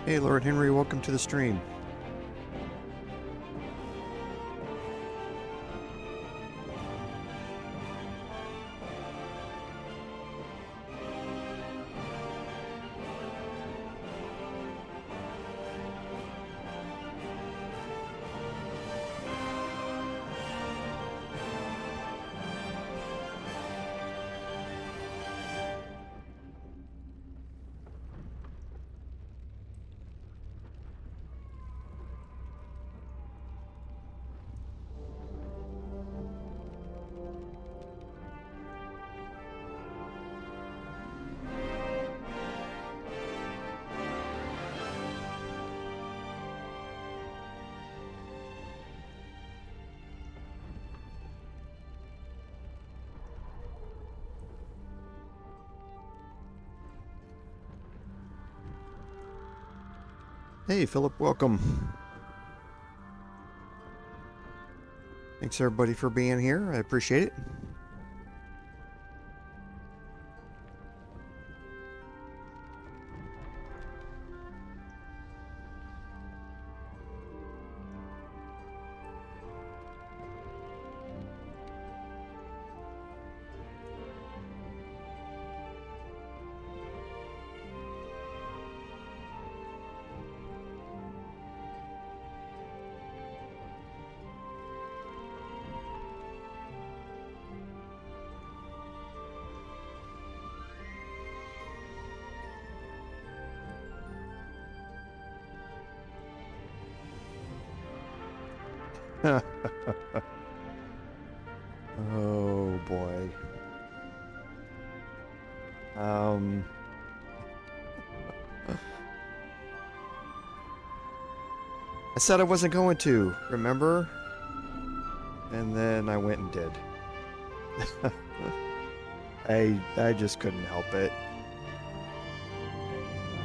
Hey, Lord Henry, welcome to the stream. Hey, Philip, welcome. Thanks, everybody, for being here. I appreciate it. Oh boy. I said I wasn't going to, remember? And then I went and did. I just couldn't help it.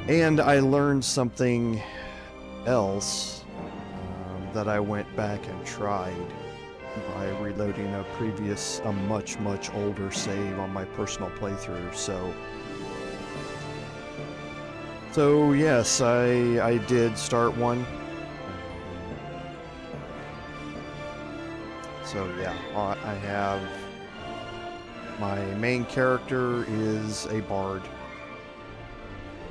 And I learned something else that I went back and tried by reloading a much older save on my personal playthrough. So yes, I did start one. So yeah, I have my main character is a bard.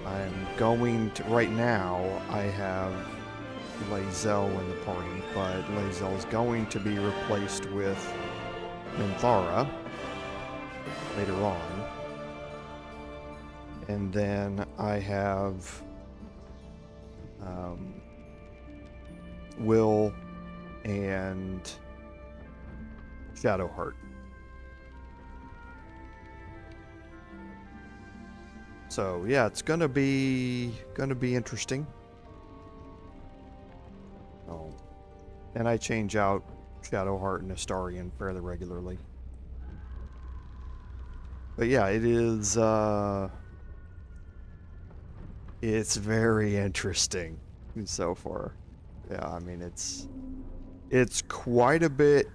I'm going to right now. I have Lae'zel in the party, but Lae'zel is going to be replaced with Minthara later on. And then I have Wyll and Shadowheart. So yeah, it's gonna be interesting. Oh, and I change out Shadowheart and Astarion fairly regularly. But yeah, it is it's very interesting so far. Yeah, I mean it's quite a bit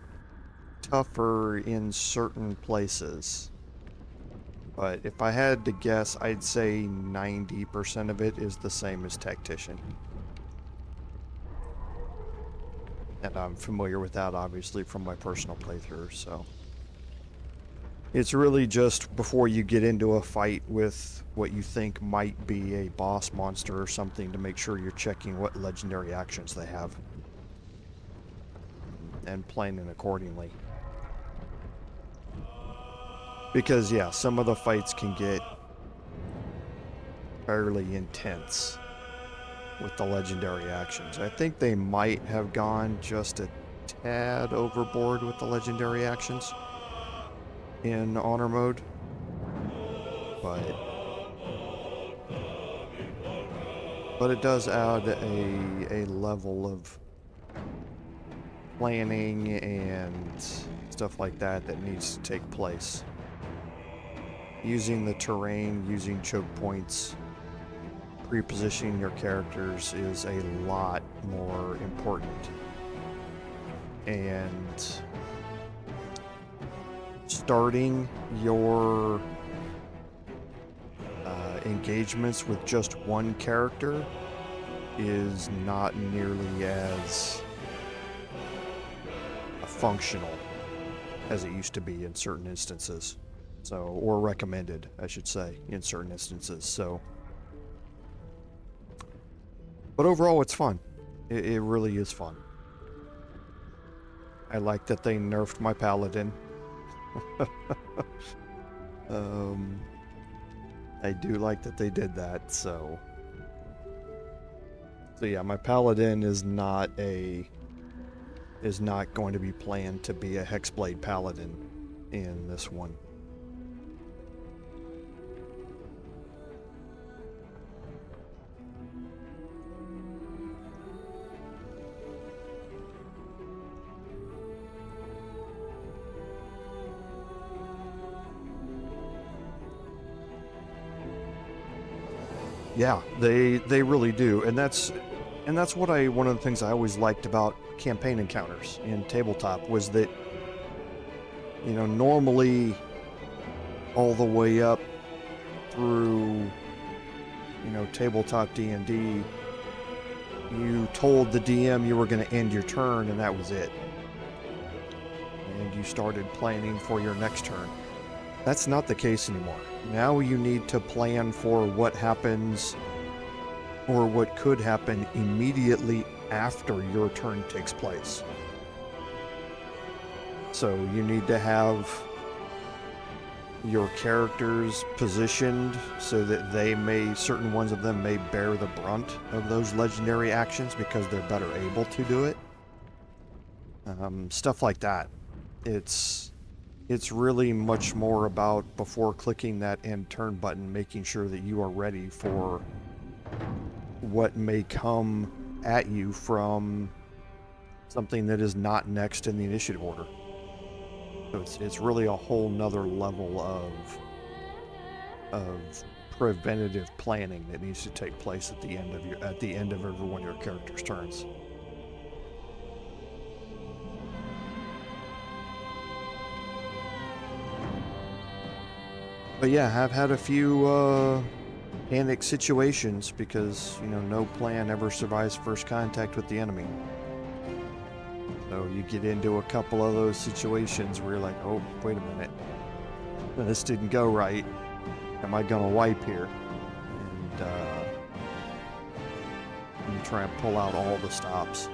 tougher in certain places. But if I had to guess, I'd say 90% of it is the same as Tactician. And I'm familiar with that, obviously, from my personal playthrough, so... It's really just before you get into a fight with what you think might be a boss monster or something to make sure you're checking what legendary actions they have. And planning accordingly. Because, yeah, some of the fights can get fairly intense with the legendary actions. I think they might have gone just a tad overboard with the legendary actions in honor mode. But it does add a level of planning and stuff like that that needs to take place. Using the terrain, using choke points, repositioning your characters is a lot more important. And starting your engagements with just one character is not nearly as functional as it used to be in certain instances. So, or recommended, I should say, in certain instances. So, but overall, it's fun. It really is fun. I like that they nerfed my paladin. I do like that they did that. So yeah, my paladin is not going to be planned to be a Hexblade paladin in this one. Yeah, they really do, and that's what one of the things I always liked about campaign encounters in tabletop was that, you know, normally all the way up through, you know, tabletop D&D, you told the DM you were going to end your turn and that was it. And you started planning for your next turn. That's not the case anymore. Now you need to plan for what happens or what could happen immediately after your turn takes place. So you need to have your characters positioned so that certain ones of them may bear the brunt of those legendary actions because they're better able to do it. Stuff like that. It's really much more about, before clicking that end turn button, making sure that you are ready for what may come at you from something that is not next in the initiative order. So it's really a whole nother level of preventative planning that needs to take place at the end of every one of your character's turns. But yeah, I've had a few panic situations because, you know, no plan ever survives first contact with the enemy. So you get into a couple of those situations where you're like, oh, wait a minute. This didn't go right. Am I gonna wipe here? And you try and pull out all the stops.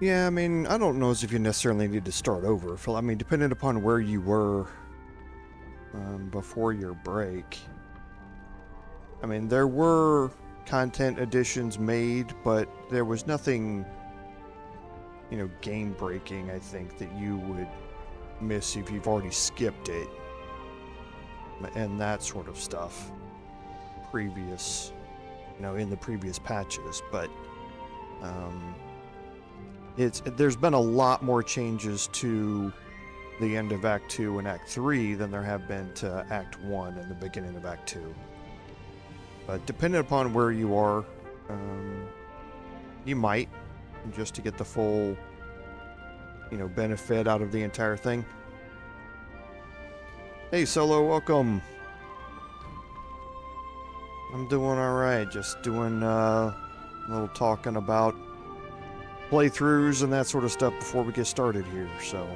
Yeah, I mean, I don't know as if you necessarily need to start over. I mean, depending upon where you were before your break. I mean, there were content additions made, but there was nothing, game breaking, I think, that you would miss if you've already skipped it. And that sort of stuff. Previous, in the previous patches. But there's been a lot more changes to the end of Act 2 and Act 3 than there have been to Act 1 and the beginning of Act 2. But depending upon where you are, you might, just to get the full, benefit out of the entire thing. Hey Solo, welcome. I'm doing alright, just doing a little talking about playthroughs and that sort of stuff before we get started here, so.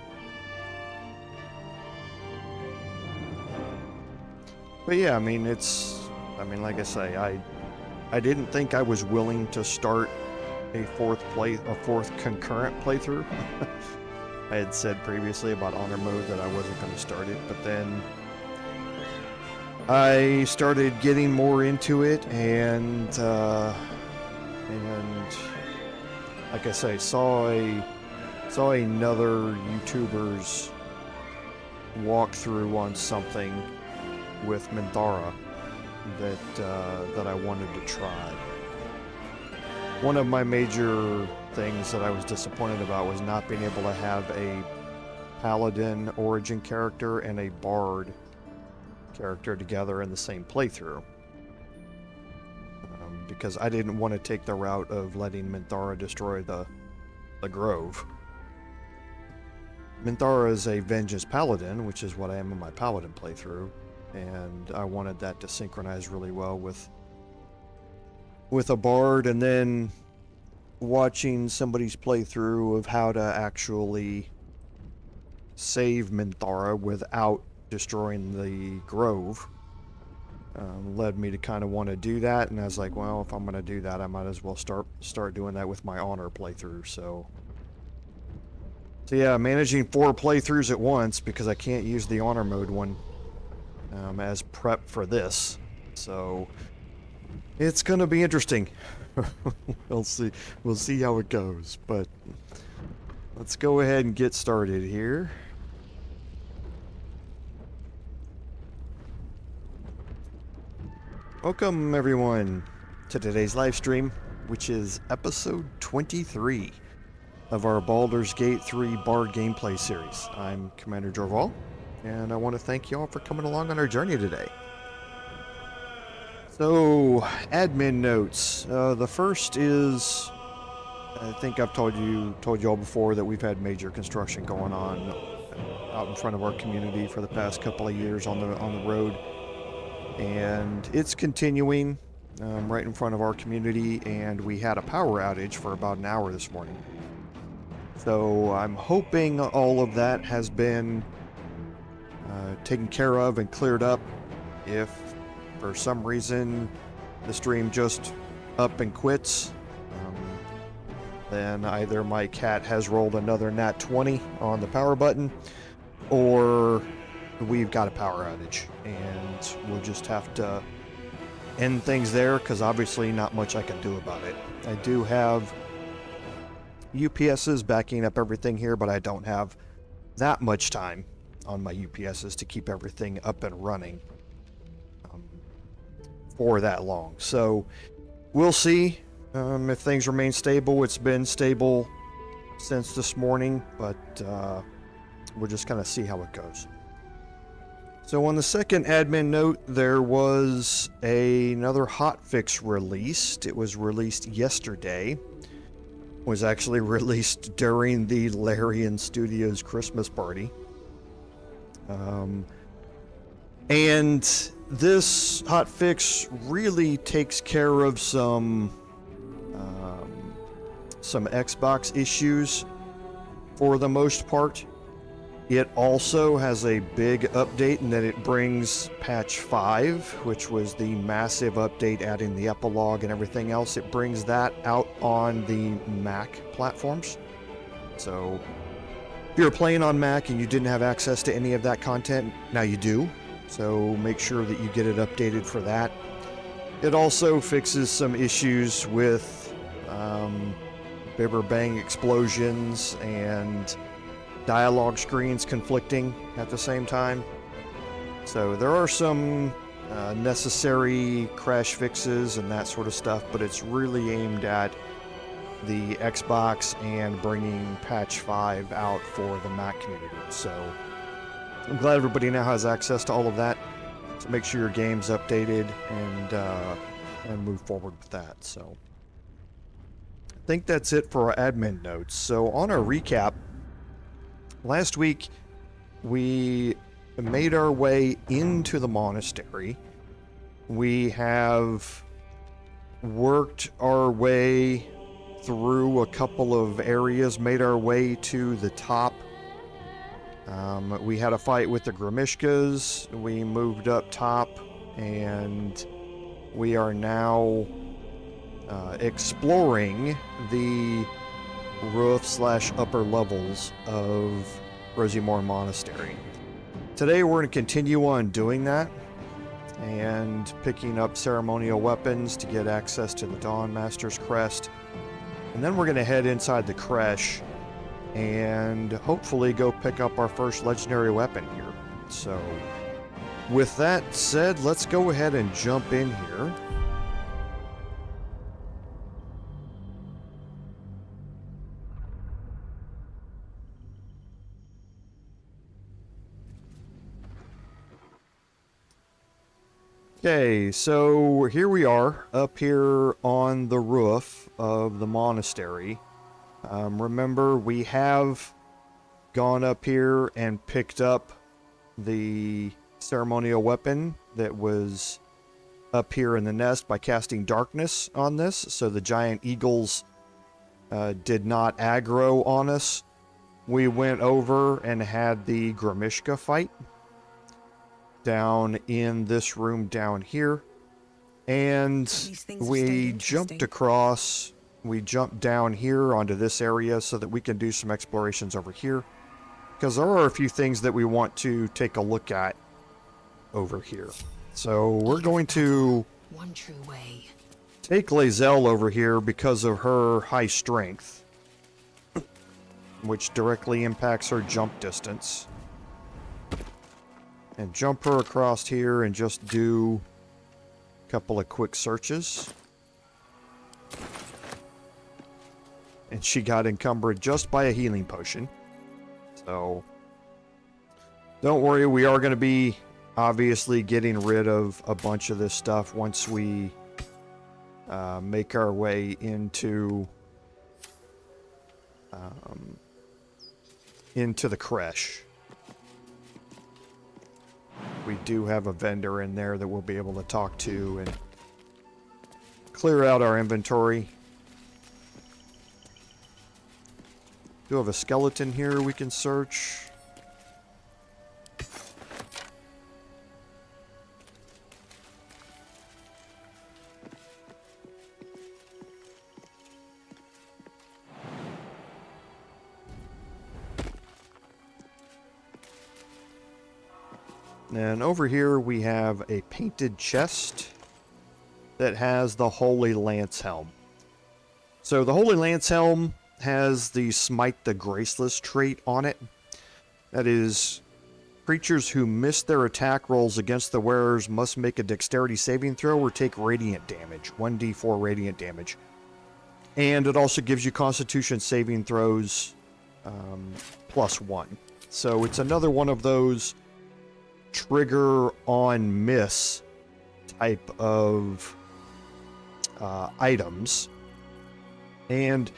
But yeah, like I say, I didn't think I was willing to start a fourth concurrent playthrough. I had said previously about honor mode that I wasn't going to start it, but then I started getting more into it, and like I say, saw another YouTuber's walkthrough on something with Minthara that I wanted to try. One of my major things that I was disappointed about was not being able to have a Paladin origin character and a Bard character together in the same playthrough. Because I didn't want to take the route of letting Minthara destroy the Grove. Minthara is a Vengeance Paladin, which is what I am in my Paladin playthrough, and I wanted that to synchronize really well with a Bard, and then watching somebody's playthrough of how to actually save Minthara without destroying the Grove led me to kind of want to do that, and I was like, well, if I'm going to do that, I might as well start doing that with my honor playthrough. So yeah, managing 4 playthroughs at once because I can't use the honor mode one as prep for this, so it's going to be interesting. We'll see how it goes, but let's go ahead and get started here. Welcome everyone to today's live stream, which is episode 23 of our Baldur's Gate 3 Bard gameplay series. I'm Commander Jorval, and I want to thank you all for coming along on our journey today. So, admin notes. The first is, I think I've told you all before that we've had major construction going on out in front of our community for the past couple of years on the road, and it's continuing right in front of our community. And we had a power outage for about an hour this morning. So I'm hoping all of that has been taken care of and cleared up. If for some reason the stream just up and quits, then either my cat has rolled another nat 20 on the power button, or we've got a power outage, and we'll just have to end things there, because obviously not much I can do about it. I do have UPSs backing up everything here, but I don't have that much time on my UPSs to keep everything up and running for that long. So we'll see if things remain stable. It's been stable since this morning, but we'll just kind of see how it goes. So on the second admin note, there was another hotfix released. It was released yesterday. It was actually released during the Larian Studios Christmas party. And this hotfix really takes care of some Xbox issues for the most part. It also has a big update in that it brings patch 5, which was the massive update adding the epilogue and everything else. It brings that out on the Mac platforms. So if you're playing on Mac and you didn't have access to any of that content, now you do. So make sure that you get it updated for that. It also fixes some issues with bibber bang explosions and dialogue screens conflicting at the same time. So there are some necessary crash fixes and that sort of stuff, but it's really aimed at the Xbox and bringing patch 5 out for the Mac community. So I'm glad everybody now has access to all of that. So make sure your game's updated and move forward with that. So I think that's it for our admin notes. So on our recap, last week we made our way into the monastery. We have worked our way through a couple of areas, made our way to the top. We had a fight with the Grimishkas. We moved up top, and we are now exploring the roof/upper levels of Rosimore Monastery. Today we're going to continue on doing that and picking up ceremonial weapons to get access to the Dawn Master's Crest. And then we're going to head inside the Creche and hopefully go pick up our first legendary weapon here. So with that said, let's go ahead and jump in here. Okay, so here we are up here on the roof of the monastery. Remember, we have gone up here and picked up the ceremonial weapon that was up here in the nest by casting darkness on this, so the giant eagles did not aggro on us. We went over and had the Grimishka fight down in this room down here, and we jumped across. We jumped down here onto this area so that we can do some explorations over here, because there are a few things that we want to take a look at over here. So we're going to take Lae'zel over here because of her high strength, which directly impacts her jump distance. And jump her across here and just do a couple of quick searches. And she got encumbered just by a healing potion. So don't worry, we are going to be obviously getting rid of a bunch of this stuff once we make our way into the creche. We do have a vendor in there that we'll be able to talk to and clear out our inventory. Do have a skeleton here we can search. And over here we have a painted chest that has the Holy Lance Helm. So the Holy Lance Helm has the Smite the Graceless trait on it. That is, creatures who miss their attack rolls against the wearers must make a dexterity saving throw or take radiant damage, 1d4 radiant damage. And it also gives you constitution saving throws +1. So it's another one of those trigger on miss type of items. And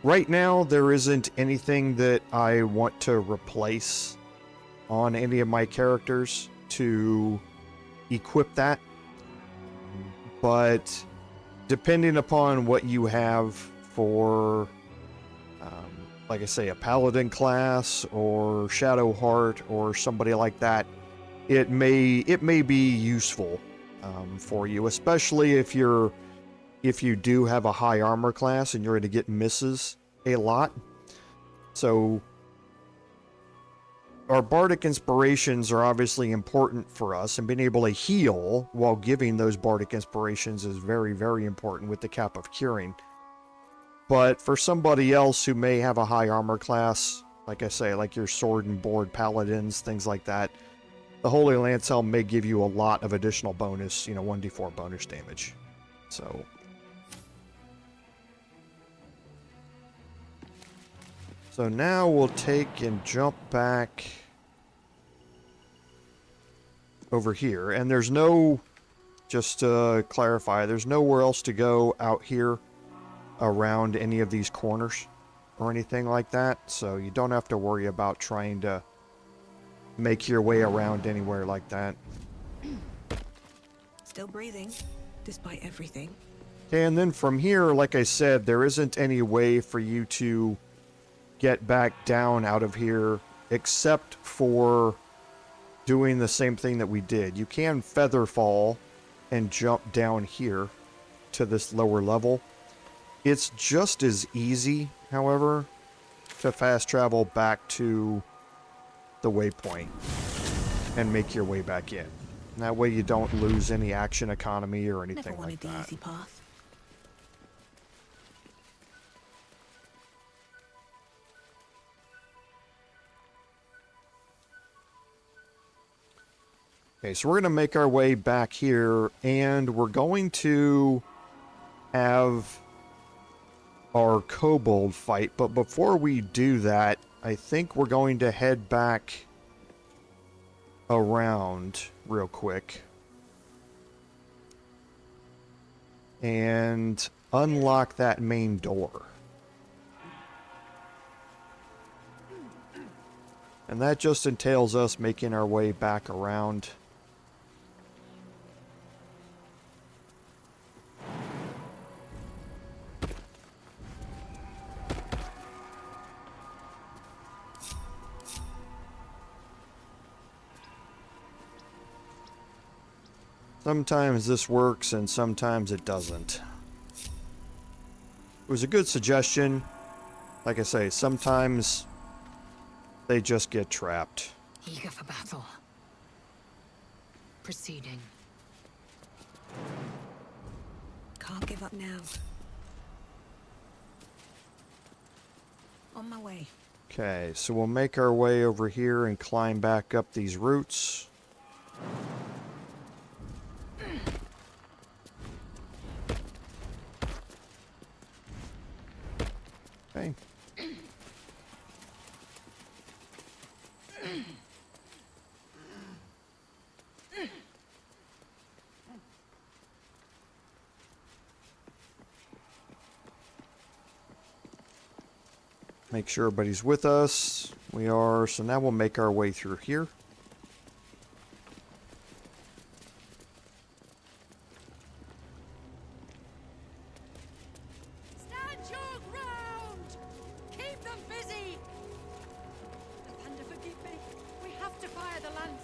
right now there isn't anything that I want to replace on any of my characters to equip that, but depending upon what you have for like I say, a paladin class or Shadow Heart or somebody like that, it may be useful for you, especially if you do have a high armor class and you're going to get misses a lot. So our bardic inspirations are obviously important for us, and being able to heal while giving those bardic inspirations is very, very important with the Cap of Curing. But for somebody else who may have a high armor class, like I say, like your sword and board paladins, things like that, the Holy Lance Helm may give you a lot of additional bonus, 1d4 bonus damage. So now we'll take and jump back over here. And there's no, just to clarify, there's nowhere else to go out here around any of these corners or anything like that. So you don't have to worry about trying to make your way around anywhere like that. Still breathing, despite everything. Okay, and then from here, like I said, there isn't any way for you to get back down out of here except for doing the same thing that we did. You can feather fall and jump down here to this lower level. It's just as easy, however, to fast travel back to the waypoint and make your way back in. And that way you don't lose any action economy or anything like that. Never wanted the easy path. Okay, so we're going to make our way back here, and we're going to have our Kobold fight. But before we do that, I think we're going to head back around real quick and unlock that main door. And that just entails us making our way back around. Sometimes this works and sometimes it doesn't. It was a good suggestion. Like I say, sometimes they just get trapped. Eager for battle. Proceeding. Can't give up now. On my way. Okay, so we'll make our way over here and climb back up these roots. Okay. Make sure everybody's with us. We are, so now we'll make our way through here. Stand your ground! Keep them busy! The thunder forgive me. We have to fire the lance.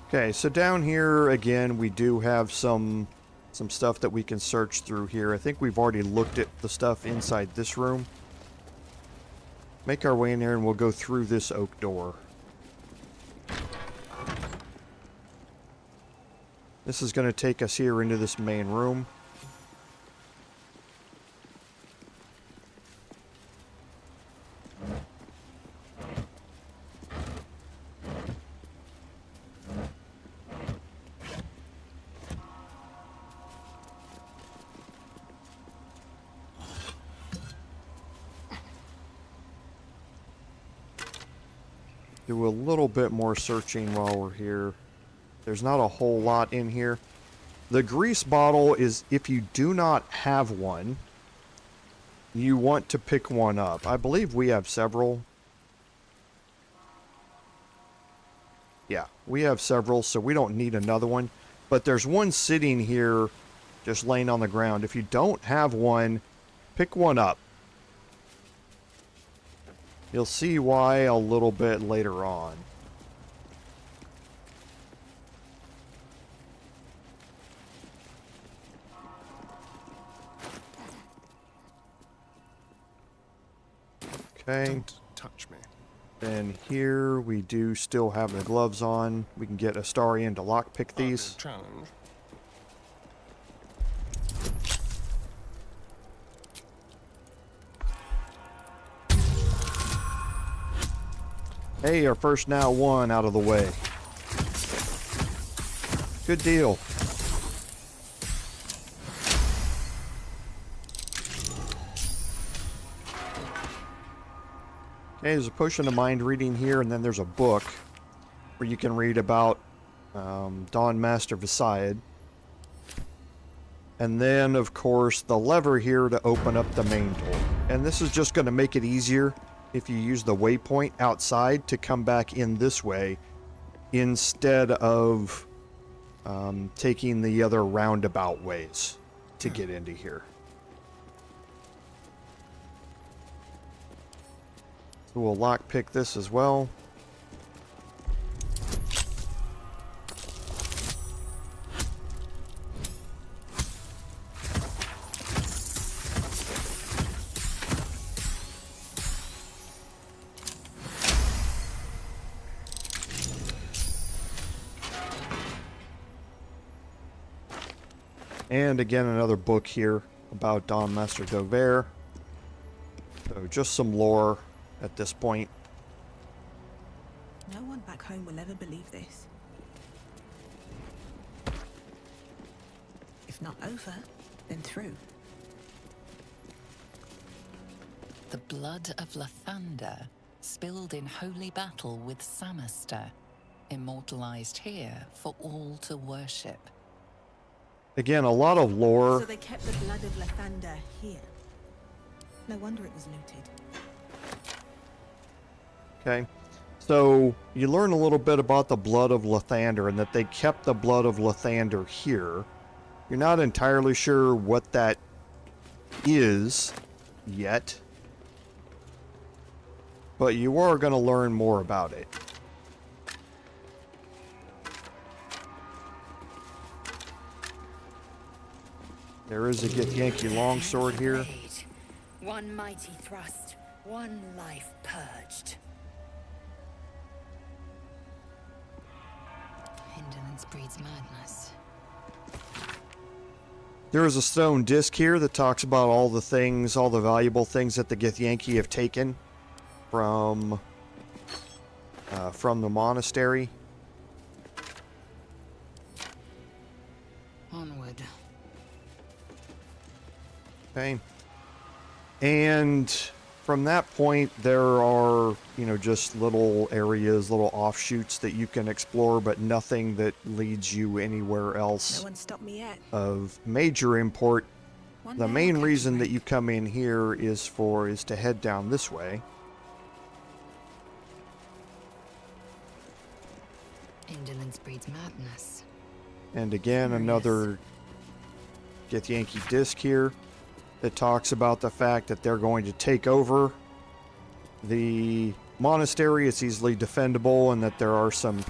Okay, so down here again we do have some stuff that we can search through here. I think we've already looked at the stuff inside this room. Make our way in there and we'll go through this oak door. This is going to take us here into this main room. Do a little bit more searching while we're here. There's not a whole lot in here. The grease bottle is, if you do not have one, you want to pick one up. I believe we have several. Yeah, we have several, so we don't need another one. But there's one sitting here just laying on the ground. If you don't have one, pick one up. You'll see why a little bit later on. Okay. Don't touch me. And here we do still have the gloves on. We can get Astarion to lockpick these. Challenge. Hey, our first now one out of the way. Good deal. Okay, there's a potion of mind reading here, and then there's a book where you can read about Dawn Master Visayad. And then, of course, the lever here to open up the main door. And this is just going to make it easier if you use the waypoint outside to come back in this way instead of taking the other roundabout ways to get into here. So we'll lockpick this as well. And again, another book here about Dawn Master Dover. So just some lore at this point. No one back home will ever believe this. If not over, then through. The blood of Lathander, spilled in holy battle with Samaster, immortalized here for all to worship. Again, a lot of lore. So they kept the blood of Lathander here. No wonder it was looted. Okay, so you learn a little bit about the blood of Lathander and that they kept the blood of Lathander here. You're not entirely sure what that is yet, but you are going to learn more about it. There is a Githyanki longsword here. One mighty thrust, one life purged. Indolence breeds madness. There is a stone disc here that talks about all the things, all the valuable things that the Githyanki have taken from the monastery. Onward. Okay. And from that point, there are, you know, just little areas, little offshoots that you can explore, but nothing that leads you anywhere else No one stopped me yet. of major import. One The day main I'll reason catch that you come in here is to head down this way. Indolence breeds madness. And again, Curious. another Githyanki disc here that talks about the fact that they're going to take over the monastery. It's easily defendable, and that there are some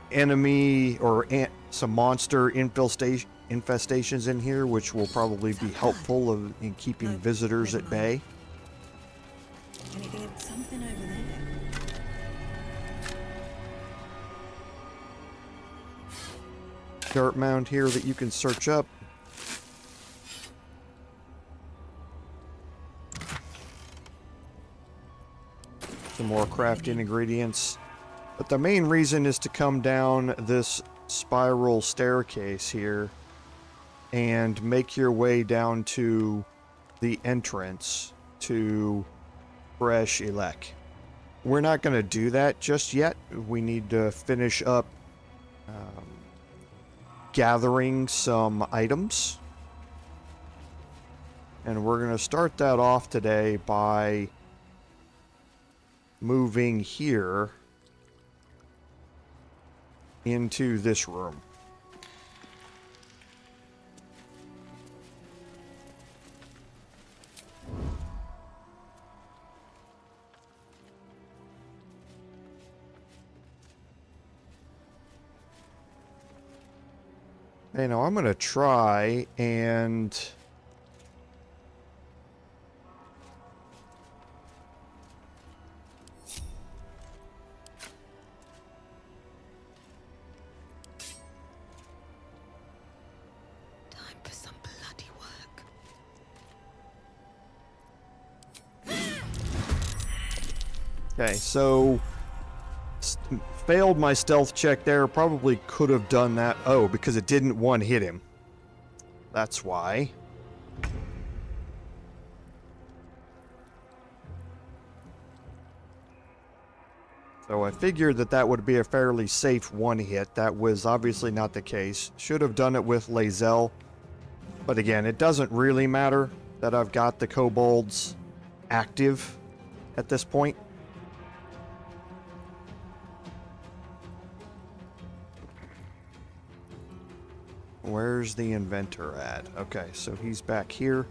enemy or some monster infestations in here, which will probably be helpful in keeping visitors at bay. Anything, something over there. Dirt mound here that you can search up. Some more crafting ingredients. But the main reason is to come down this spiral staircase here and make your way down to the entrance to Fresh Elec. We're not going to do that just yet. We need to finish up gathering some items. And we're going to start that off today by moving here into this room. Hey, now I'm going to try and Time for some bloody work. okay, so failed my stealth check there. Probably could have done that. Oh, because it didn't one hit him. That's why. So I figured that that would be a fairly safe one hit. That was obviously not the case. Should have done it with Lae'zel. But again, it doesn't really matter that I've got the kobolds active at this point. Where's the inventor at? Okay, so he's back here.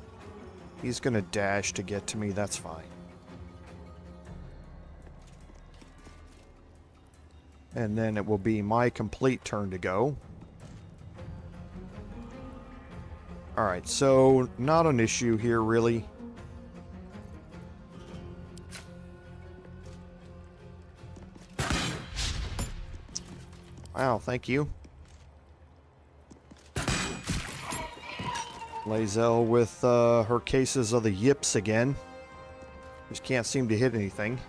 He's gonna dash to get to me, that's fine. And then it will be my complete turn to go. Alright, so not an issue here, really. Wow, thank you. Lae'zel with her cases of the yips again. Just can't seem to hit anything.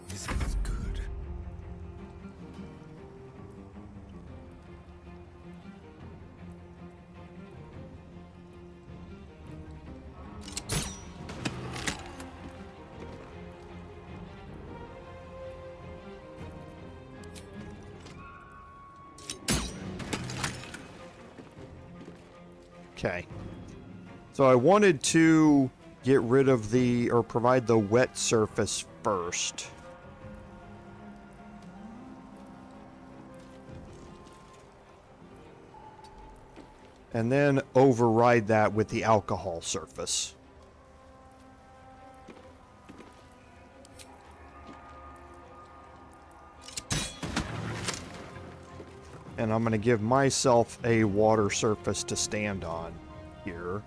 This is good. Okay. So I wanted to get rid of the, or provide the wet surface first. And then override that with the alcohol surface. And I'm going to give myself a water surface to stand on here.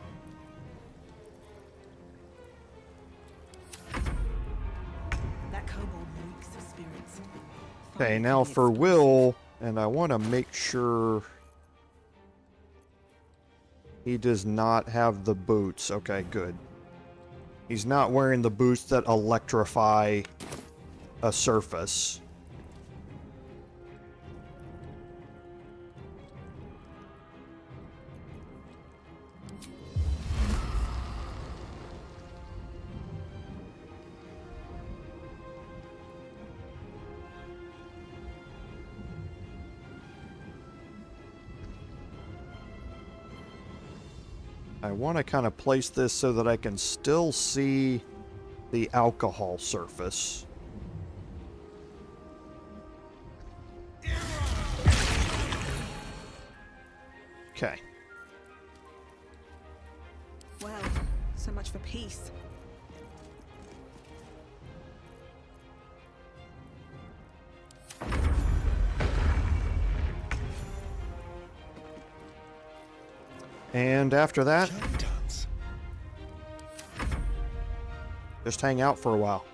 That kobold reeks of spirits. Okay, now for Wyll, and I want to make sure he does not have the boots. Okay, good. He's not wearing the boots that electrify a surface. I want to kind of place this so that I can still see the alcohol surface. Okay. Well, so much for peace. And after that, Jump dance. just hang out for a while.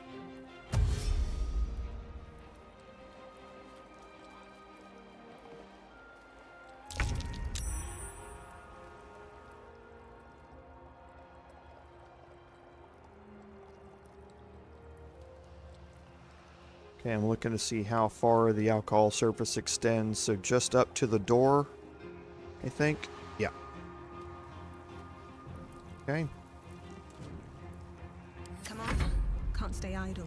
Okay, I'm looking to see how far the alcohol surface extends. So just up to the door, I think. Yeah. Okay. Come on, can't stay idle.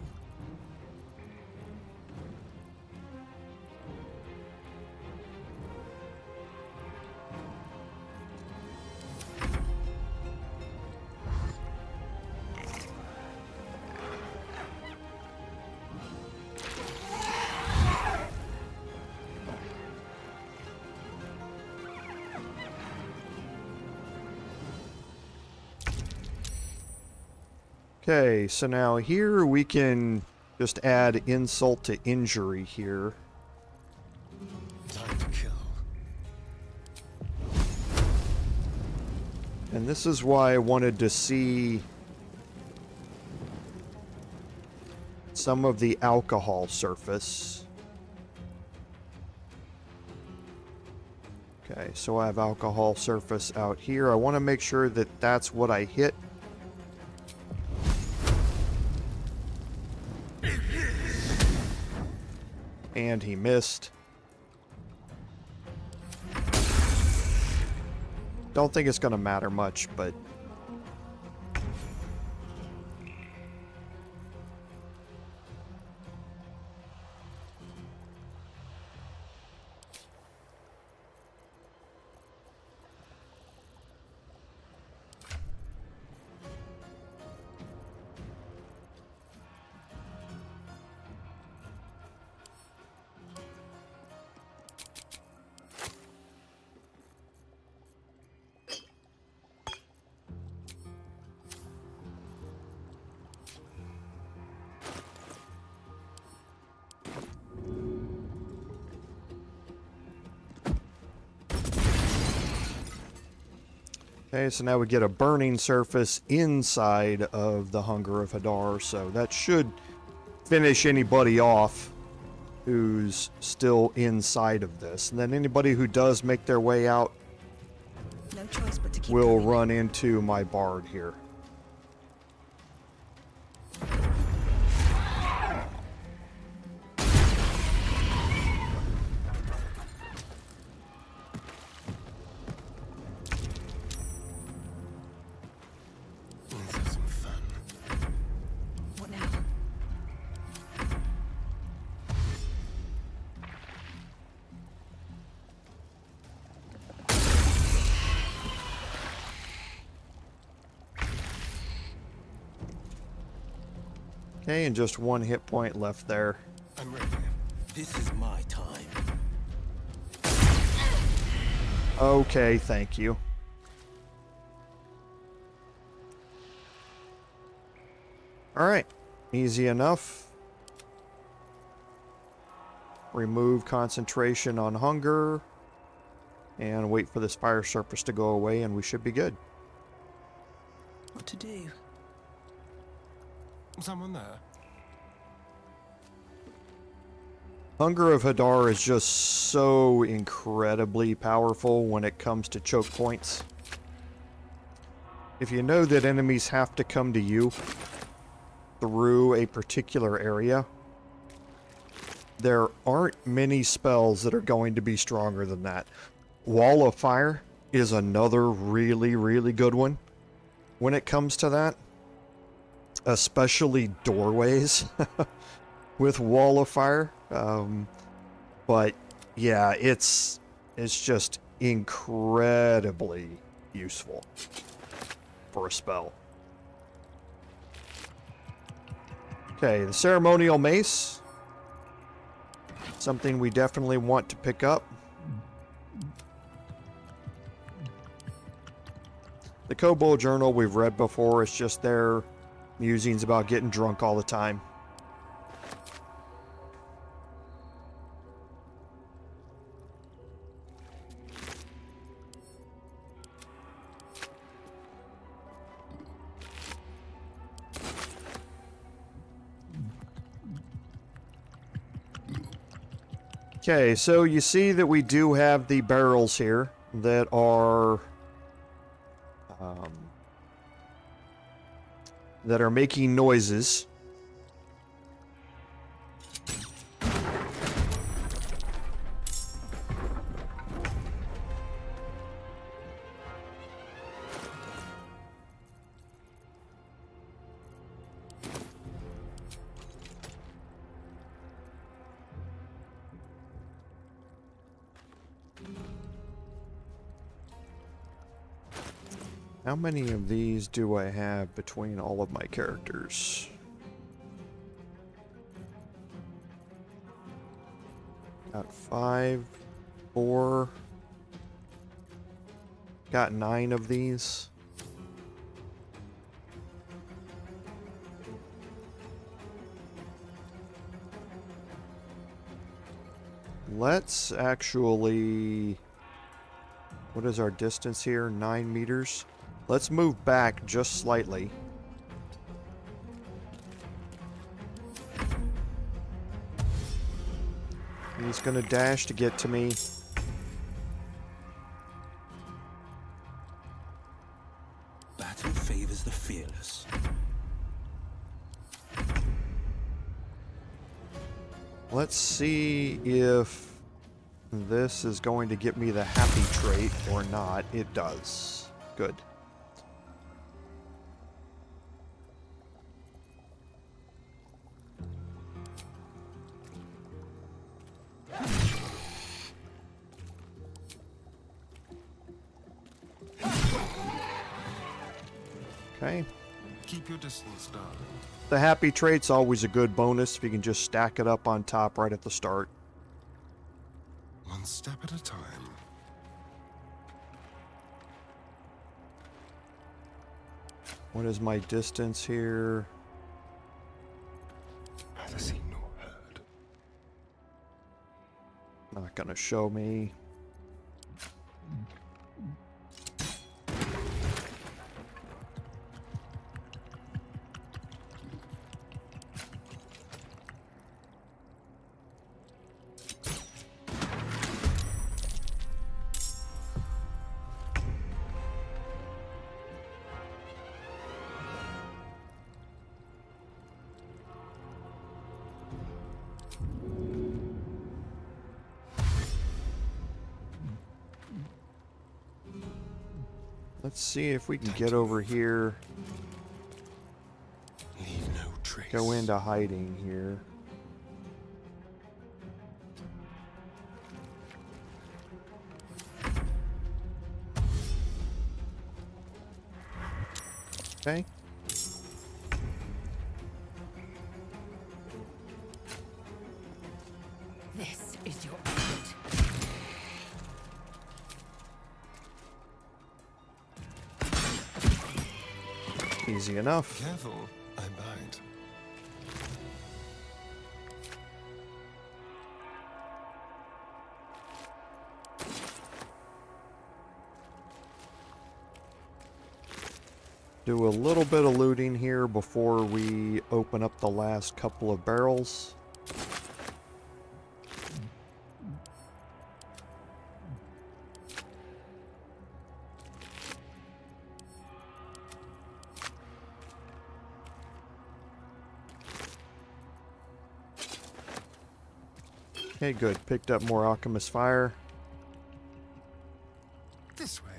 Okay, so now here we can just add insult to injury here. Time to kill. And this is why I wanted to see some of the alcohol surface. Okay. Okay, so I have alcohol surface out here. I want to make sure that that's what I hit. And he missed. Don't think it's going to matter much, but... Okay, so now we get a burning surface inside of the Hunger of Hadar, so that should finish anybody off who's still inside of this. And then anybody who does make their way out No choice but to keep will going. run into my bard here. Let's have some fun. What now? Okay, and just one hit point left there. I'm ready. This is my time. Okay, thank you. Alright, easy enough. Remove concentration on hunger. And wait for this fire surface to go away and we should be good. What to do? Someone there? Hunger of Hadar is just so incredibly powerful when it comes to choke points. If you know that enemies have to come to you through a particular area, there aren't many spells that are going to be stronger than that. Wall of Fire is another really, really good one when it comes to that. Especially doorways with Wall of Fire. But yeah, it's just incredibly useful for a spell. Okay, the ceremonial mace. Something we definitely want to pick up. The Kobold Journal we've read before. It's just their musings about getting drunk all the time. Okay, so you see that we do have the barrels here that are making noises. How many of these do I have between all of my characters? Got 5, 4. Got 9 of these. Let's actually... What is our distance here? 9 meters. Let's move back just slightly. He's gonna dash to get to me. Let's see if this is going to get me the happy trait or not. It does. Good. Okay. Keep your distance, darling. The happy trait's always a good bonus if you can just stack it up on top right at the start. One step at a time. What is my distance here? Neither seen nor heard. Not gonna show me. Let's see if we can get over here. Leave no trace. Go into hiding here. Okay. This is your end. Easy enough. Careful, I bite. Do a little bit of looting here before we open up the last couple of barrels. Okay, good. Picked up more Alchemist Fire. This way.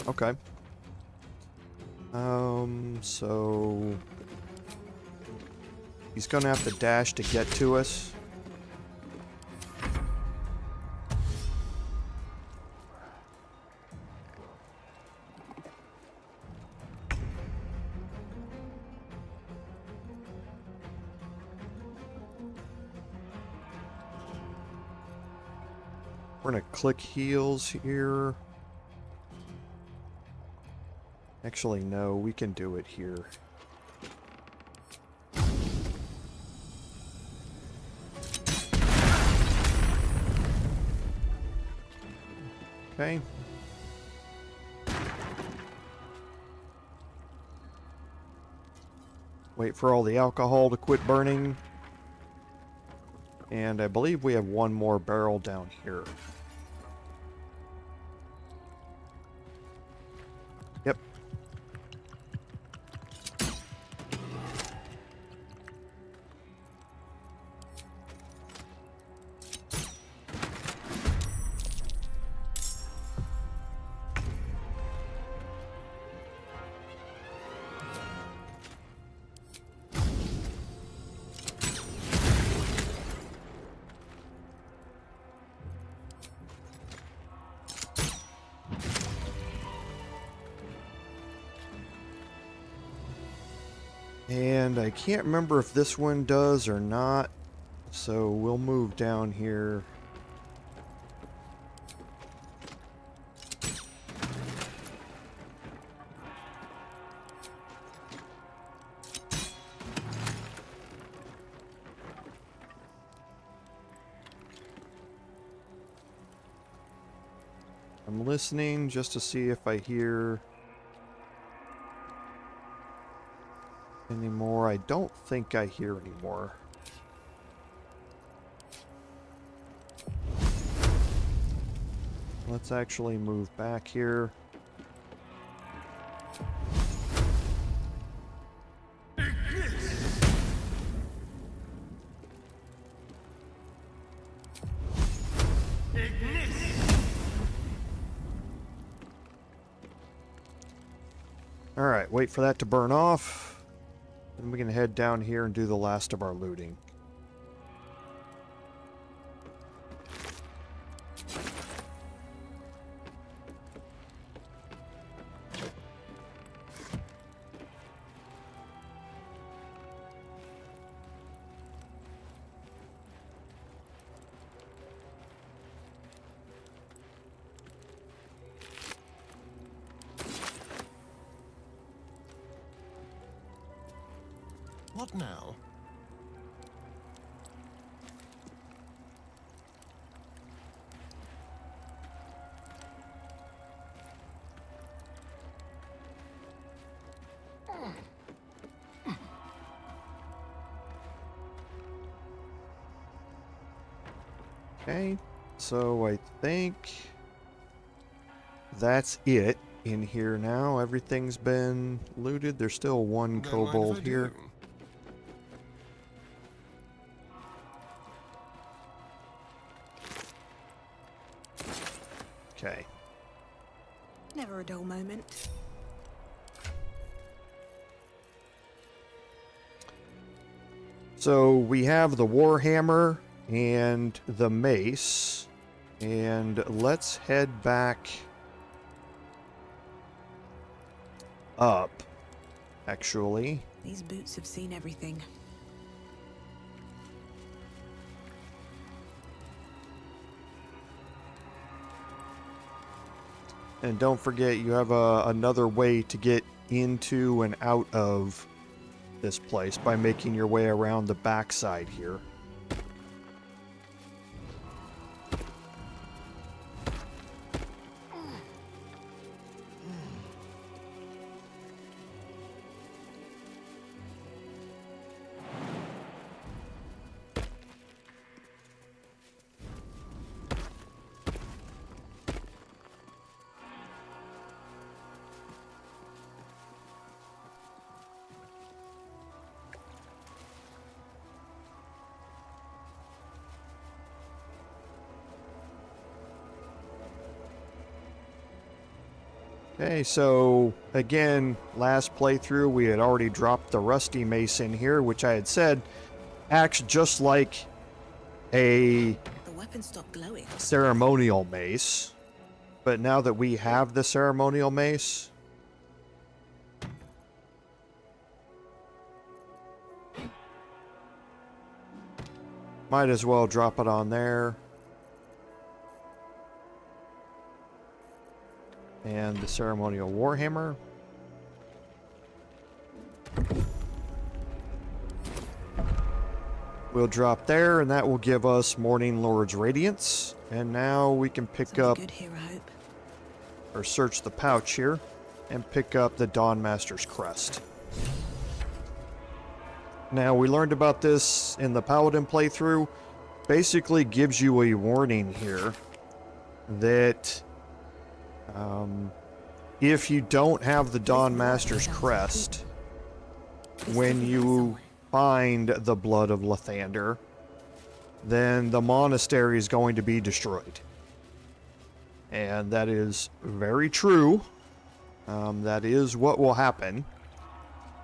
Okay. So he's gonna have to dash to get to us. We're gonna click heals here. Actually, no, we can do it here. Okay. Wait for all the alcohol to quit burning. And I believe we have one more barrel down here. Yep. And I can't remember if this one does or not, so we'll move down here. I'm listening just to see if I hear any more. I don't think I hear any more. Let's actually move back here. Alright, wait for that to burn off. Then we can head down here and do the last of our looting. What now? Okay, so I think that's it in here now. Everything's been looted. There's still one Don't mind if kobold I here. do. Okay. Never a dull moment. So we have the warhammer and the mace, and let's head back up, actually. These boots have seen everything. And don't forget, you have another way to get into and out of this place by making your way around the backside here. Okay, so again, last playthrough we had already dropped the rusty mace in here, which I had said acts just like a The weapon stopped glowing. ceremonial mace. But now that we have the ceremonial mace, might as well drop it on there. And the ceremonial warhammer. We'll drop there, and that will give us Morning Lord's Radiance. And now we can pick Something up, good here, I hope. or search the pouch here, and pick up the Dawnmaster's Crest. Now, we learned about this in the Paladin playthrough. Basically gives you a warning here that if you don't have the Dawnmaster's Crest, when you find the blood of Lathander, then the monastery is going to be destroyed. And that is very true. That is what will happen.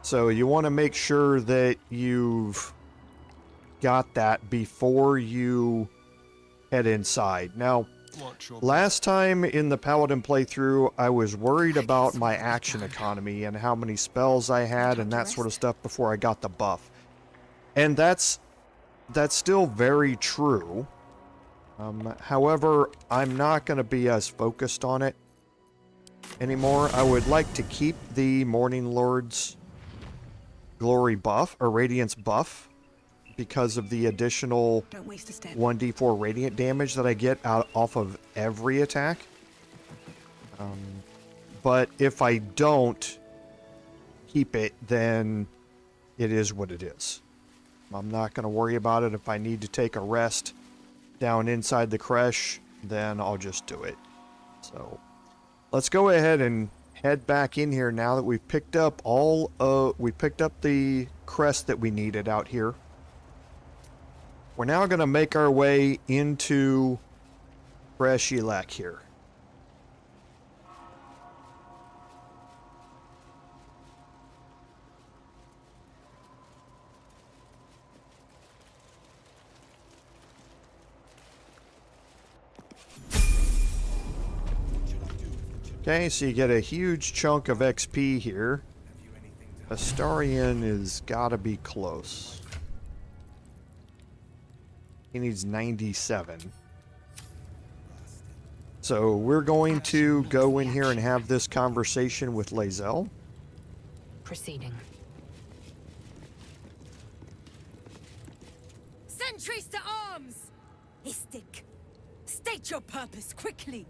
So you want to make sure that you've got that before you head inside. Now, Watch your Last time in the Paladin playthrough, I was worried about my action economy and how many spells I had and that sort of stuff before I got the buff. And that's still very true. However, I'm not going to be as focused on it anymore. I would like to keep the Morning Lord's Glory buff, or Radiance buff, because of the additional Don't waste a step. 1d4 radiant damage that I get out off of every attack. But if I don't keep it, then it is what it is. I'm not going to worry about it. If I need to take a rest down inside the creche, then I'll just do it. So let's go ahead and head back in here now that we've picked up we picked up the crest that we needed out here. We're now going to make our way into Creche here. Okay, so you get a huge chunk of XP here. Astarion is gotta be close. He needs 97. So we're going to go in here and have this conversation with Lae'zel. Proceeding. Sentries to arms! Istik, state your purpose quickly.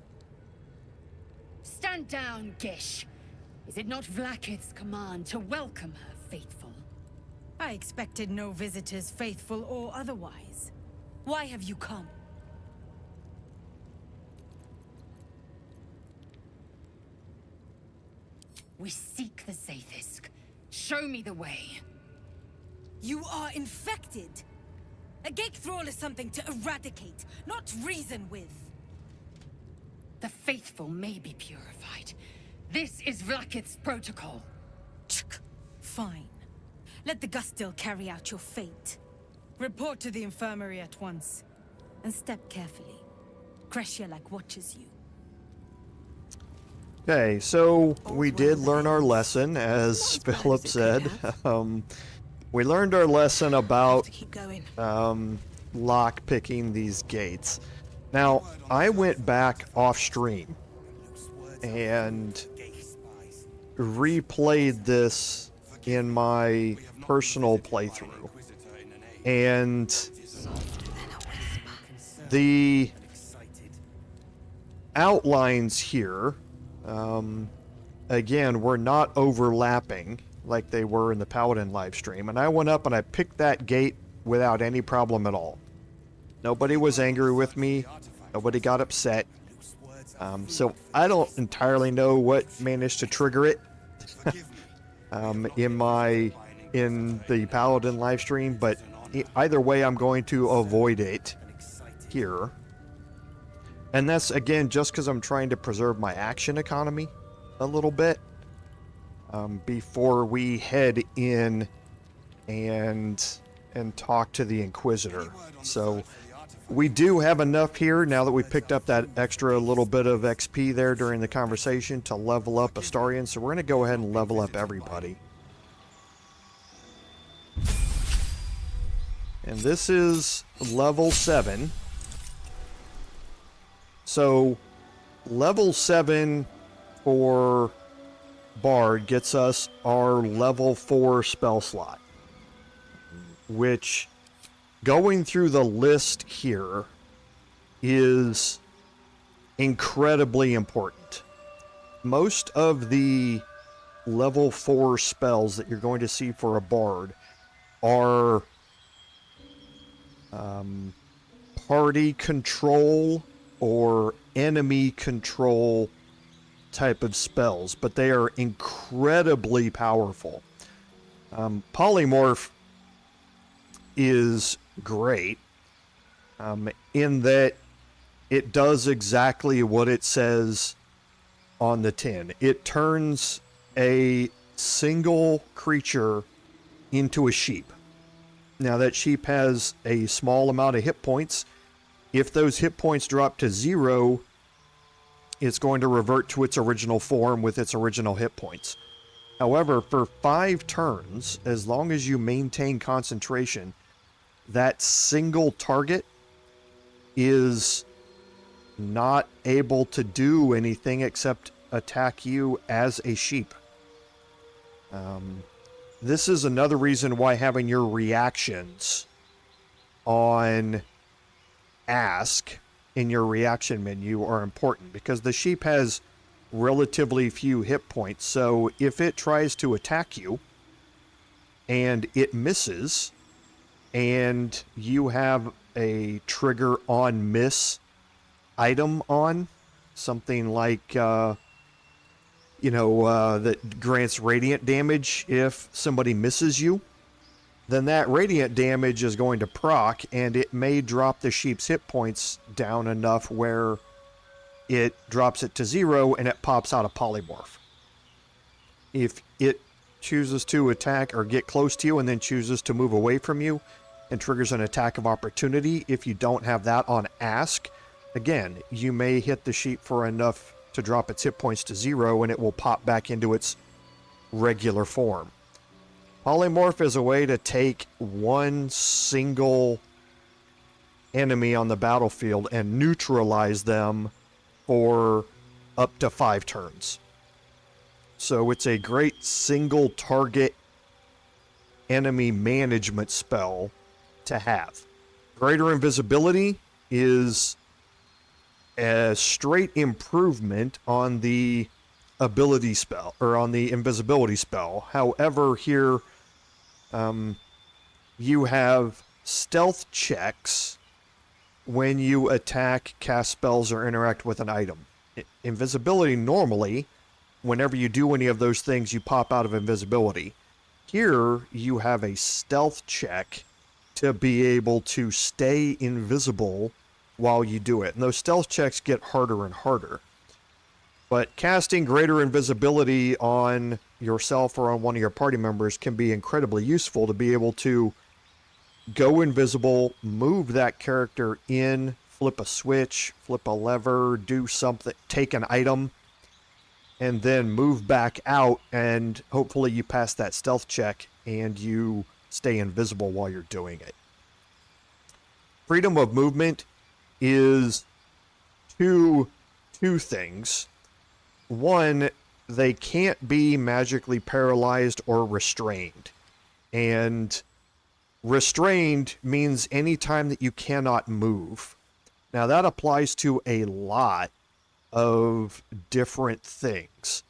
Stand down, Gish. Is it not Vlaakith's command to welcome her faithful? I expected no visitors, faithful or otherwise. Why have you come? We seek the Zaith'isk. Show me the way. You are infected. A gate thrall is something to eradicate, not reason with. The faithful may be purified. This is Vlaakith's protocol. Tsk. Fine. Let the Gustil carry out your fate. Report to the Infirmary at once. And step carefully. Creche watches you. Okay, so we did learn our lesson, as Philip said. We learned our lesson about Keep going. lock picking these gates. Now, I went back off stream and replayed this in my personal playthrough. And the outlines here, again, were not overlapping like they were in the Paladin livestream. And I went up and I picked that gate without any problem at all. Nobody was angry with me. Nobody got upset. So I don't entirely know what managed to trigger it in the Paladin livestream, but either way, I'm going to avoid it here. And that's, again, just because I'm trying to preserve my action economy a little bit before we head in and talk to the Inquisitor. So we do have enough here now that we picked up that extra little bit of XP there during the conversation to level up Astarion. So we're going to go ahead and level up everybody. And this is level 7. So level 7 for Bard gets us our level 4 spell slot, which, going through the list here, is incredibly important. Most of the level 4 spells that you're going to see for a Bard are party control or enemy control type of spells, but they are incredibly powerful. Polymorph is great in that it does exactly what it says on the tin. It turns a single creature into a sheep. Now that sheep has a small amount of hit points, If those hit points drop to 0, it's going to revert to its original form with its original hit points. However, for 5 turns, as long as you maintain concentration, that single target is not able to do anything except attack you as a sheep. This is another reason why having your reactions on Ask in your reaction menu are important, because the sheep has relatively few hit points. So if it tries to attack you and it misses, and you have a trigger on miss item on, something like that grants radiant damage if somebody misses you, then that radiant damage is going to proc, and it may drop the sheep's hit points down enough where it drops it to 0 and it pops out a polymorph. If it chooses to attack or get close to you and then chooses to move away from you and triggers an attack of opportunity, if you don't have that on Ask, again, you may hit the sheep for enough to drop its hit points to 0 and it will pop back into its regular form. Polymorph is a way to take one single enemy on the battlefield and neutralize them for up to 5 turns. So it's a great single target enemy management spell to have. Greater invisibility is a straight improvement on the ability spell, or on the invisibility spell. However, here you have stealth checks when you attack, cast spells, or interact with an item. Invisibility, normally, whenever you do any of those things, you pop out of invisibility. Here, you have a stealth check to be able to stay invisible while you do it. And those stealth checks get harder and harder. But casting greater invisibility on yourself or on one of your party members can be incredibly useful to be able to go invisible, move that character in, flip a switch, flip a lever, do something, take an item, and then move back out, and hopefully you pass that stealth check and you stay invisible while you're doing it. Freedom of movement is two things. One, they can't be magically paralyzed or restrained. And restrained means any time that you cannot move. Now that applies to a lot of different things.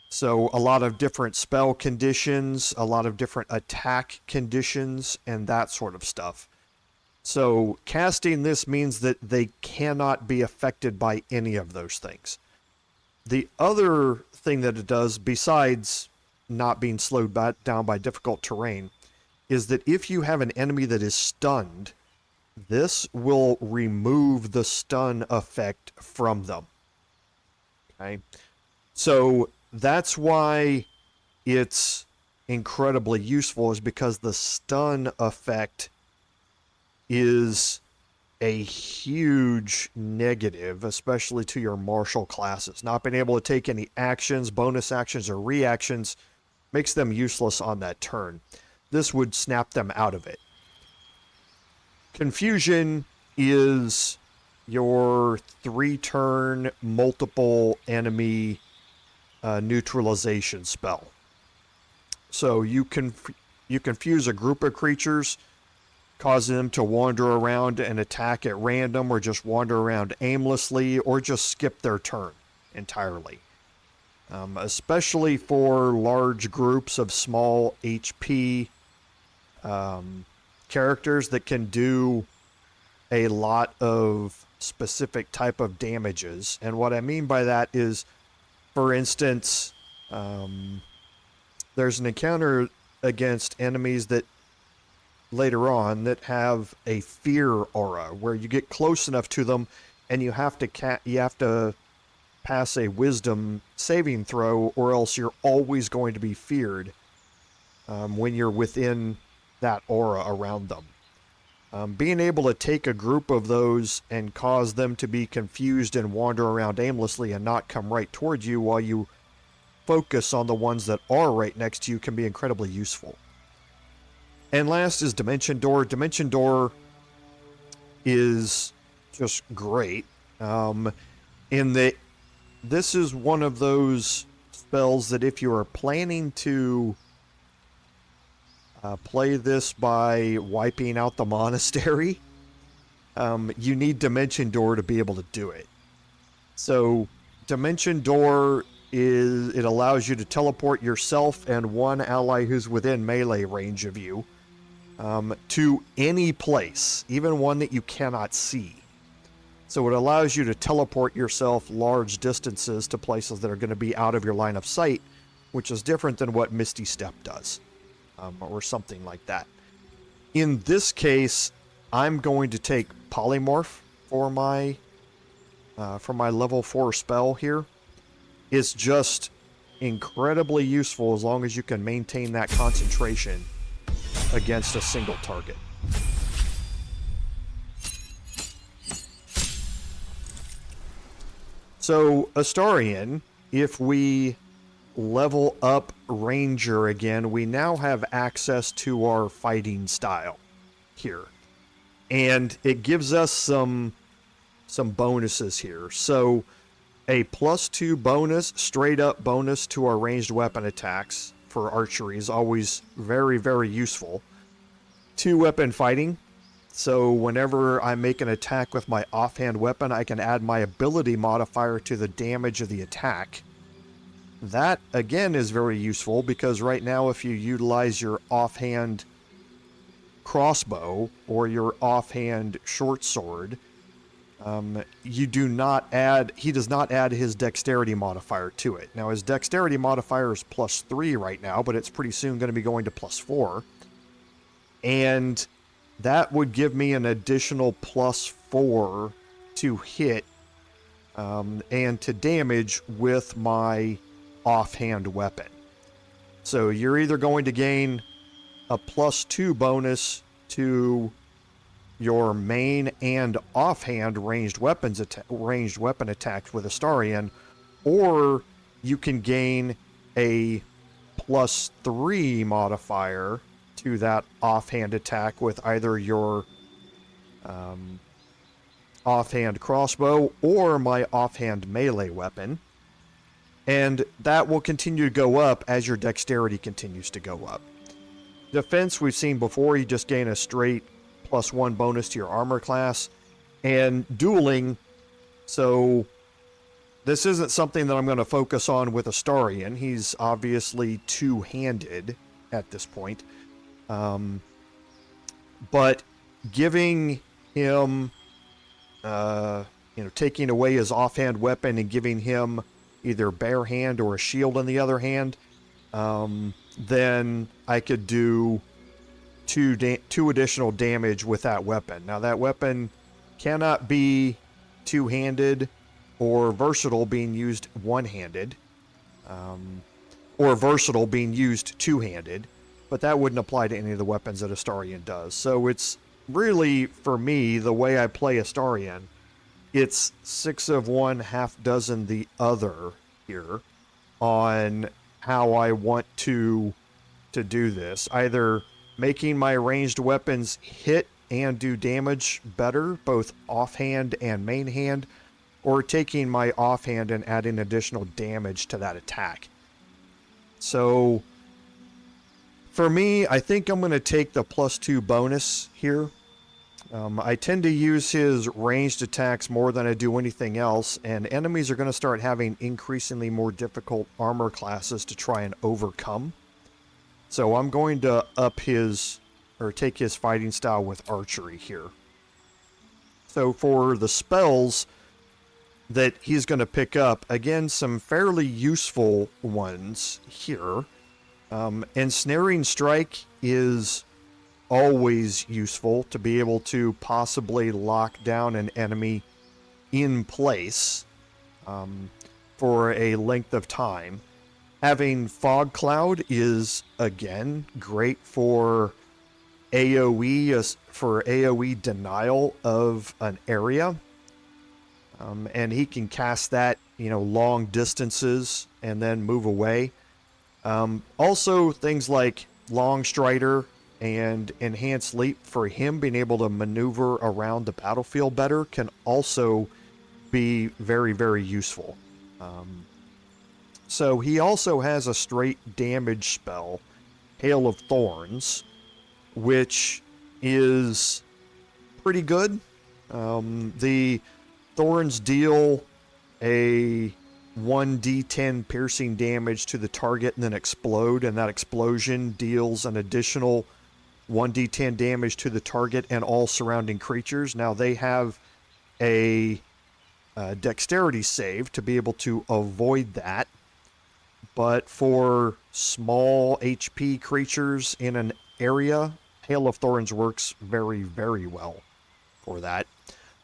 So a lot of different spell conditions, a lot of different attack conditions, and that sort of stuff. So casting this means that they cannot be affected by any of those things. The other thing that it does, besides not being slowed down by difficult terrain, is that if you have an enemy that is stunned, this will remove the stun effect from them. Okay? So that's why it's incredibly useful, is because the stun effect is a huge negative, especially to your martial classes. Not being able to take any actions, bonus actions, or reactions makes them useless on that turn. This would snap them out of it. Confusion is your 3-turn multiple enemy neutralization spell. So you confuse a group of creatures, causing them to wander around and attack at random, or just wander around aimlessly, or just skip their turn entirely. Especially for large groups of small HP characters that can do a lot of specific type of damages. And what I mean by that is, for instance, there's an encounter against enemies that later on that have a fear aura, where you get close enough to them and you have to pass a wisdom saving throw, or else you're always going to be feared when you're within that aura around them. Being able to take a group of those and cause them to be confused and wander around aimlessly and not come right towards you while you focus on the ones that are right next to you can be incredibly useful. And last is Dimension Door. Dimension Door is just great. In that this is one of those spells that if you are planning to play this by wiping out the monastery, you need Dimension Door to be able to do it. So Dimension Door it allows you to teleport yourself and one ally who's within melee range of you to any place, even one that you cannot see. So it allows you to teleport yourself large distances to places that are going to be out of your line of sight, which is different than what Misty Step does, or something like that. In this case, I'm going to take Polymorph for my level 4 spell here. It's just incredibly useful as long as you can maintain that concentration against a single target. So, Astarion, if we level up Ranger again, we now have access to our fighting style here. And it gives us some bonuses here. So, a +2 bonus, straight up bonus to our ranged weapon attacks for archery is always very, very useful. 2-weapon fighting. So whenever I make an attack with my offhand weapon, I can add my ability modifier to the damage of the attack. That, again, is very useful because right now if you utilize your offhand crossbow or your offhand short sword, he does not add his dexterity modifier to it. Now his dexterity modifier is +3 right now, but it's pretty soon going to be going to +4. And that would give me an additional +4 to hit and to damage with my offhand weapon. So you're either going to gain a +2 bonus to your main and offhand ranged weapon attacks with Astarion, or you can gain a +3 modifier to that offhand attack with either your offhand crossbow or my offhand melee weapon. And that will continue to go up as your dexterity continues to go up. Defense, we've seen before, you just gain a straight +1 bonus to your armor class. And dueling, so this isn't something that I'm going to focus on with Astarion. He's obviously two-handed at this point. But giving him, taking away his offhand weapon and giving him either bare hand or a shield in the other hand, then I could do two additional damage with that weapon. Now that weapon cannot be two-handed or versatile being used one-handed, or versatile being used two-handed, but that wouldn't apply to any of the weapons that Astarion does. So it's really, for me, the way I play Astarion, it's 6 of one, half dozen the other here on how I want to do this. Either making my ranged weapons hit and do damage better, both offhand and main hand, or taking my offhand and adding additional damage to that attack. So for me, I think I'm going to take the +2 bonus here. I tend to use his ranged attacks more than I do anything else, and enemies are going to start having increasingly more difficult armor classes to try and overcome. So I'm going to take his fighting style with archery here. So for the spells that he's going to pick up, again, some fairly useful ones here. Ensnaring Strike is always useful to be able to possibly lock down an enemy in place for a length of time. Having Fog Cloud is, again, great for AoE for AoE denial of an area. And he can cast that, long distances and then move away. Also, things like Long Strider and Enhanced Leap for him being able to maneuver around the battlefield better can also be very, very useful. So he also has a straight damage spell, Hail of Thorns, which is pretty good. The Thorns deal a 1d10 piercing damage to the target and then explode, and that explosion deals an additional 1d10 damage to the target and all surrounding creatures. Now they have a dexterity save to be able to avoid that, but for small HP creatures in an area, Hail of Thorns works very, very well for that.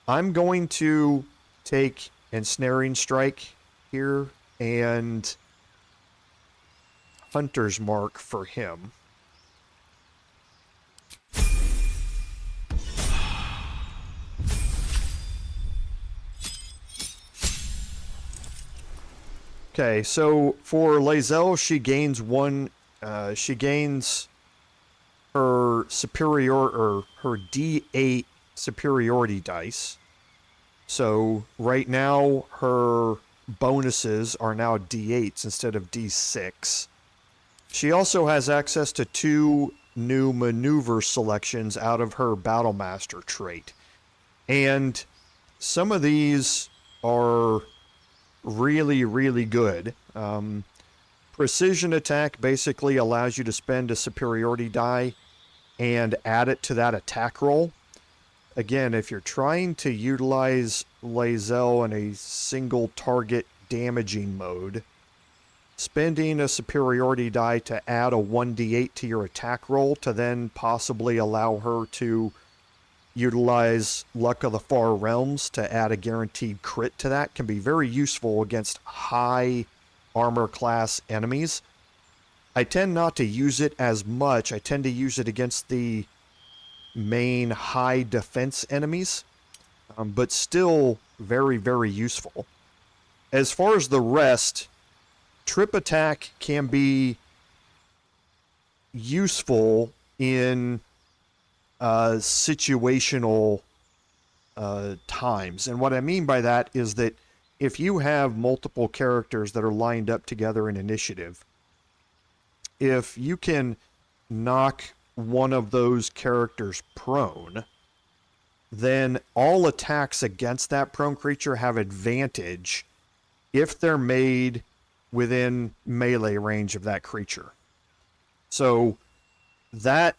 I'm going to take Ensnaring Strike here and Hunter's Mark for him. Okay, so for Lae'zel, she gains her her D8 superiority dice. So right now her bonuses are now D8s instead of D6. She also has access to 2 new maneuver selections out of her Battlemaster trait. And some of these are really, really good. Precision attack basically allows you to spend a superiority die and add it to that attack roll. Again, if you're trying to utilize Lae'zel in a single target damaging mode, spending a superiority die to add a 1d8 to your attack roll to then possibly allow her to utilize Luck of the Far Realms to add a guaranteed crit to that can be very useful against high armor class enemies. I tend not to use it as much. I tend to use it against the main high defense enemies, but still very, very useful. As far as the rest, Trip Attack can be useful in situational times. And what I mean by that is that if you have multiple characters that are lined up together in initiative, if you can knock one of those characters prone, then all attacks against that prone creature have advantage if they're made within melee range of that creature. So that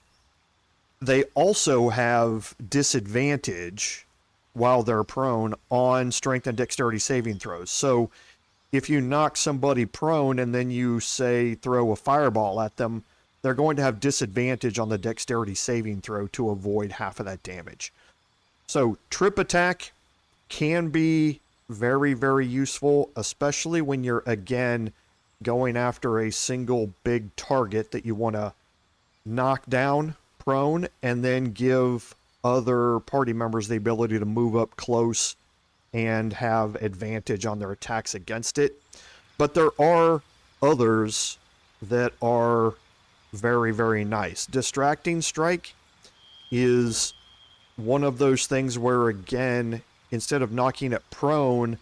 they also have disadvantage while they're prone on strength and dexterity saving throws. So if you knock somebody prone and then you say throw a fireball at them, they're going to have disadvantage on the dexterity saving throw to avoid half of that damage. So Trip Attack can be very, very useful, especially when you're, again, going after a single big target that you want to knock down prone and then give other party members the ability to move up close and have advantage on their attacks against it. But there are others that are very, very nice. Distracting Strike is one of those things where, again, instead of knocking it prone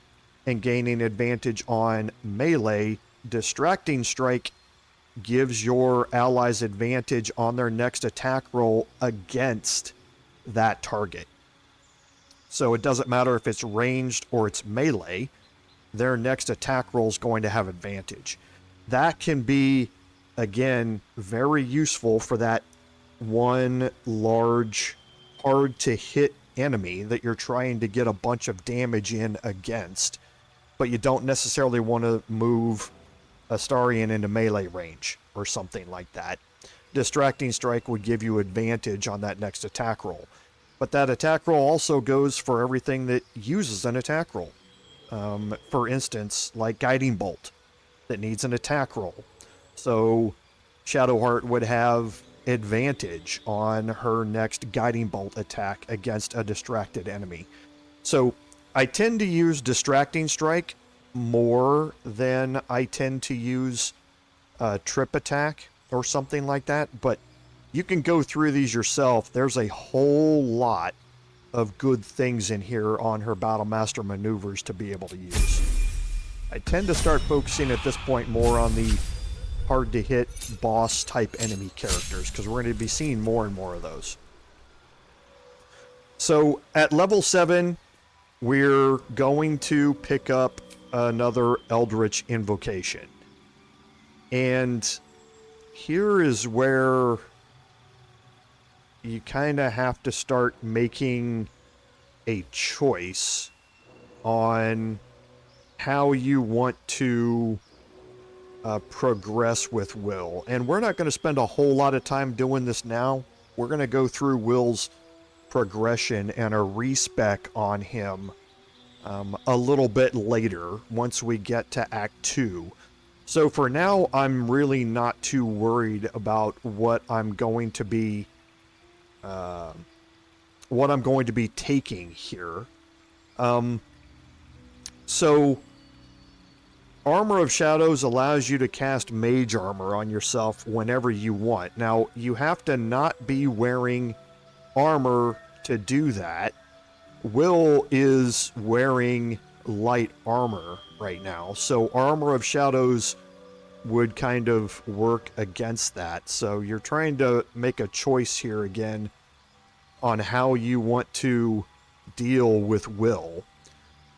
and gaining advantage on melee, Distracting Strike gives your allies advantage on their next attack roll against that target. So it doesn't matter if it's ranged or it's melee, their next attack roll is going to have advantage. That can be, again, very useful for that one large, hard to hit enemy that you're trying to get a bunch of damage in against, but you don't necessarily want to move Astarion into melee range or something like that. Distracting Strike would give you advantage on that next attack roll. But that attack roll also goes for everything that uses an attack roll. For instance, like Guiding Bolt that needs an attack roll. So Shadowheart would have advantage on her next guiding bolt attack against a distracted enemy. So I tend to use distracting strike more than I tend to use trip attack or something like that, but you can go through these yourself. There's a whole lot of good things in here on her Battlemaster maneuvers to be able to use. I tend to start focusing at this point more on the hard to hit boss type enemy characters, because we're going to be seeing more and more of those. So at level 7, we're going to pick up another Eldritch Invocation. And here is where you kind of have to start making a choice on how you want to progress with Wyll. And we're not going to spend a whole lot of time doing this now. We're going to go through Wyll's progression and a respec on him a little bit later once we get to Act 2. So for now, I'm really not too worried about what I'm going to be taking here. So Armor of Shadows allows you to cast Mage Armor on yourself whenever you want. Now, you have to not be wearing armor to do that. Wyll is wearing light armor right now, so Armor of Shadows would kind of work against that. So you're trying to make a choice here again on how you want to deal with Wyll.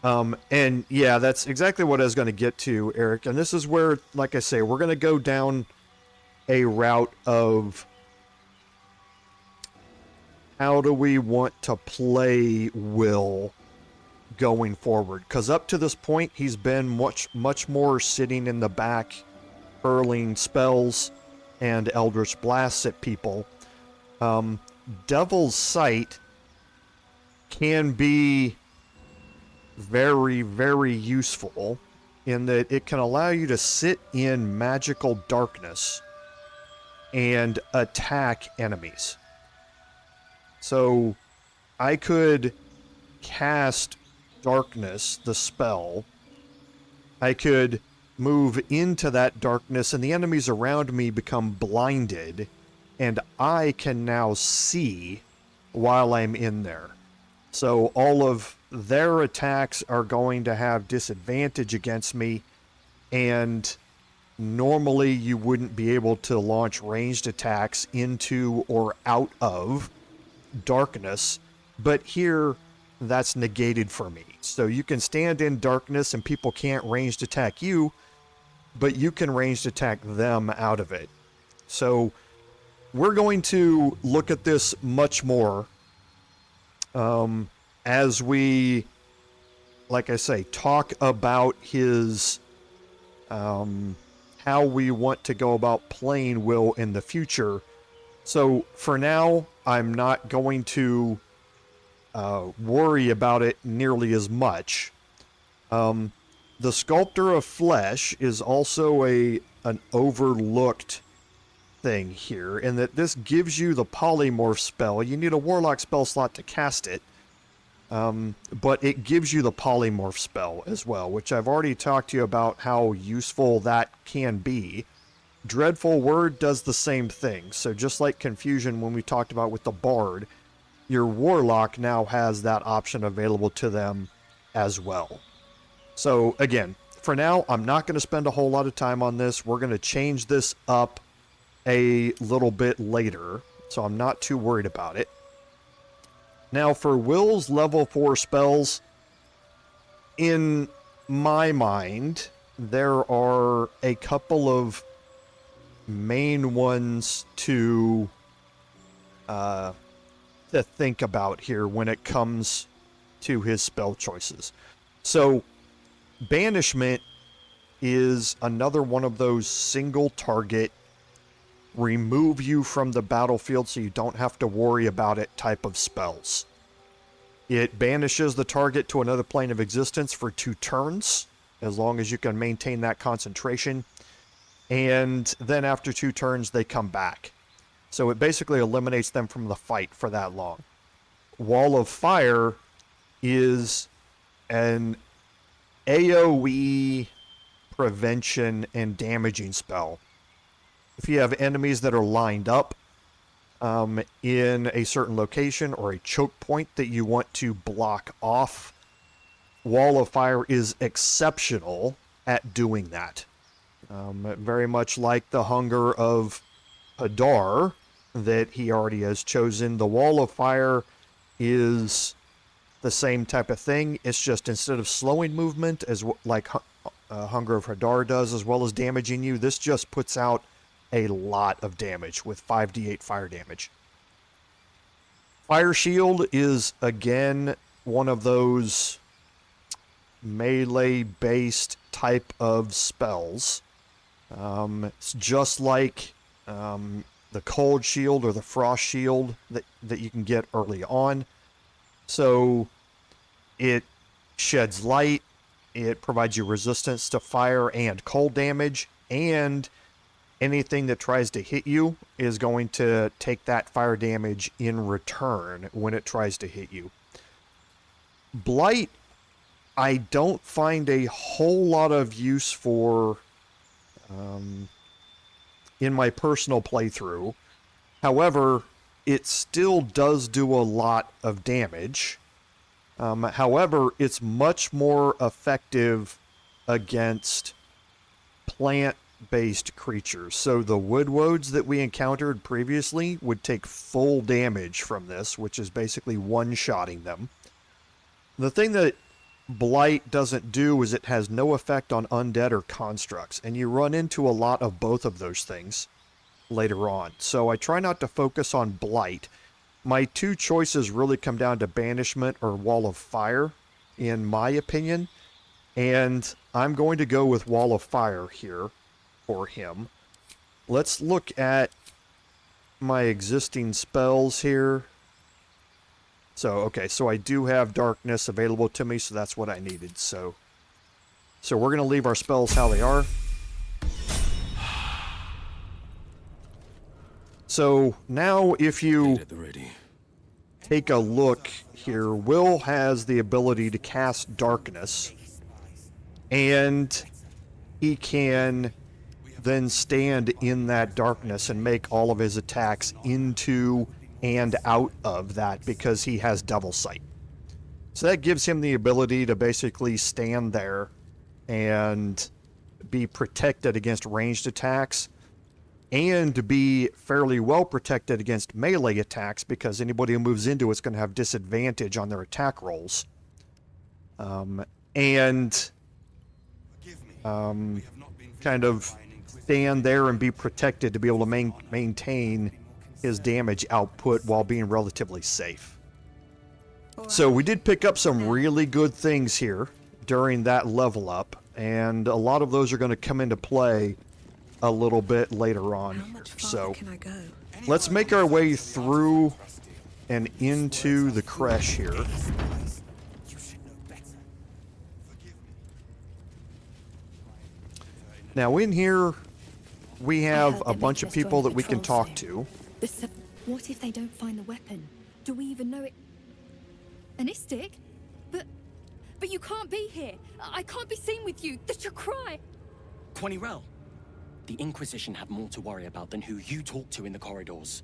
And yeah, that's exactly what I was going to get to, Eric. And this is where, like I say, we're going to go down a route of how do we want to play Wyll going forward. Because up to this point, he's been much more sitting in the back, hurling spells and Eldritch Blasts at people. Devil's Sight can be very, very useful in that it can allow you to sit in magical darkness and attack enemies. So I could cast Darkness, the spell. I could move into that darkness and the enemies around me become blinded, and I can now see while I'm in there. So all of their attacks are going to have disadvantage against me, and normally you wouldn't be able to launch ranged attacks into or out of darkness, but here that's negated for me. So you can stand in darkness and people can't ranged attack you, but you can ranged attack them out of it. So we're going to look at this much more as we, like I say, talk about his how we want to go about playing Wyll in the future. So for now, I'm not going to worry about it nearly as much. The Sculptor of Flesh is also an overlooked thing here, in that this gives you the polymorph spell. You need a warlock spell slot to cast it, but it gives you the polymorph spell as well, which I've already talked to you about how useful that can be. Dreadful Word does the same thing. So just like Confusion when we talked about with the Bard, your warlock now has that option available to them as well. So again, for now, I'm not going to spend a whole lot of time on this. We're going to change this up a little bit later, so I'm not too worried about it. Now for Wyll's level 4 spells, in my mind, there are a couple of main ones to think about here when it comes to his spell choices. So Banishment is another one of those single target, remove you from the battlefield so you don't have to worry about it type of spells. It banishes the target to another plane of existence for 2 turns, as long as you can maintain that concentration. And then after 2 turns, they come back. So it basically eliminates them from the fight for that long. Wall of Fire is an AoE prevention and damaging spell. If you have enemies that are lined up in a certain location or a choke point that you want to block off, Wall of Fire is exceptional at doing that. Very much like the Hunger of Hadar that he already has chosen. The Wall of Fire is the same type of thing. It's just instead of slowing movement as like Hunger of Hadar does, as well as damaging you, this just puts out a lot of damage with 5d8 fire damage. Fire Shield is again one of those melee based type of spells. It's just like the Cold Shield or the Frost Shield that you can get early on. So it sheds light, it provides you resistance to fire and cold damage, and anything that tries to hit you is going to take that fire damage in return when it tries to hit you. Blight, I don't find a whole lot of use for in my personal playthrough. However, it still does do a lot of damage. However, it's much more effective against plant-based creatures. So the woodwoads that we encountered previously would take full damage from this, which is basically one-shotting them. The thing that Blight doesn't do is it has no effect on undead or constructs, and you run into a lot of both of those things later on. So I try not to focus on Blight. My two choices really come down to Banishment or Wall of Fire, in my opinion, and I'm going to go with Wall of Fire here for him. Let's look at my existing spells here. So, okay, so I do have Darkness available to me, so that's what I needed. So we're going to leave our spells how they are. So now if you take a look here, Wyll has the ability to cast Darkness, and he can then stand in that darkness and make all of his attacks into and out of that because he has Devil Sight. So that gives him the ability to basically stand there and be protected against ranged attacks, and to be fairly well protected against melee attacks because anybody who moves into it's going to have disadvantage on their attack rolls. Kind of stand there and be protected to be able to maintain his damage output while being relatively safe. So we did pick up some really good things here during that level up, and a lot of those are going to come into play a little bit later on. So let's make our way through and into the creche here. Now in here we have a bunch of people that we can talk to. What if they don't find the weapon? Do we even know it? An Istik? But you can't be here. I can't be seen with you. That's your cry. Quanirel, the Inquisition have more to worry about than who you talk to in the corridors.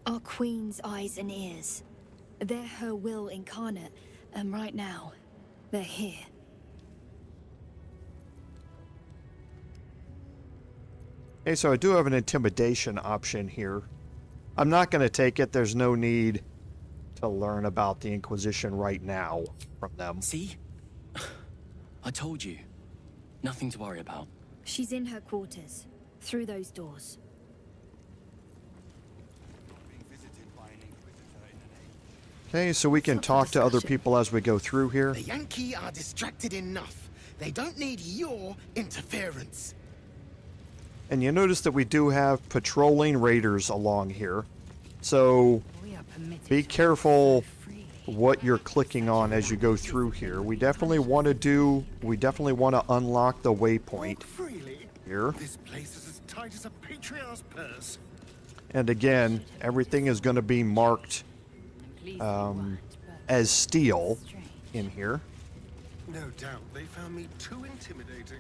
Our Queen's eyes and ears. They're her will incarnate, and right now, they're here. Okay, so I do have an intimidation option here. I'm not going to take it. There's no need to learn about the Inquisition right now from them. See? I told you. Nothing to worry about. She's in her quarters, through those doors. Okay, so we can talk to other people as we go through here. The Yankee are distracted enough. They don't need your interference. And you notice that we do have patrolling raiders along here. So be careful what you're clicking on as you go through here. We definitely want to unlock the waypoint Freely. here. This place is as tight as a patriarch's purse. And again, everything is going to be marked as steel in here. No doubt they found me too intimidating.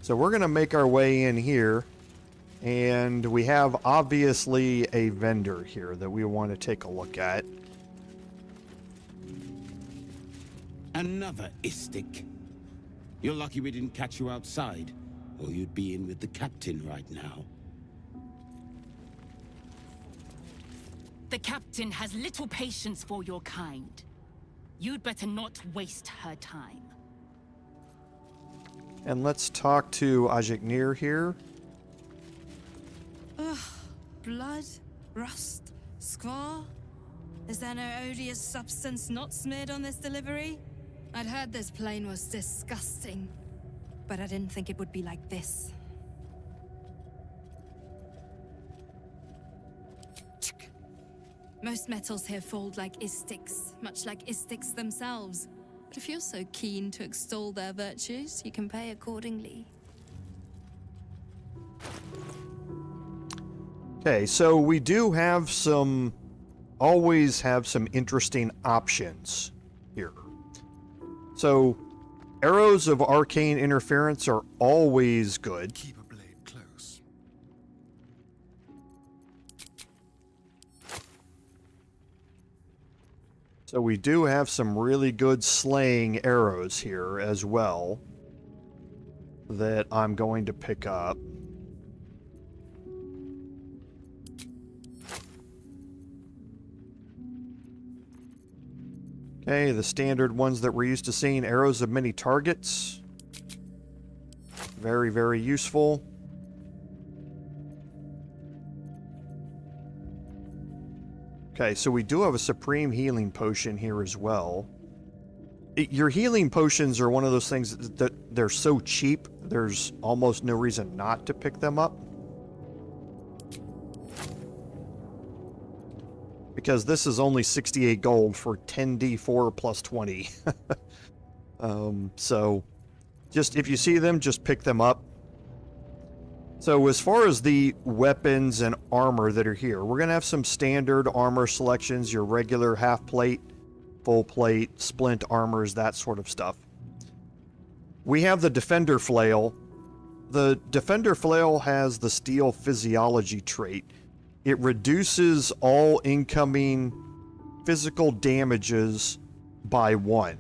So we're going to make our way in here. And we have obviously a vendor here that we want to take a look at. Another Istik. You're lucky we didn't catch you outside, or you'd be in with the captain right now. The captain has little patience for your kind. You'd better not waste her time. And let's talk to Ajiknir here. Ugh. Blood? Rust? Squar? Is there no odious substance not smeared on this delivery? I'd heard this plane was disgusting, but I didn't think it would be like this. Most metals here fold like Istiks, much like Istiks themselves. But if you're so keen to extol their virtues, you can pay accordingly. Okay, so we do have always have some interesting options here. So, arrows of arcane interference are always good. Keep a blade close. So we do have some really good slaying arrows here as well that I'm going to pick up. Okay, the standard ones that we're used to seeing, arrows of many targets. Very, very useful. Okay, so we do have a supreme healing potion here as well. Your healing potions are one of those things that they're so cheap, there's almost no reason not to pick them up. Because this is only 68 gold for 10d4 plus 20. So, just if you see them, just pick them up. So as far as the weapons and armor that are here, we're going to have some standard armor selections, your regular half plate, full plate, splint armors, that sort of stuff. We have the Defender Flail. The Defender Flail has the Steel Physiology trait. It reduces all incoming physical damages by 1.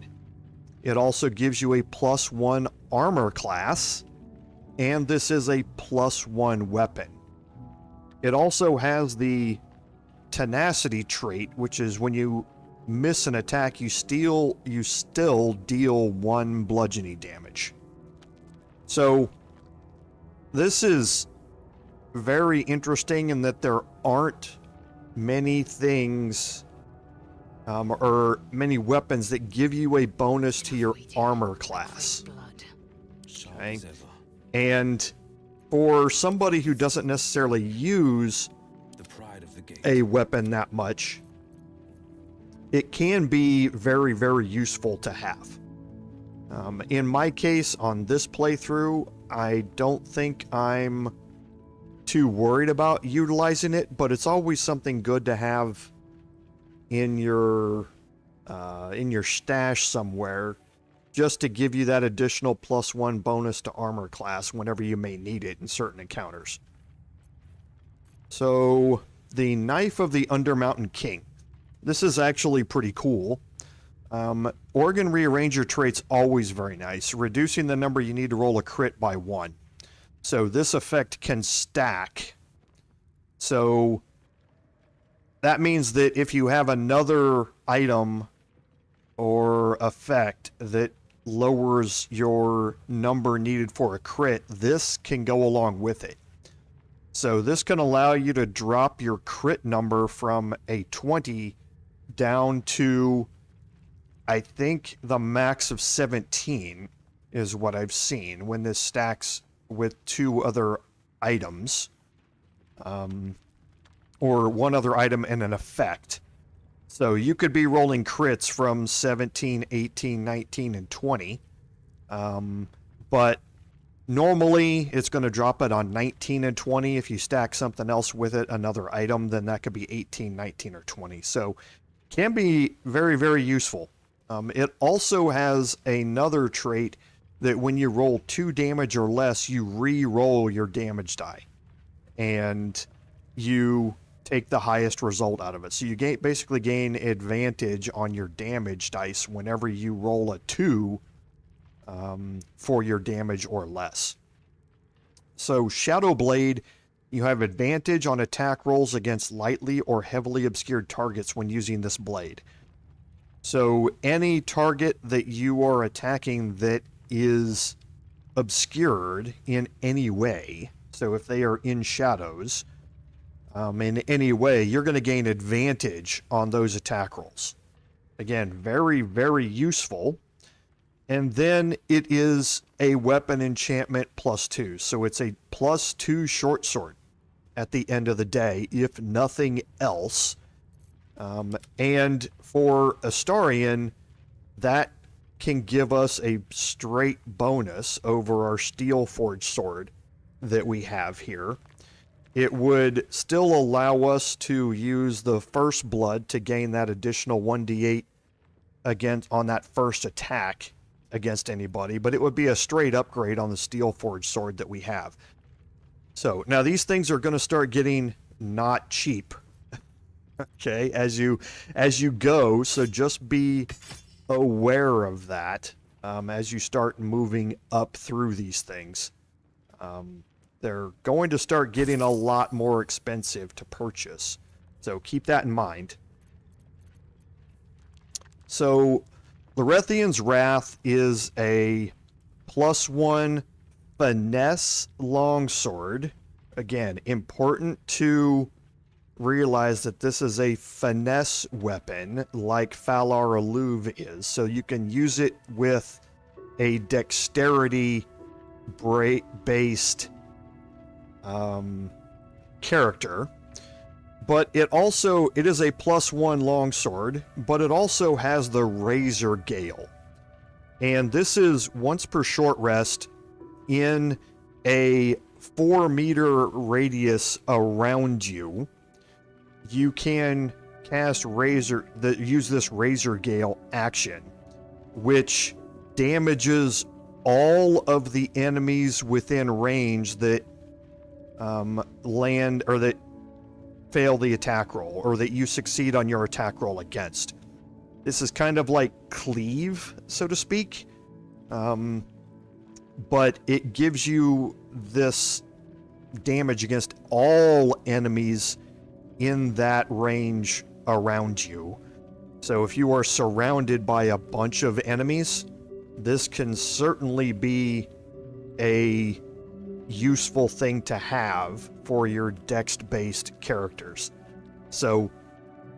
It also gives you a +1 armor class, and this is a +1 weapon. It also has the Tenacity trait, which is when you miss an attack, you still deal 1 bludgeoning damage. So this is very interesting in that there aren't many things or many weapons that give you a bonus to your armor class. Okay? And for somebody who doesn't necessarily use a weapon that much, it can be very, very useful to have. In my case, on this playthrough, I don't think I'm too worried about utilizing it, but it's always something good to have in your stash somewhere, just to give you that additional +1 bonus to armor class whenever you may need it in certain encounters. So, the Knife of the Undermountain King. This is actually pretty cool. Organ Rearranger trait's always very nice, reducing the number you need to roll a crit by 1. So this effect can stack. So that means that if you have another item or effect that lowers your number needed for a crit, this can go along with it. So this can allow you to drop your crit number from a 20 down to, I think, the max of 17 is what I've seen when this stacks with 2 other items, or 1 other item and an effect. So you could be rolling crits from 17, 18, 19, and 20. But normally it's going to drop it on 19 and 20. If you stack something else with it, another item, then that could be 18, 19, or 20. So can be very, very useful. It also has another trait that when you roll 2 damage or less, you re-roll your damage die. And you take the highest result out of it. So you basically gain advantage on your damage dice whenever you roll a 2 for your damage or less. So Shadow Blade, you have advantage on attack rolls against lightly or heavily obscured targets when using this blade. So any target that you are attacking that is obscured in any way, so if they are in shadows in any way, you're going to gain advantage on those attack rolls. Again, very, very useful. And then it is a weapon enchantment +2. So it's a +2 short sword at the end of the day, if nothing else. And for Astarion, that can give us a straight bonus over our steel forged sword that we have here. It would still allow us to use the first blood to gain that additional 1d8 on that first attack against anybody, but it would be a straight upgrade on the steel forged sword that we have. So now these things are going to start getting not cheap, okay, as you go. So just be aware of that as you start moving up through these things. They're going to start getting a lot more expensive to purchase, so keep that in mind. So Larethian's Wrath is a +1 finesse longsword. Again, important to realize that this is a finesse weapon like Falar Aluv is, so you can use it with a dexterity based character. But it is a +1 longsword, but it also has the Razor Gale. And this is once per short rest in a 4-meter radius around you. You can cast use this Razor Gale action, which damages all of the enemies within range that land or that fail the attack roll, or that you succeed on your attack roll against. This is kind of like cleave, so to speak, but it gives you this damage against all enemies in that range around you. So if you are surrounded by a bunch of enemies, this can certainly be a useful thing to have for your dex-based characters. So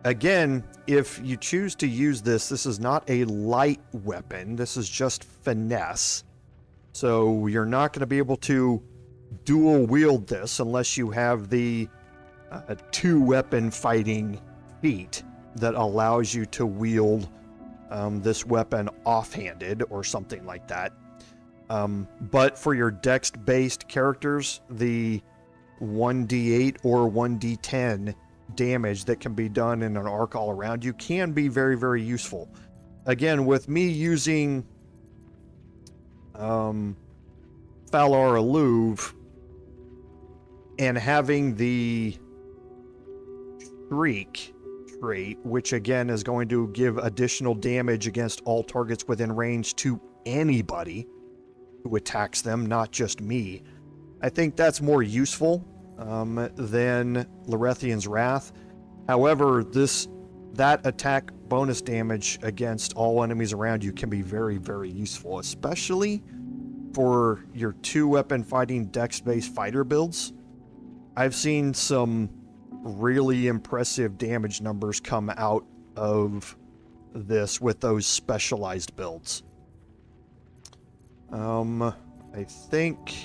again, if you choose to use this is not a light weapon. This is just finesse. So you're not going to be able to dual wield this unless you have the 2-weapon fighting feat that allows you to wield this weapon offhanded or something like that. But for your dex-based characters, the 1d8 or 1d10 damage that can be done in an arc all around you can be very, very useful. Again, with me using Falar Aluv and having the Shriek trait, which again is going to give additional damage against all targets within range to anybody who attacks them, not just me. I think that's more useful than Larethian's Wrath. However, that attack bonus damage against all enemies around you can be very, very useful, especially for your 2-weapon fighting dex-based fighter builds. I've seen some really impressive damage numbers come out of this with those specialized builds. I think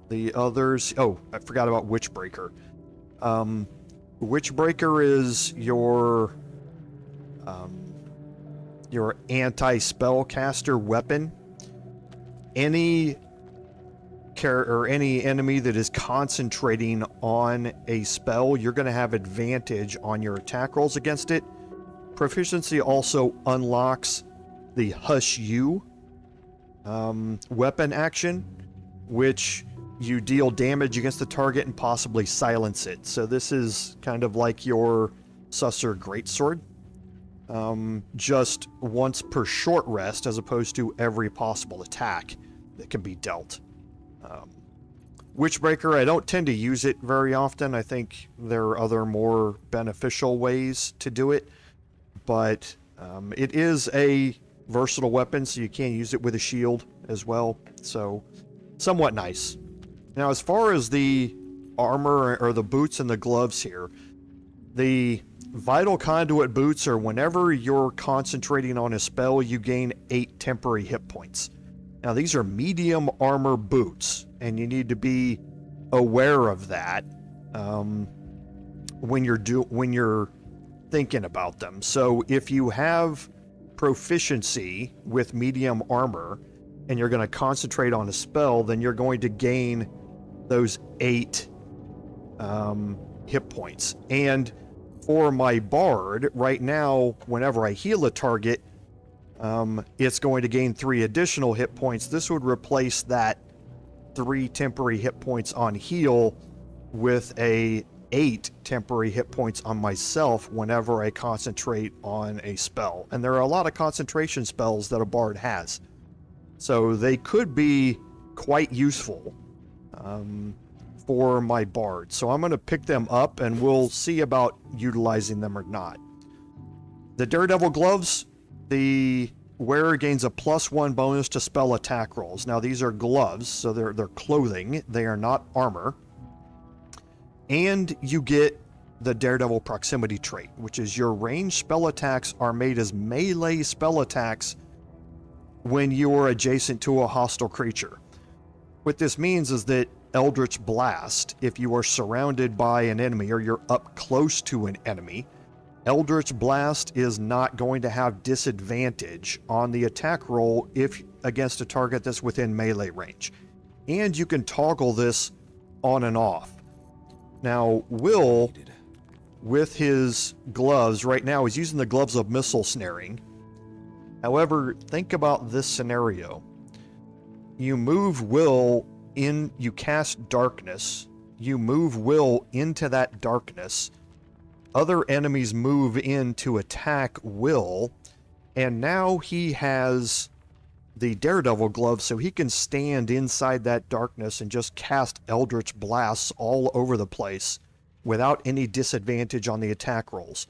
the others... Oh, I forgot about Witchbreaker. Witchbreaker is your anti-spellcaster weapon. Any enemy that is concentrating on a spell, you're going to have advantage on your attack rolls against it. Proficiency also unlocks the Hush You weapon action, which you deal damage against the target and possibly silence it. So this is kind of like your Susser Greatsword, just once per short rest as opposed to every possible attack that can be dealt. Witchbreaker, I don't tend to use it very often. I think there are other more beneficial ways to do it, but it is a versatile weapon, so you can use it with a shield as well, so somewhat nice. Now, as far as the armor or the boots and the gloves here, the Vital Conduit boots are whenever you're concentrating on a spell, you gain 8 temporary hit points. Now, these are medium armor boots, and you need to be aware of that when you're thinking about them. So if you have proficiency with medium armor and you're going to concentrate on a spell, then you're going to gain those 8 hit points. And for my bard, right now, whenever I heal a target, it's going to gain 3 additional hit points. This would replace that 3 temporary hit points on heal with a 8 temporary hit points on myself whenever I concentrate on a spell. And there are a lot of concentration spells that a bard has, so they could be quite useful for my bard. So I'm going to pick them up and we'll see about utilizing them or not. The Daredevil gloves, the wearer gains a +1 bonus to spell attack rolls. Now these are gloves, so they're clothing. They are not armor. And you get the Daredevil proximity trait, which is your ranged spell attacks are made as melee spell attacks when you are adjacent to a hostile creature. What this means is that Eldritch Blast, if you are surrounded by an enemy or you're up close to an enemy, Eldritch Blast is not going to have disadvantage on the attack roll if against a target that's within melee range. And you can toggle this on and off. Now, Wyll, with his gloves right now, is using the gloves of missile snaring. However, think about this scenario. You move Wyll in, you cast darkness, you move Wyll into that darkness, other enemies move in to attack Wyll, and now he has the Daredevil glove, so he can stand inside that darkness and just cast Eldritch Blasts all over the place without any disadvantage on the attack rolls.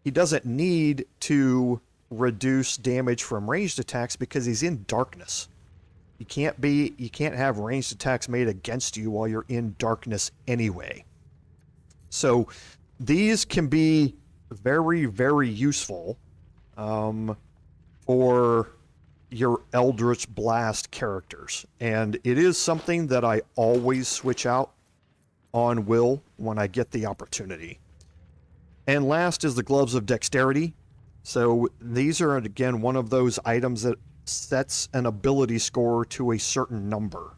He doesn't need to reduce damage from ranged attacks because he's in darkness. You can't have ranged attacks made against you while you're in darkness anyway. So these can be very, very useful for your Eldritch Blast characters. And it is something that I always switch out on Wyll when I get the opportunity. And last is the Gloves of Dexterity. So these are, again, one of those items that sets an ability score to a certain number.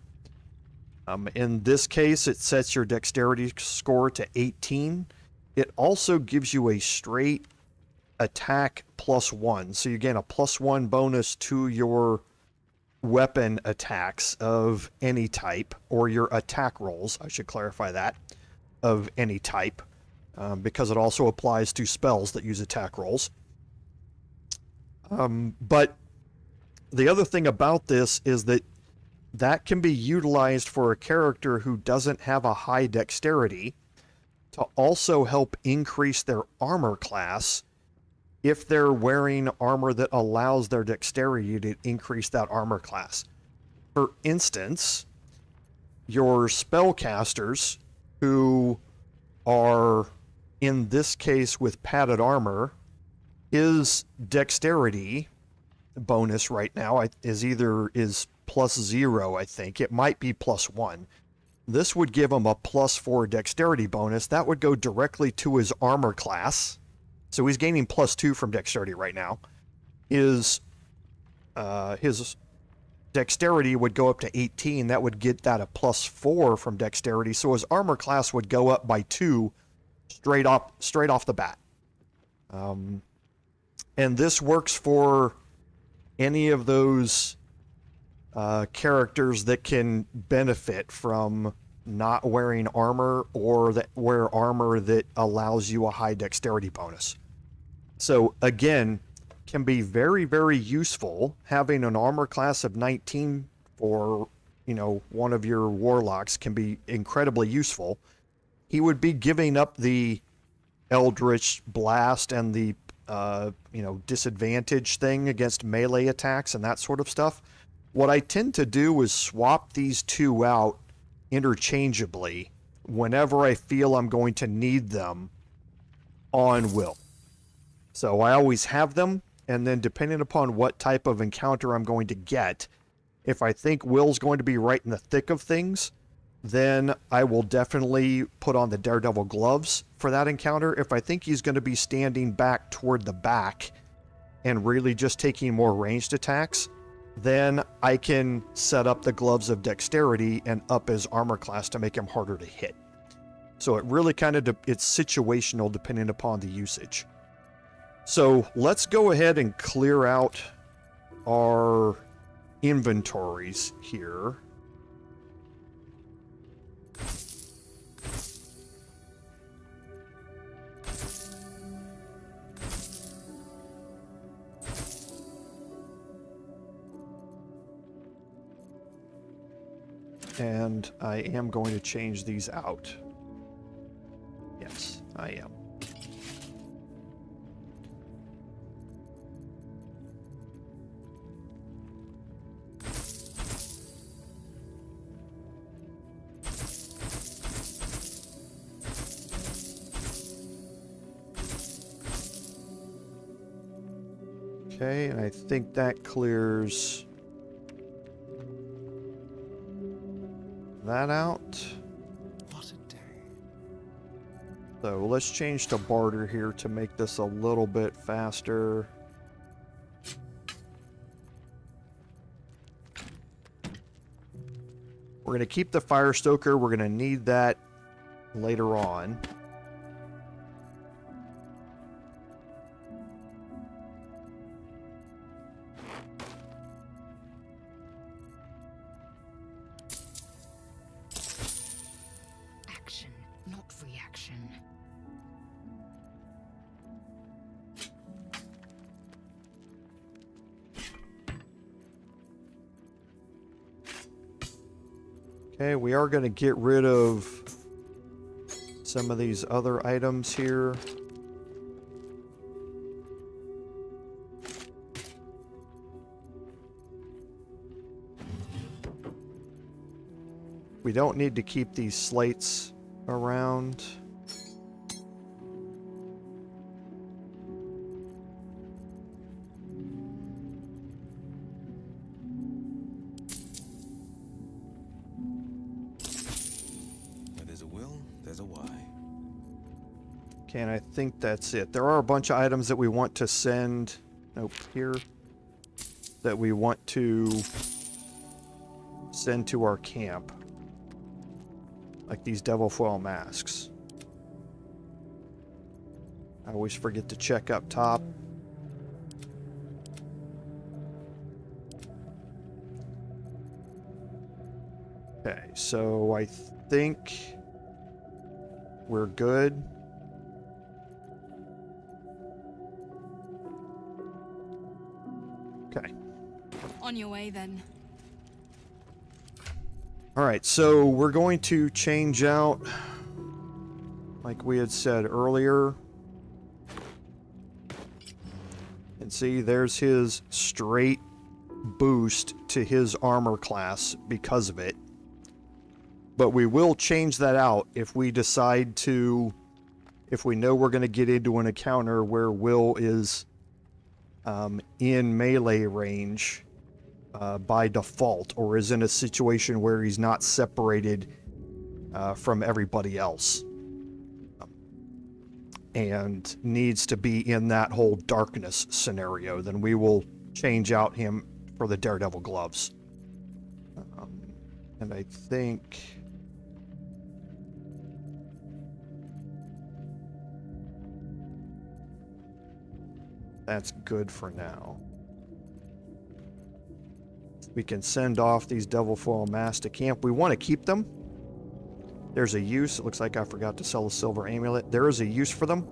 In this case, it sets your dexterity score to 18. It also gives you a straight attack +1. So you gain a +1 bonus to your weapon attacks of any type, or your attack rolls, I should clarify that, of any type, because it also applies to spells that use attack rolls. But the other thing about this is that can be utilized for a character who doesn't have a high dexterity to also help increase their armor class if they're wearing armor that allows their dexterity to increase that armor class. For instance, your spellcasters who are, in this case with padded armor, his dexterity bonus right now is +0, I think. It might be +1. This would give him a +4 dexterity bonus. That would go directly to his armor class. So he's gaining +2 from dexterity right now. His dexterity would go up to 18. That would get that a +4 from dexterity. So his armor class would go up by 2 straight off the bat. And this works for any of those characters that can benefit from not wearing armor, or that wear armor that allows you a high dexterity bonus. So again, can be very, very useful. Having an armor class of 19 for, one of your warlocks can be incredibly useful. He would be giving up the Eldritch Blast and the disadvantage thing against melee attacks and that sort of stuff. What I tend to do is swap these two out interchangeably whenever I feel I'm going to need them on Wyll. So I always have them, and then depending upon what type of encounter I'm going to get, if I think Wyll's going to be right in the thick of things, then I will definitely put on the Daredevil gloves for that encounter. If I think he's going to be standing back toward the back and really just taking more ranged attacks, then I can set up the gloves of dexterity and up his armor class to make him harder to hit. So it really kind of it's situational depending upon the usage. So let's go ahead and clear out our inventories here. And I am going to change these out. Yes, I am. Okay, and I think that clears that out. What a day. So let's change to Baldur here to make this a little bit faster. We're going to keep the Fire Stoker. We're going to need that later on. Okay, we are going to get rid of some of these other items here. We don't need to keep these slates around. And I think that's it. There are a bunch of items that we want to send. Nope, here. That we want to send to our camp. Like these devil foil masks. I always forget to check up top. Okay, so I think we're good. Okay. On your way, then. Alright, so we're going to change out, like we had said earlier. And see, there's his straight boost to his armor class because of it. But we will change that out if we decide to, if we know we're going to get into an encounter where Wyll is in melee range by default, or is in a situation where he's not separated from everybody else. And needs to be in that whole darkness scenario, then we will change out him for the Daredevil gloves. And I think... that's good for now. We can send off these Devil Foil masks to camp. We want to keep them. There's a use. It looks like I forgot to sell a silver amulet. There is a use for them.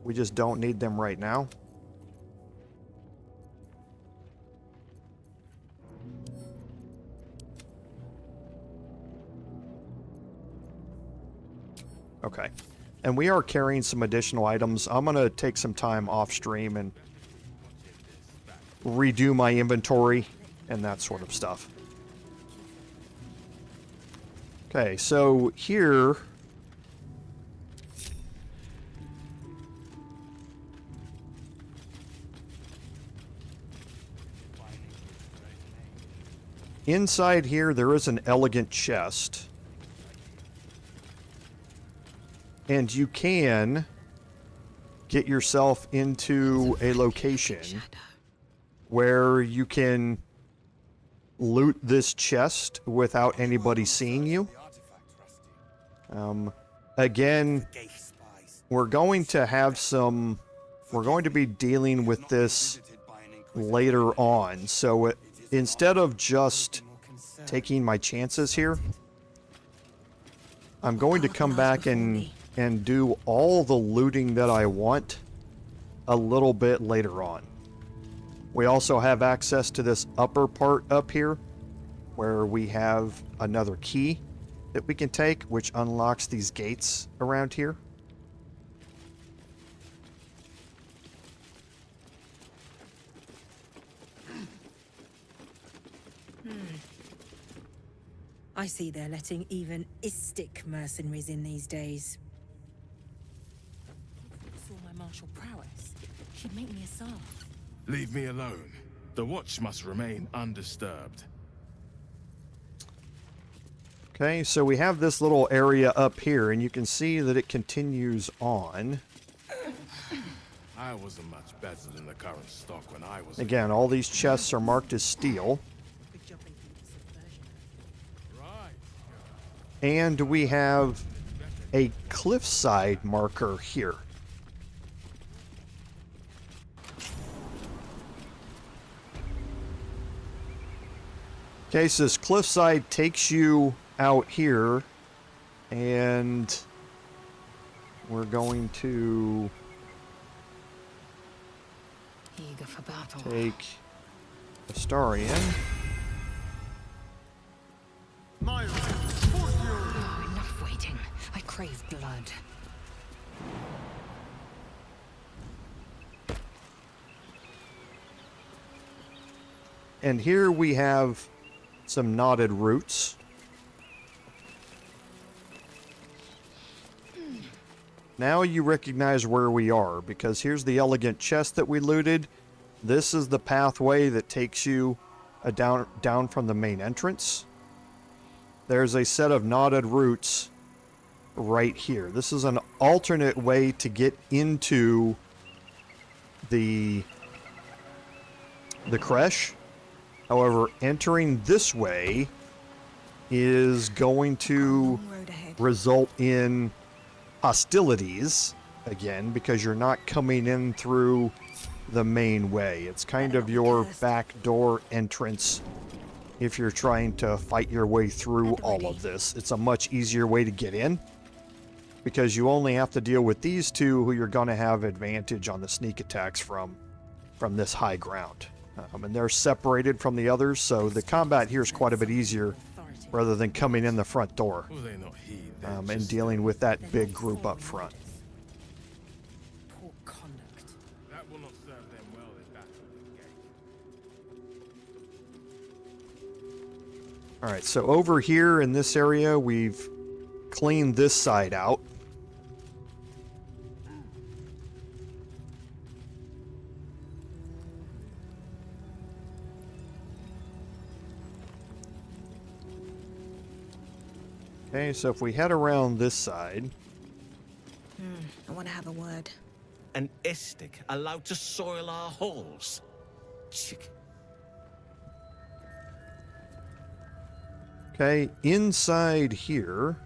We just don't need them right now. Okay. And we are carrying some additional items. I'm going to take some time off stream and redo my inventory and that sort of stuff. Okay, so here... inside here, there is an elegant chest. And you can get yourself into a location where you can loot this chest without anybody seeing you. Again, we're going to be dealing with this later on. So instead of just taking my chances here, I'm going to come back and do all the looting that I want a little bit later on. We also have access to this upper part up here where we have another key that we can take, which unlocks these gates around here. I see they're letting even istic mercenaries in these days. Saw my martial prowess. She'd make me a staff. Leave me alone. The watch must remain undisturbed. Okay, so we have this little area up here, and you can see that it continues on. I wasn't much better than the current stock when I was... Again, all these chests are marked as steel. And we have a cliffside marker here. Okay, so this cliffside takes you out here, and we're going to Eager for battle. take Astarion. Oh, enough waiting. I crave blood. And here we have some knotted roots. Now you recognize where we are, because here's the elegant chest that we looted. This is the pathway that takes you down from the main entrance. There's a set of knotted roots right here. This is an alternate way to get into the creche. However, entering this way is going to result in hostilities again, because you're not coming in through the main way. It's kind of your backdoor entrance if you're trying to fight your way through all of this. It's a much easier way to get in, because you only have to deal with these two who you're going to have advantage on the sneak attacks from this high ground. And they're separated from the others, so the combat here is quite a bit easier rather than coming in the front door and dealing with that big group up front. Poor conduct. That will not serve them well in battle with the gate. Alright, so over here in this area, we've cleaned this side out. Okay, so if we head around this side... I want to have a word. An Istik allowed to soil our halls? Chick. Okay, inside here...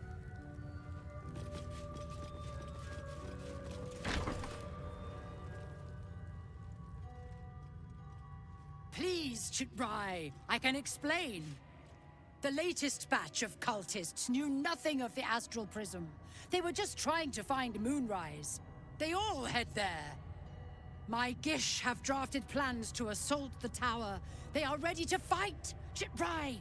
Please, Chitrai, I can explain. The latest batch of cultists knew nothing of the Astral Prism. They were just trying to find Moonrise. They all head there. My Gish have drafted plans to assault the tower. They are ready to fight, Chitrai.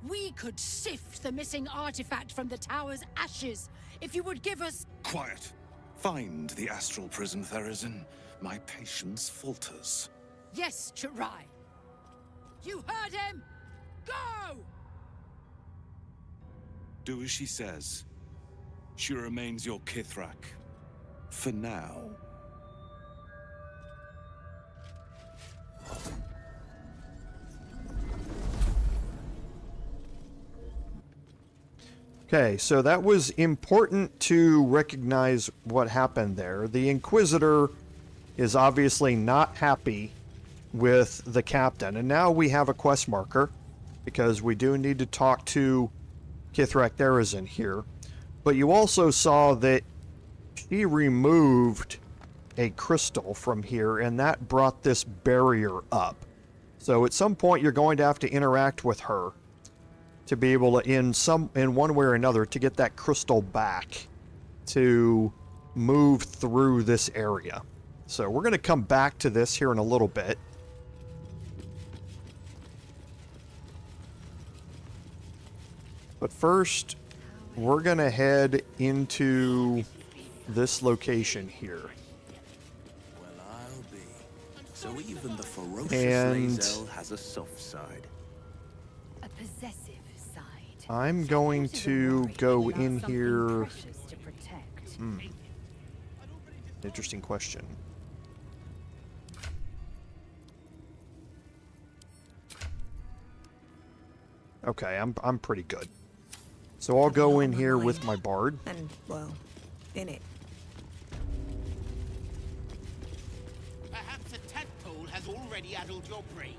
We could sift the missing artifact from the tower's ashes if you would give us... Quiet. Find the Astral Prism, Therizin. My patience falters. Yes, Chitrai. You heard him! Go! Do as she says. She remains your Kithrak. For now. Okay, so that was important to recognize what happened there. The Inquisitor is obviously not happy with the captain, and now we have a quest marker, because we do need to talk to Kithrak Therizin here. But you also saw that she removed a crystal from here, and that brought this barrier up. So at some point you're going to have to interact with her to be able to, in one way or another, to get that crystal back to move through this area. So we're going to come back to this here in a little bit. But first, we're going to head into this location here. Well, I'll be. So even the ferocious And Lae'zel has a soft side. A possessive side. I'm going to go in here. Interesting question. Okay, I'm pretty good. So I'll go in here with my bard. And, well, in it. Perhaps a tadpole has already addled your brain.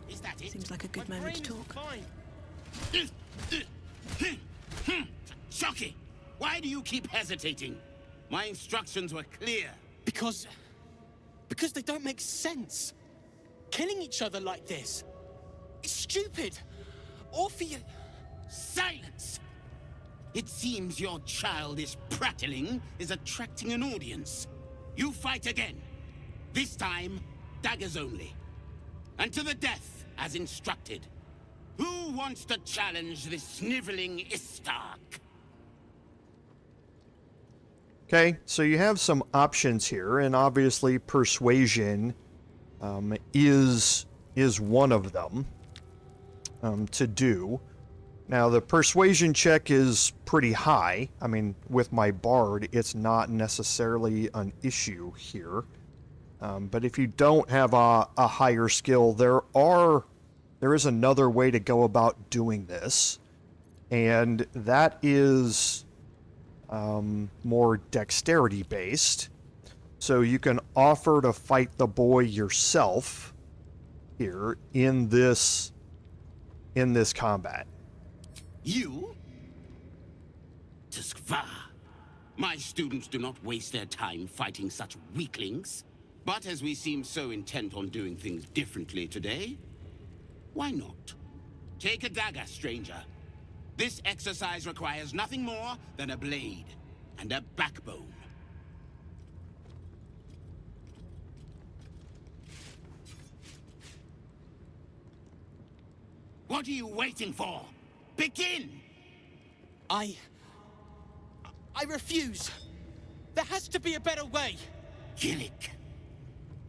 Is that it? Seems like a good moment to talk. Shocky! Why do you keep hesitating? My instructions were clear. Because they don't make sense. Killing each other like this. It's stupid. All for you. Silence! It seems your childish prattling is attracting an audience. You fight again. This time, daggers only. And to the death, as instructed. Who wants to challenge this sniveling Istark? Okay, so you have some options here, and obviously persuasion is one of them to do. Now, the persuasion check is pretty high. I mean, with my bard, it's not necessarily an issue here. But if you don't have a higher skill, there is another way to go about doing this. And that is more dexterity-based. So you can offer to fight the boy yourself here in this combat. You? Tuskva. My students do not waste their time fighting such weaklings. But as we seem so intent on doing things differently today, why not? Take a dagger, stranger. This exercise requires nothing more than a blade and a backbone. What are you waiting for? Begin! I refuse. There has to be a better way. Gillick.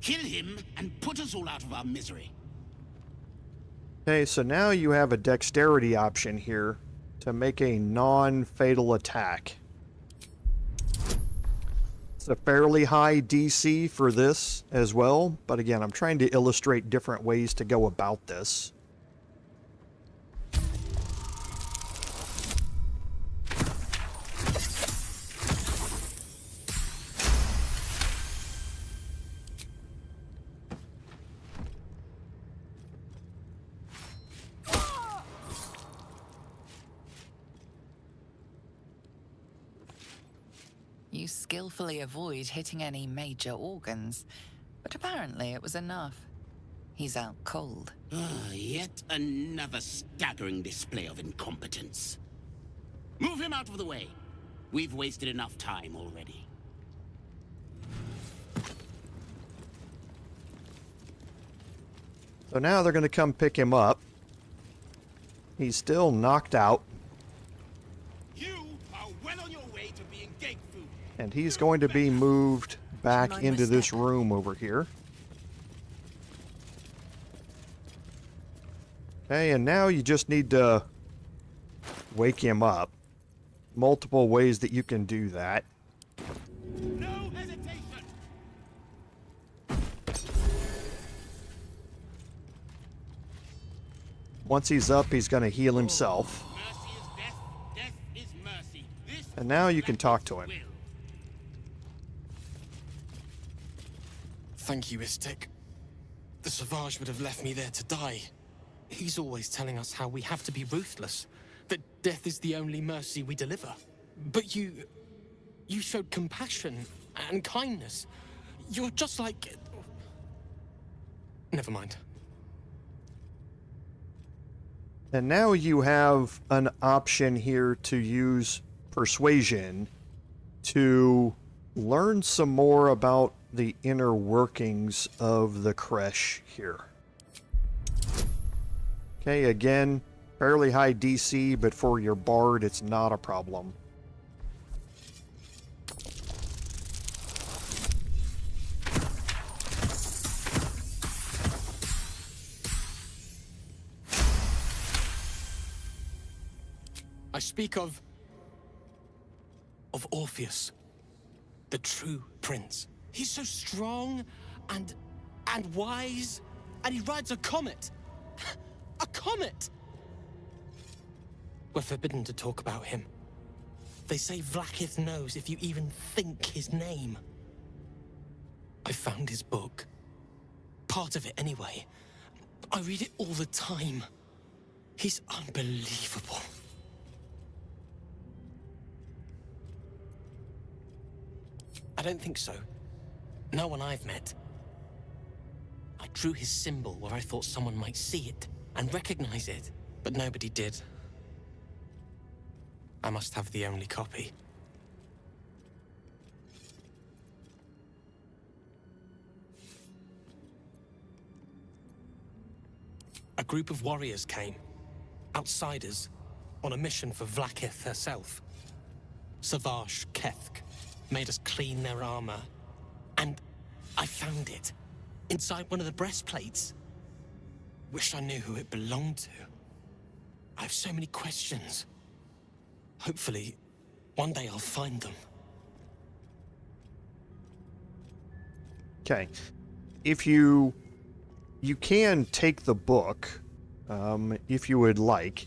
Kill him and put us all out of our misery. Okay, so now you have a dexterity option here to make a non-fatal attack. It's a fairly high DC for this as well, but again, I'm trying to illustrate different ways to go about this. you skillfully avoid hitting any major organs, but apparently it was enough. He's out cold. Yet another staggering display of incompetence. Move him out of the way. We've wasted enough time already. So now they're going to come pick him up. He's still knocked out. You are well on your way to being gate food. And he's going to be moved back into this room over here. Okay, and now you just need to wake him up. Multiple ways that you can do that. No hesitation. Once he's up, he's going to heal himself. Mercy is death, death is mercy. This And now you can talk to him. Thank you, Istik. The Sauvage would have left me there to die. He's always telling us how we have to be ruthless, that death is the only mercy we deliver. But you showed compassion and kindness. You're just like... Never mind. And now you have an option here to use persuasion to learn some more about the inner workings of the Creche here. Okay, again, fairly high DC, but for your bard, it's not a problem. I speak of Orpheus, the true prince. He's so strong and wise, and he rides a comet. A comet! We're forbidden to talk about him. They say Vlaakith knows if you even think his name. I found his book. Part of it, anyway. I read it all the time. He's unbelievable. I don't think so. No one I've met. I drew his symbol where I thought someone might see it and recognize it, but nobody did. I must have the only copy. A group of warriors came, outsiders, on a mission for Vlaakith herself. Savage Kethk made us clean their armor, and I found it inside one of the breastplates. Wish I knew who it belonged to. I have so many questions. Hopefully, one day I'll find them. Okay. If you can take the book, if you would like.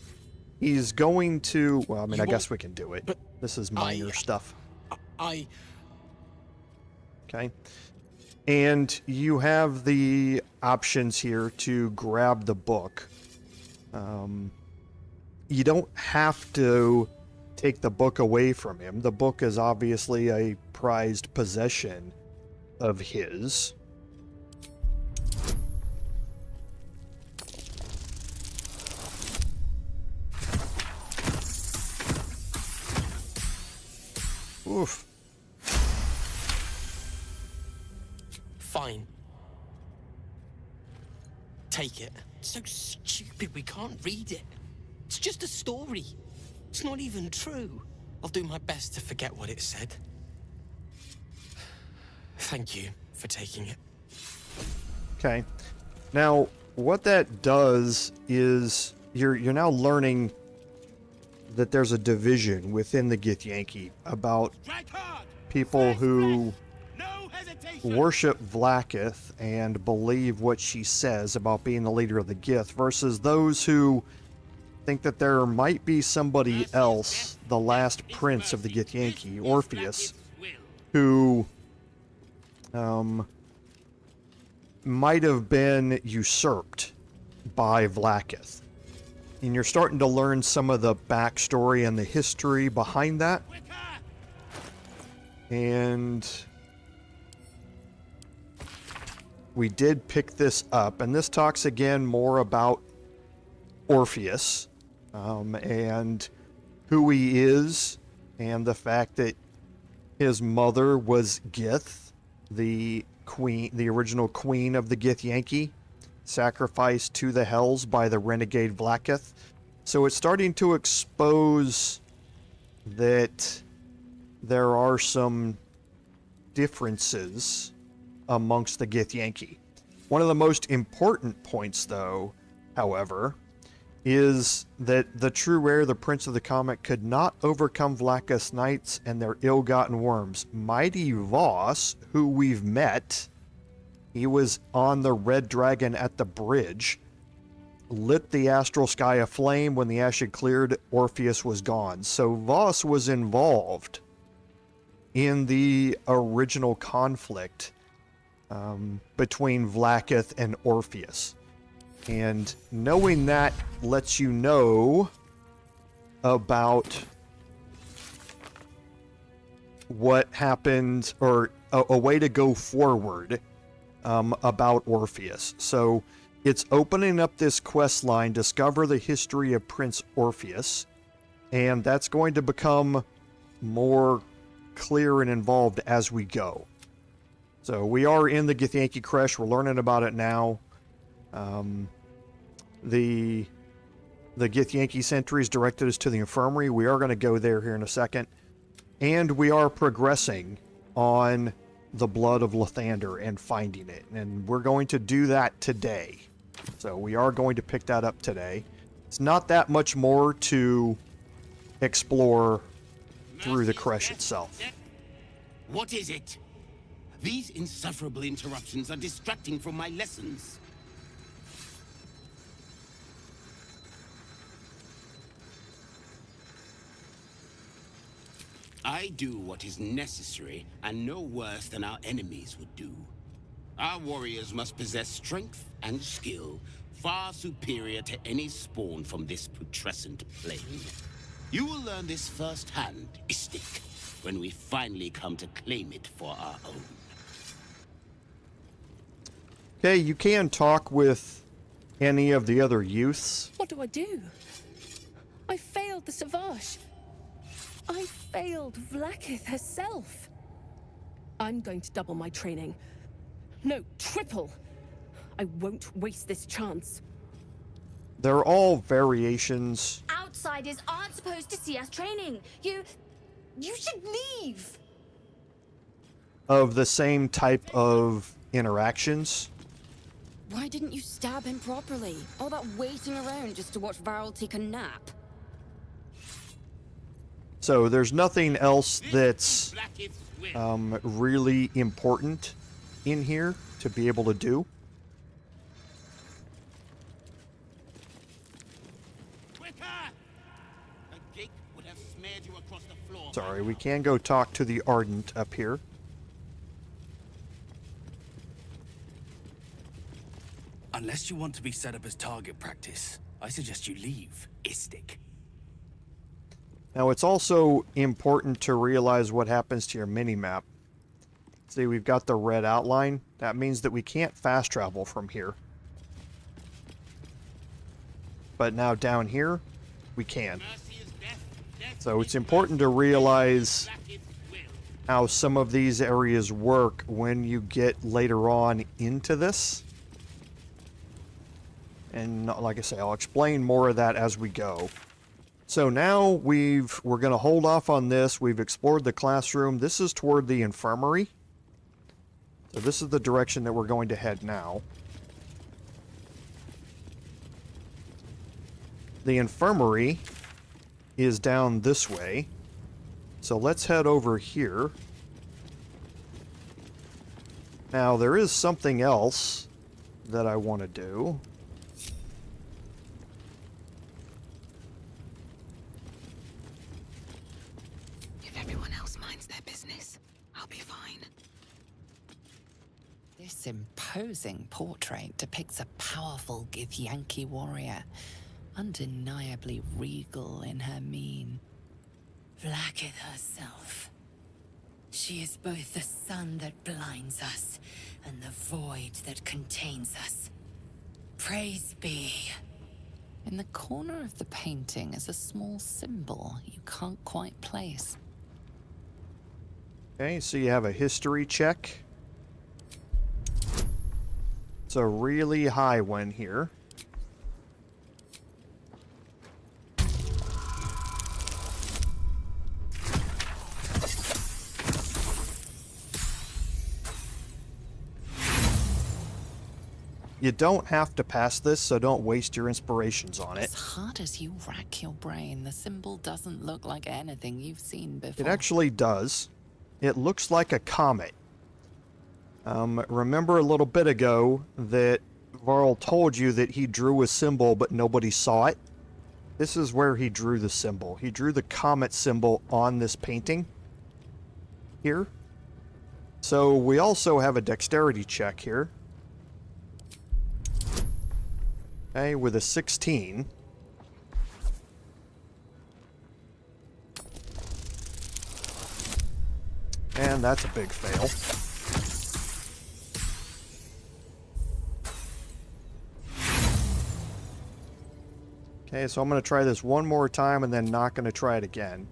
He's going to... Well, I mean, I guess we can do it. This is minor stuff. Okay. And you have the options here to grab the book. You don't have to take the book away from him. The book is obviously a prized possession of his. Oof. Fine. Take it. It's so stupid we can't read it. It's just a story. It's not even true. I'll do my best to forget what it said. Thank you for taking it. Okay. Now, what that does is you're now learning that there's a division within the Githyanki about people who worship Vlaakith and believe what she says about being the leader of the Gith versus those who think that there might be somebody else, the last prince of the Githyanki, Orpheus, who might have been usurped by Vlaakith. And you're starting to learn some of the backstory and the history behind that. And we did pick this up, and this talks again more about Orpheus and who he is, and the fact that his mother was Gith, the queen, the original queen of the Githyanki, sacrificed to the Hells by the renegade Vlaakith. So it's starting to expose that there are some differences amongst the Githyanki. One of the most important points, though, however, is that the true heir, the Prince of the Comet, could not overcome Vlaakith's knights and their ill-gotten worms. Mighty Voss, who we've met, he was on the Red Dragon at the bridge, lit the astral sky aflame. When the ash had cleared, Orpheus was gone. So Voss was involved in the original conflict between Vlaakith and Orpheus. And knowing that lets you know about what happened, or a way to go forward about Orpheus. So it's opening up this quest line, discover the history of Prince Orpheus, and that's going to become more clear and involved as we go. So we are in the Githyanki Creche. We're learning about it now. The Githyanki sentries directed us to the Infirmary. We are going to go there here in a second. And we are progressing on the blood of Lathander and finding it. And we're going to do that today. So we are going to pick that up today. It's not that much more to explore through the Creche itself. What is it? These insufferable interruptions are distracting from my lessons. I do what is necessary, and no worse than our enemies would do. Our warriors must possess strength and skill far superior to any spawn from this putrescent plane. You will learn this firsthand, Istik, when we finally come to claim it for our own. Okay, you can talk with any of the other youths. What do I do? I failed the Savage. I failed Vlaakith herself. I'm going to double my training. No, triple. I won't waste this chance. They're all variations. Outsiders aren't supposed to see us training. You should leave. Of the same type of interactions. Why didn't you stab him properly? All that waiting around just to watch Varl take a nap. So there's nothing else that's really important in here to be able to do. Sorry, we can go talk to the Ardent up here. Unless you want to be set up as target practice, I suggest you leave, Istik. Now, it's also important to realize what happens to your mini-map. See, we've got the red outline. That means that we can't fast travel from here. But now down here, we can. So it's important to realize how some of these areas work when you get later on into this. And like I say, I'll explain more of that as we go. So now we're going to hold off on this. We've explored the classroom. This is toward the Infirmary. So this is the direction that we're going to head now. The Infirmary is down this way. So let's head over here. Now there is something else that I want to do. Everyone else minds their business. I'll be fine. This imposing portrait depicts a powerful Githyanki warrior, undeniably regal in her mien. Vlaakith herself. She is both the sun that blinds us and the void that contains us. Praise be. In the corner of the painting is a small symbol you can't quite place. Okay, so you have a history check. It's a really high one here. You don't have to pass this, so don't waste your inspirations on it. As hard as you rack your brain, the symbol doesn't look like anything you've seen before. It actually does. It looks like a comet. Remember a little bit ago that Varl told you that he drew a symbol, but nobody saw it? This is where he drew the symbol. He drew the comet symbol on this painting. Here. So we also have a dexterity check here. Okay, with a 16. And that's a big fail. Okay, so I'm going to try this one more time and then not going to try it again.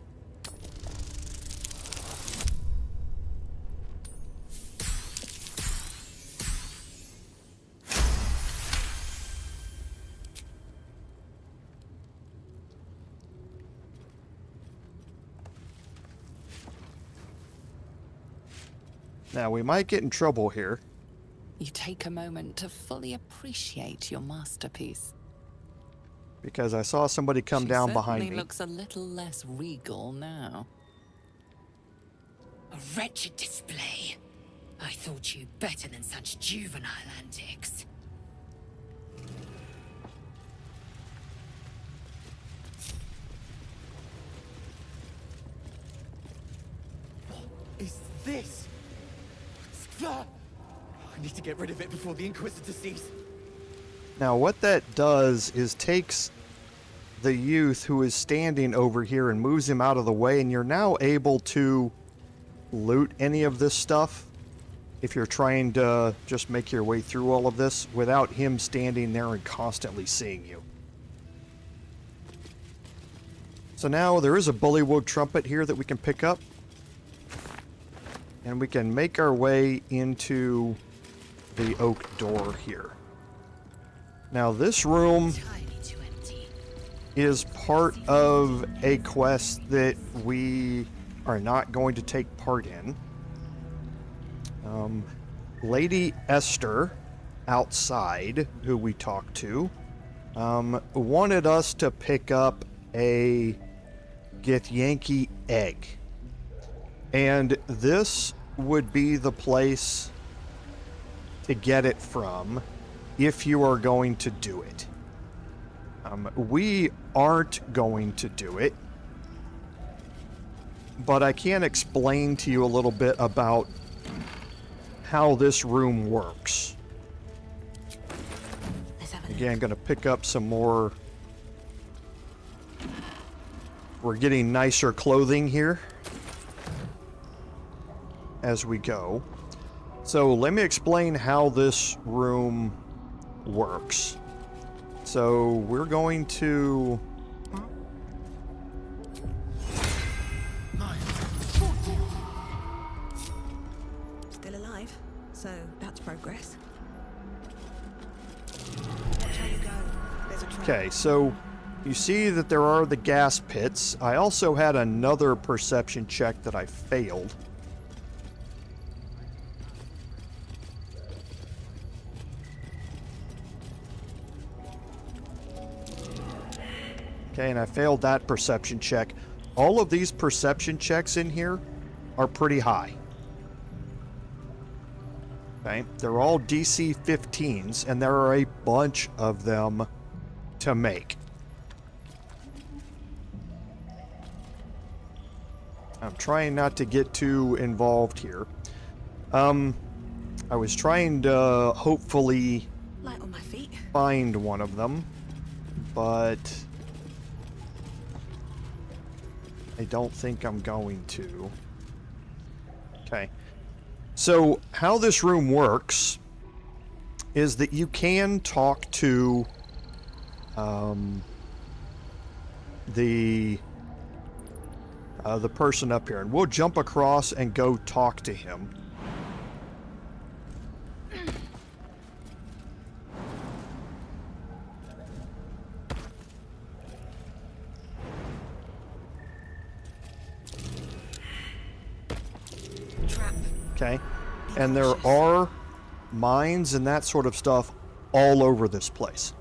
Now, we might get in trouble here. You take a moment to fully appreciate your masterpiece. Because I saw somebody come down behind me. She looks a little less regal now. A wretched display. I thought you better than such juvenile antics. What is this? I need to get rid of it before the Inquisitor sees. Now, what that does is takes the youth who is standing over here and moves him out of the way, and you're now able to loot any of this stuff if you're trying to just make your way through all of this without him standing there and constantly seeing you. So now there is a bullywug trumpet here that we can pick up. And we can make our way into the oak door here. Now this room is part of a quest that we are not going to take part in. Lady Esther, outside, who we talked to, wanted us to pick up a Githyanki egg. And this would be the place to get it from if you are going to do it. We aren't going to do it, but I can explain to you a little bit about how this room works. Again, I'm going to pick up some more. We're getting nicer clothing here as we go. So let me explain how this room works. So we're going to Still alive, so that's progress. Watch how you go. There's a trap. okay, so you see that there are the gas pits. I also had another perception check that I failed. Okay, and I failed that perception check. All of these perception checks in here are pretty high. Okay, they're all DC 15s, and there are a bunch of them to make. I'm trying not to get too involved here. I was trying to hopefully Light on my feet. find one of them, but I don't think I'm going to. Okay. So how this room works is that you can talk to the person up here, and we'll jump across and go talk to him. Okay, and there are mines and that sort of stuff all over this place.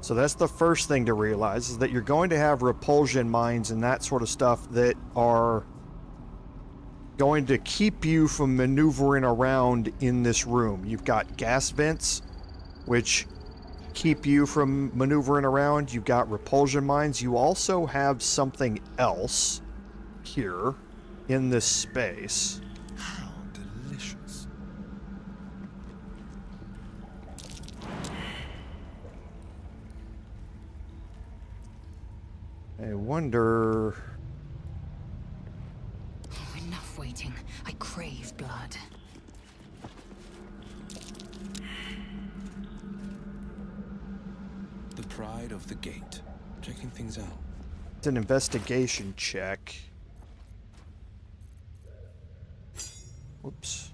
So that's the first thing to realize, is that you're going to have repulsion mines and that sort of stuff that are going to keep you from maneuvering around in this room. You've got gas vents, which keep you from maneuvering around. You've got repulsion mines. You also have something else here in this space. I wonder... Oh, enough waiting. I crave blood. The pride of the gate. Checking things out. It's an investigation check. Whoops.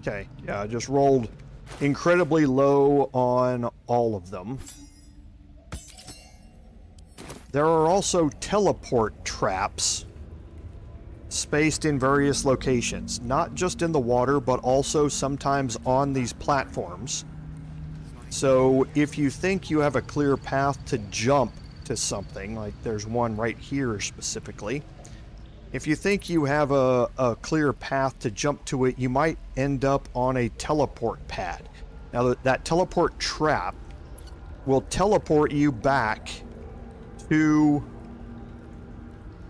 Okay, yeah, I just rolled incredibly low on all of them. There are also teleport traps spaced in various locations, not just in the water, but also sometimes on these platforms. So if you think you have a clear path to jump to something, like there's one right here specifically, if you think you have a clear path to jump to it, you might end up on a teleport pad. Now that teleport trap will teleport you back to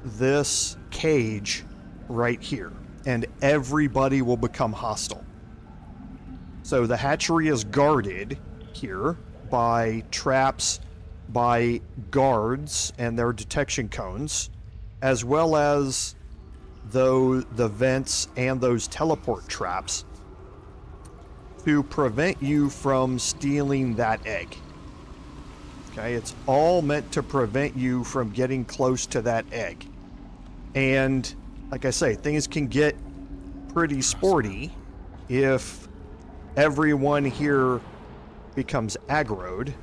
this cage right here, and everybody will become hostile. So the hatchery is guarded here by traps, by guards and their detection cones, as well as the vents and those teleport traps to prevent you from stealing that egg. Okay, it's all meant to prevent you from getting close to that egg. And like I say, things can get pretty sporty if everyone here becomes aggroed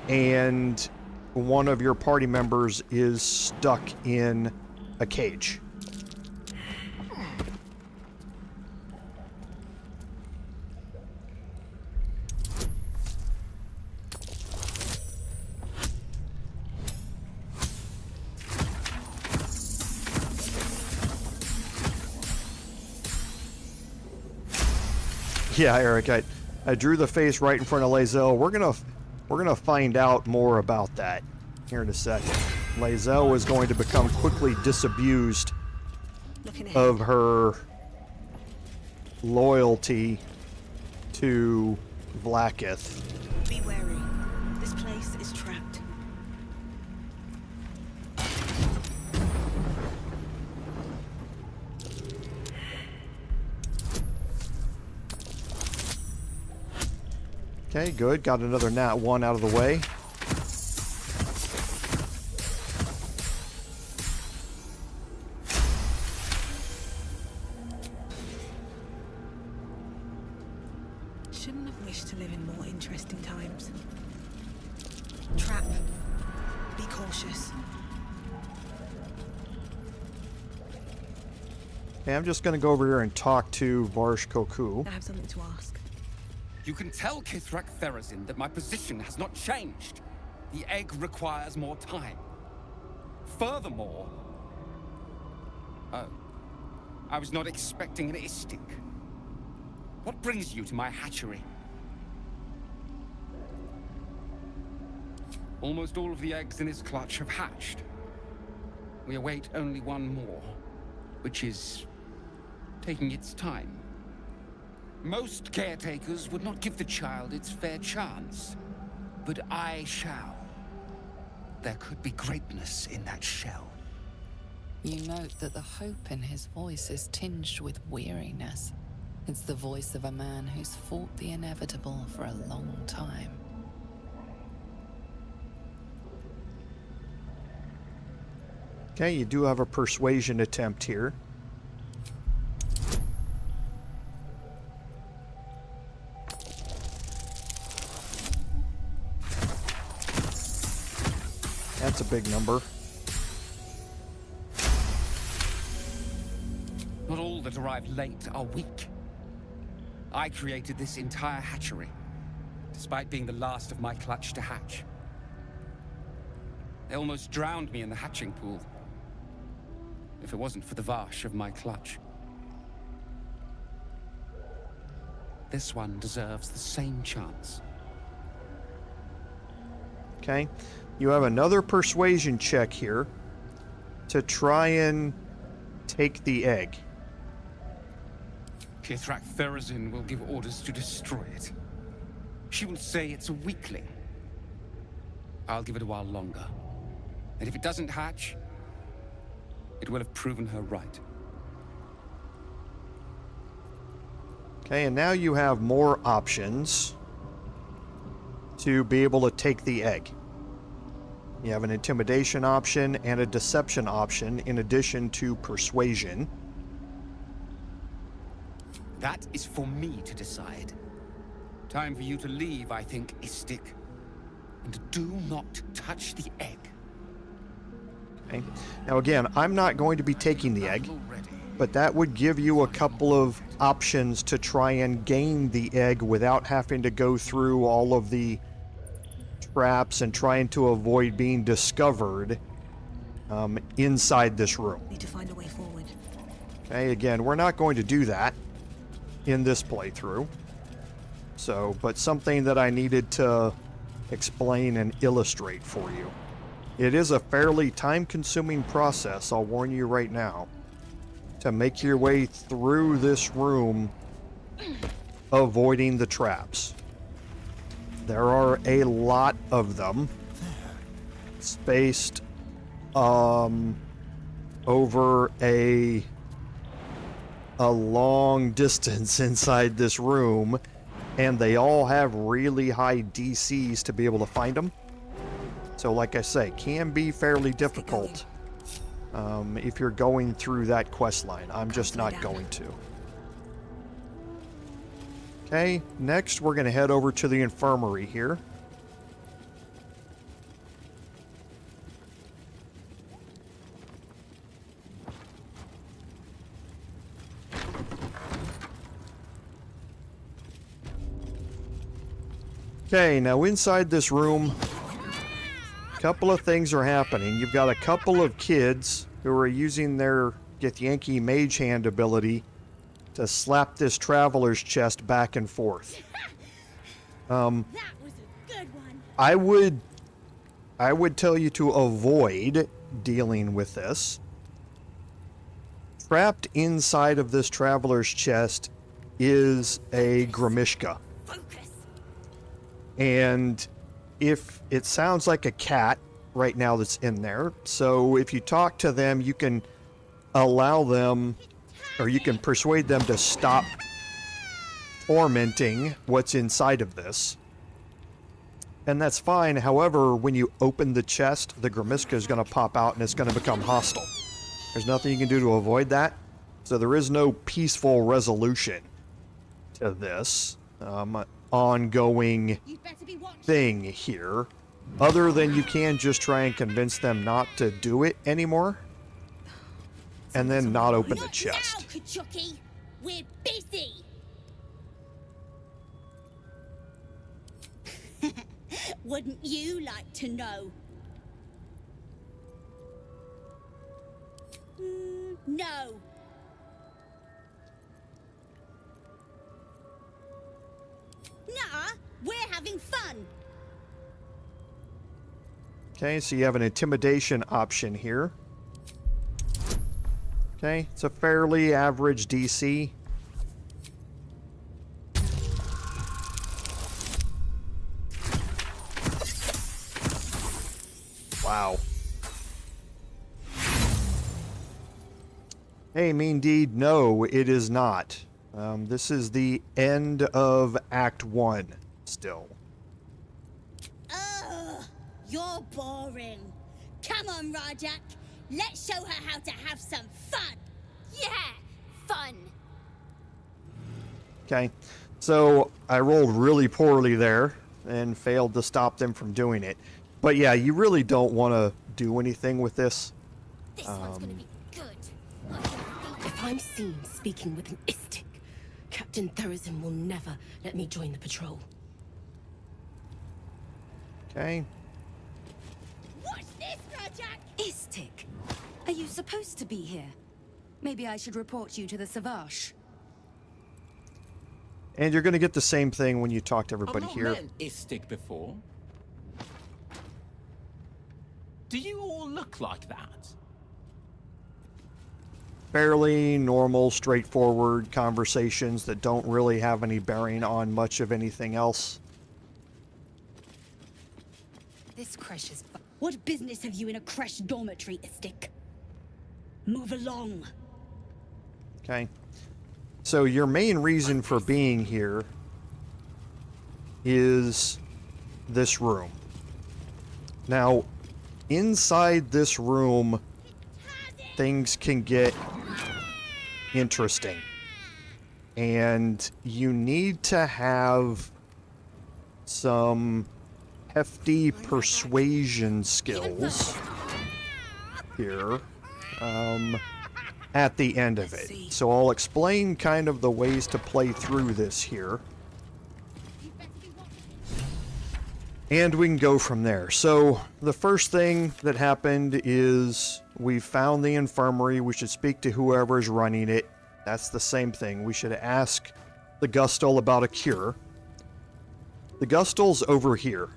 and one of your party members is stuck in a cage. Yeah, Eric, I drew the face right in front of Lae'zel. We're gonna find out more about that here in a second. Lae'zel is going to become quickly disabused of her loyalty to Vlaakith. Be wary. This place is trapped. Okay, good. Got another nat 1 out of the way. Shouldn't have wished to live in more interesting times. Trap. Be cautious. Okay, I'm just going to go over here and talk to Varsh Koku. I have something to ask. You can tell Kithrak Therazin that my position has not changed. The egg requires more time. Furthermore... Oh. I was not expecting an istik. What brings you to my hatchery? Almost all of the eggs in his clutch have hatched. We await only one more, which is taking its time. Most caretakers would not give the child its fair chance, but I shall. There could be greatness in that shell. You note that the hope in his voice is tinged with weariness. It's the voice of a man who's fought the inevitable for a long time. Okay, you do have a persuasion attempt here. That's a big number. Not all that arrive late are weak. I created this entire hatchery, despite being the last of my clutch to hatch. They almost drowned me in the hatching pool, if it wasn't for the vash of my clutch. This one deserves the same chance. Okay, you have another persuasion check here to try and take the egg. Kithrak Therazin will give orders to destroy it. She will say it's a weakling. I'll give it a while longer. And if it doesn't hatch, it will have proven her right. Okay, and now you have more options to be able to take the egg. You have an intimidation option and a deception option in addition to persuasion. That is for me to decide. Time for you to leave, I think, Istik. And do not touch the egg. Okay. Now again, I'm not going to be taking the egg, but that would give you a couple of options to try and gain the egg without having to go through all of the traps and trying to avoid being discovered inside this room. Need to find a way forward. Okay, again, we're not going to do that in this playthrough. So, but something that I needed to explain and illustrate for you. It is a fairly time-consuming process, I'll warn you right now, to make your way through this room avoiding the traps. There are a lot of them spaced over a long distance inside this room, and they all have really high DCs to be able to find them. So like I say, can be fairly difficult if you're going through that quest line. I'm just not going to. Okay, next we're going to head over to the Infirmary here. Okay, now inside this room, a couple of things are happening. You've got a couple of kids who are using their Githyanki Mage Hand ability to slap this traveler's chest back and forth. That was a good one. I would tell you to avoid dealing with this. Trapped inside of this traveler's chest is a Grimishka. And if it sounds like a cat right now that's in there, so if you talk to them, you can allow them, or you can persuade them to stop tormenting what's inside of this. And that's fine. However, when you open the chest, the Grimishka is going to pop out and it's going to become hostile. There's nothing you can do to avoid that. So there is no peaceful resolution to this ongoing thing here, other than you can just try and convince them not to do it anymore, and then not open the chest. Now, Kachuki, we're busy. Wouldn't you like to know? No. Nah, we're having fun. Okay, so you have an intimidation option here. Okay, it's a fairly average DC. Wow. Hey, mean deed, no, it is not. This is the end of Act 1, still. Ugh, you're boring. Come on, Rajak. Let's show her how to have some fun. Yeah, fun. Okay, so I rolled really poorly there and failed to stop them from doing it. But yeah, you really don't want to do anything with this. This one's gonna be good. If I'm seen speaking with an Istik, Captain Therazin will never let me join the patrol. Okay. What's this, Rajak? Istik, are you supposed to be here? Maybe I should report you to the Savage. And you're going to get the same thing when you talk to everybody I've here. not met an Istik before. Do you all look like that? Fairly normal, straightforward conversations that don't really have any bearing on much of anything else. This creche is... What business have you in a creche dormitory, Istik? Move along. Okay. So your main reason for being here is this room. Now, inside this room, things can get interesting. And you need to have some hefty persuasion skills here at the end of it. So I'll explain kind of the ways to play through this here. And we can go from there. So the first thing that happened is we found the infirmary. We should speak to whoever's running it. That's the same thing. We should ask the Gustul about a cure. The Gustul's over here.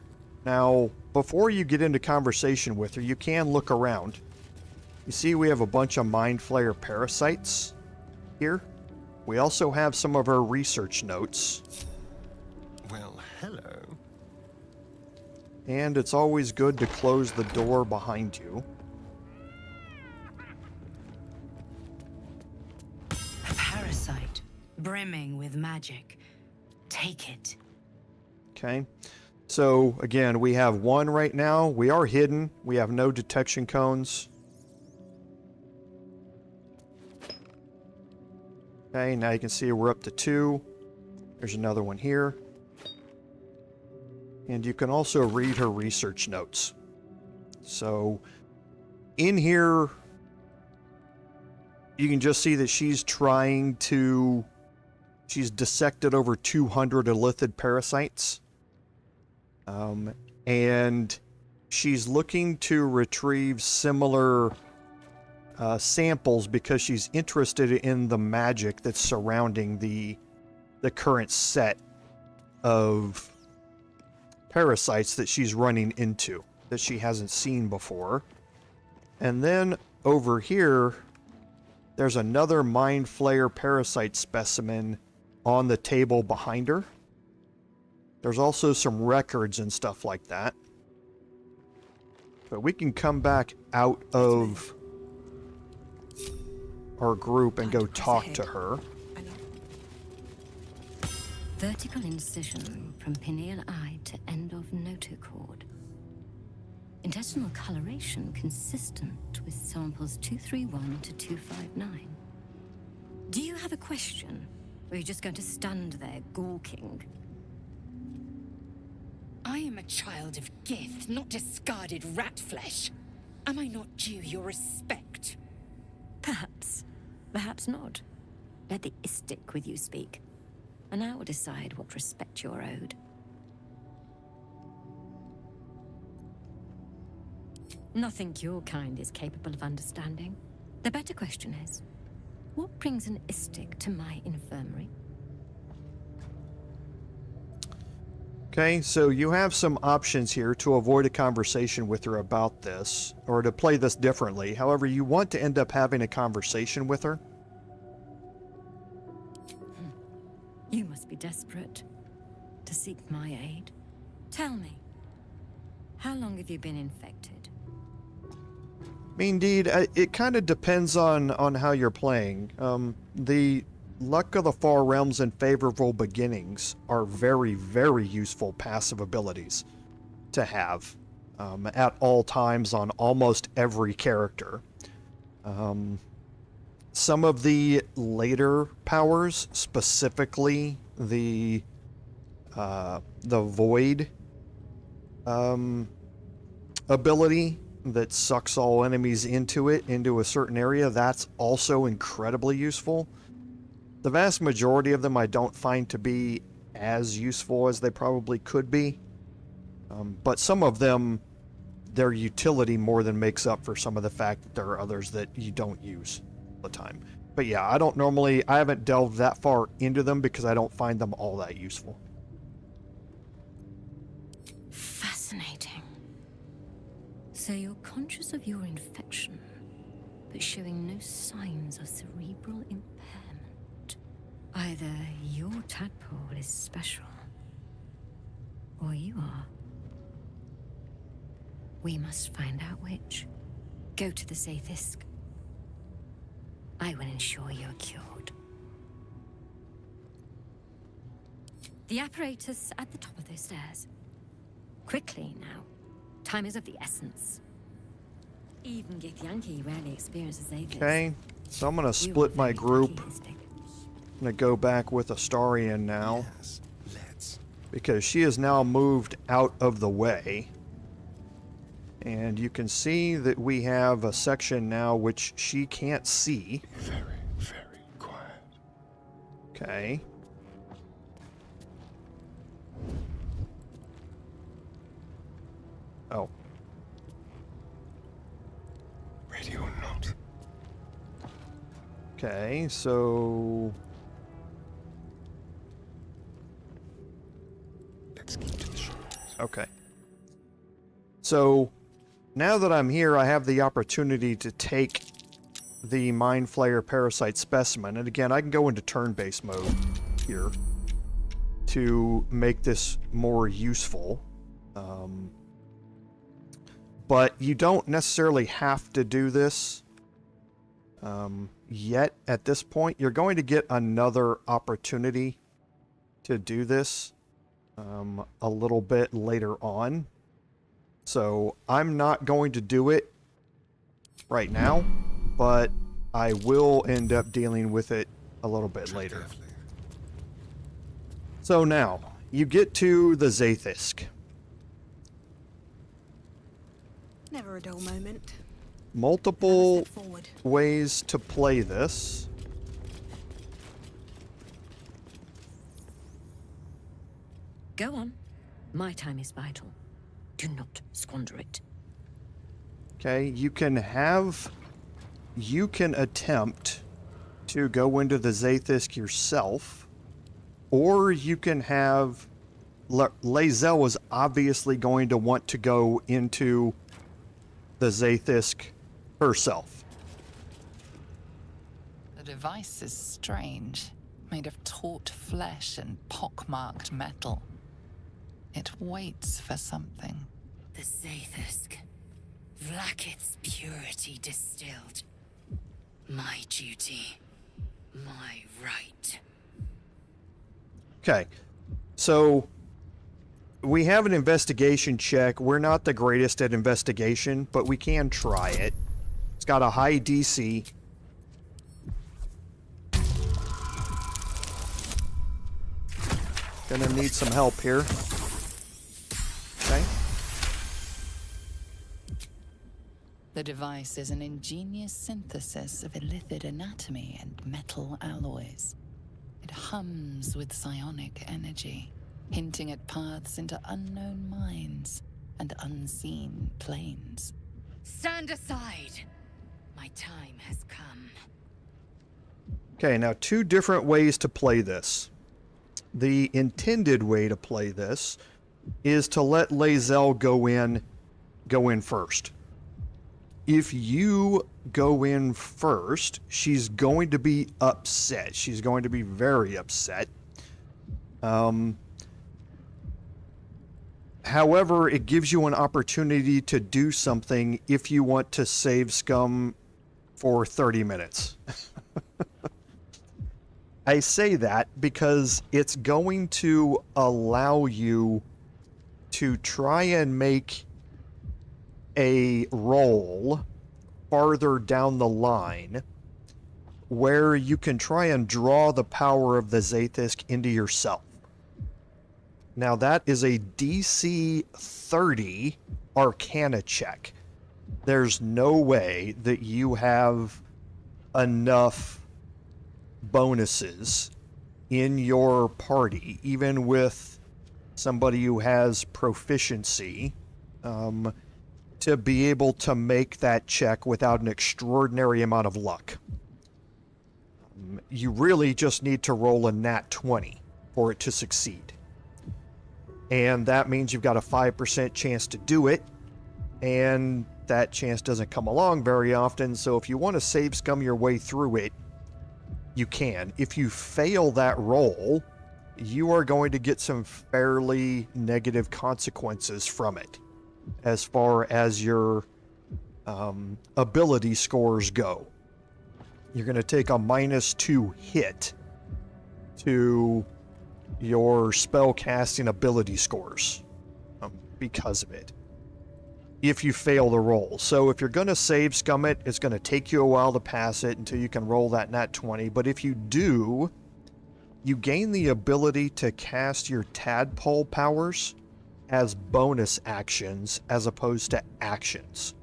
Now, before you get into conversation with her, you can look around. You see we have a bunch of mindflayer parasites here. We also have some of her research notes. Well, hello. And it's always good to close the door behind you. A parasite, brimming with magic. Take it. Okay. So, again, we have one right now. We are hidden. We have no detection cones. Okay, now you can see we're up to 2. There's another one here. And you can also read her research notes. So, in here, you can just see that she's trying to... She's dissected over 200 elithid parasites. And she's looking to retrieve similar samples because she's interested in the magic that's surrounding the current set of parasites that she's running into that she hasn't seen before. And then over here, there's another mindflayer parasite specimen on the table behind her. There's also some records and stuff like that. But we can come back out of our group and go talk to her. Vertical incision from pineal eye to end of notochord. Intestinal coloration consistent with samples 231 to 259. Do you have a question? Or are you just going to stand there gawking? I am a child of Gith, not discarded rat flesh. Am I not due your respect? Perhaps. Perhaps not. Let the Istik with you speak, and I will decide what respect you're owed. Nothing your kind is capable of understanding. The better question is, what brings an Istik to my infirmary? Okay, so you have some options here to avoid a conversation with her about this, or to play this differently. However, you want to end up having a conversation with her. You must be desperate to seek my aid. Tell me, how long have you been infected? Indeed, it kind of depends on how you're playing. The Luck of the Far Realms and Favorable Beginnings are very, very useful passive abilities to have at all times on almost every character. Some of the later powers, specifically the Void ability that sucks all enemies into a certain area, that's also incredibly useful. The vast majority of them I don't find to be as useful as they probably could be. But some of them, their utility more than makes up for some of the fact that there are others that you don't use all the time. But yeah, I haven't delved that far into them because I don't find them all that useful. Fascinating. So you're conscious of your infection, but showing no signs of cerebral impairment. Either your tadpole is special, or you are. We must find out which. Go to the Zaith'isk. I will ensure you're cured. The apparatus at the top of those stairs. Quickly now. Time is of the essence. Even Githyanki rarely experiences Zaith'isk. Okay, so I'm going to split my group. I'm going to go back with Astarion now. Yes, let's. Because she is now moved out of the way. And you can see that we have a section now which she can't see. Very, very quiet. Okay. Oh. Ready or not. Okay, so... Let's keep to the shadows. Okay. So, now that I'm here, I have the opportunity to take the mindflayer parasite specimen. And again, I can go into turn-based mode here to make this more useful. But you don't necessarily have to do this yet at this point. You're going to get another opportunity to do this a little bit later on. So I'm not going to do it right now, but I will end up dealing with it a little bit later. So now, you get to the Zaith'isk. Never a dull moment. Multiple ways to play this. Go on. My time is vital. Do not squander it. Okay, you can attempt to go into the Zaith'isk yourself, or you can have Lae'zel was obviously going to want to go into the Zaith'isk herself. The device is strange, made of taut flesh and pockmarked metal. It waits for something. The Zaith'isk. Vlaakith's purity distilled. My duty. My right. Okay, so we have an investigation check. We're not the greatest at investigation, but we can try it. It's got a high DC. Gonna need some help here. Okay. The device is an ingenious synthesis of illithid anatomy and metal alloys. It hums with psionic energy, hinting at paths into unknown minds and unseen planes. Stand aside. My time has come. Okay, now 2 different ways to play this. The intended way to play this is to let Lae'zel go in first. If you go in first, she's going to be upset. She's going to be very upset. However, it gives you an opportunity to do something if you want to save scum for 30 minutes. I say that because it's going to allow you to try and make a roll farther down the line where you can try and draw the power of the Zaith'isk into yourself. Now that is a DC 30 Arcana check. There's no way that you have enough bonuses in your party, even with somebody who has proficiency, to be able to make that check without an extraordinary amount of luck. You really just need to roll a nat 20 for it to succeed. And that means you've got a 5% chance to do it, and that chance doesn't come along very often, so if you want to save scum your way through it, you can. If you fail that roll, you are going to get some fairly negative consequences from it as far as your ability scores go. You're going to take a -2 hit to your spell casting ability scores because of it if you fail the roll. So if you're going to save scum it, it's going to take you a while to pass it until you can roll that nat 20. But if you do, you gain the ability to cast your tadpole powers as bonus actions as opposed to actions.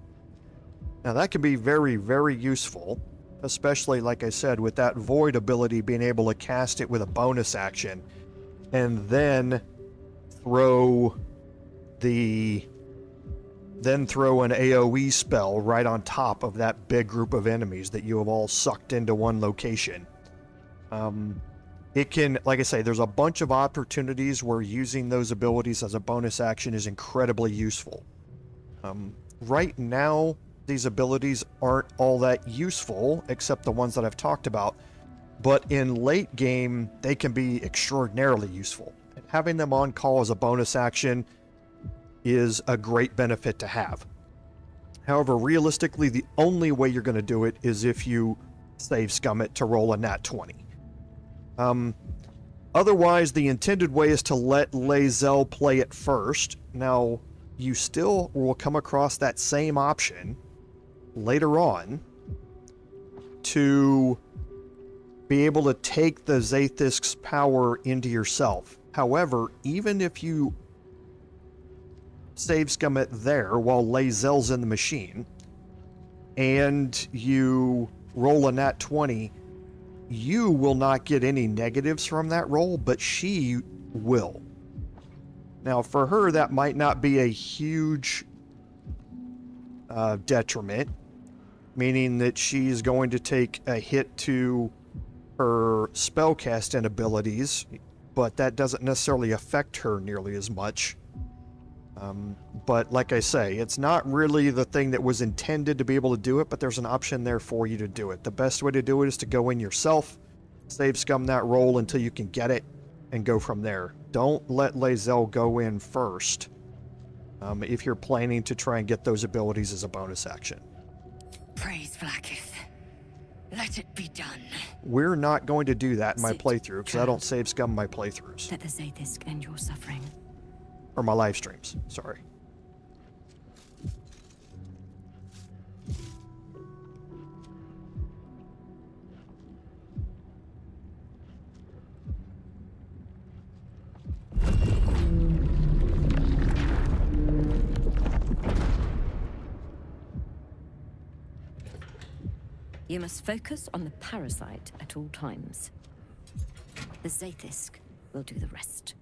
Now that can be very, very useful, especially, like I said, with that void ability, being able to cast it with a bonus action and then throw an AoE spell right on top of that big group of enemies that you have all sucked into one location. It can, like I say, there's a bunch of opportunities where using those abilities as a bonus action is incredibly useful. Right now, these abilities aren't all that useful, except the ones that I've talked about, but in late game, they can be extraordinarily useful. And having them on call as a bonus action is a great benefit to have. However, realistically, the only way you're going to do it is if you save scum it to roll a nat 20. Otherwise, the intended way is to let Lae'zel play it first. Now, you still will come across that same option later on to be able to take the Zaith'isk's power into yourself. However, even if you save scum it there while Lae'zel's in the machine and you roll a nat 20, you will not get any negatives from that roll, but she will. Now, for her, that might not be a huge detriment, meaning that she's going to take a hit to her spellcasting abilities, but that doesn't necessarily affect her nearly as much. But like I say, it's not really the thing that was intended to be able to do it, but there's an option there for you to do it. The best way to do it is to go in yourself, save scum that roll until you can get it, and go from there. Don't let Lae'zel go in first if you're planning to try and get those abilities as a bonus action. Praise Vlaakith. Let it be done. We're not going to do that in my Sit, playthrough, because I don't save scum my playthroughs. Let the Zaith'isk end your suffering. Or my live streams, sorry. You must focus on the parasite at all times. The Zaith'isk will do the rest.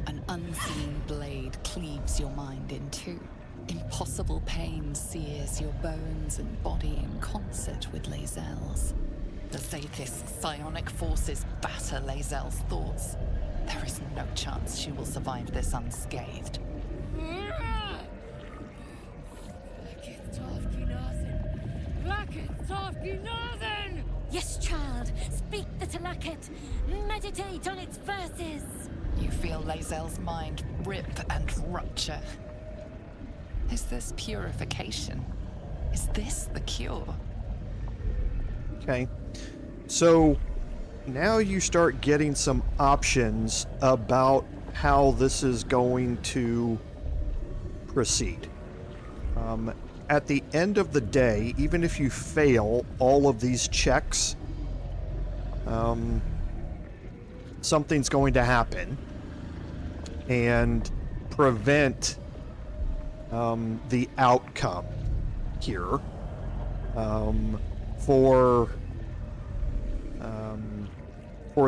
An unseen blade cleaves your mind in two. Impossible pain sears your bones and body in concert with Lae'zel's. The Zaith'isk psionic forces batter Lae'zel's thoughts. There is no chance she will survive this unscathed. Vlaakith Tovki Nothing! Yes, child. Speak the Talakit. Meditate on its verses. You feel Lae'zel's mind rip and rupture. Is this purification? Is this the cure? Okay. So now you start getting some options about how this is going to proceed. At the end of the day, even if you fail all of these checks, something's going to happen and prevent the outcome here for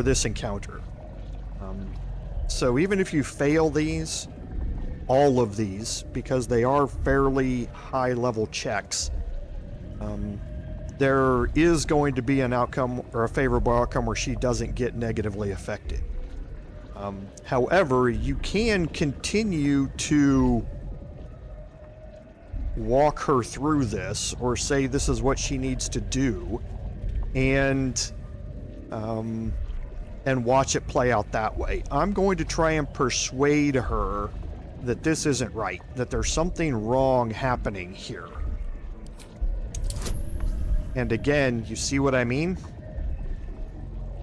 this encounter. So even if you fail these, all of these, because they are fairly high level checks, there is going to be an outcome or a favorable outcome where she doesn't get negatively affected. However, you can continue to walk her through this or say this is what she needs to do and watch it play out that way. I'm going to try and persuade her that this isn't right, that there's something wrong happening here. And again, you see what I mean?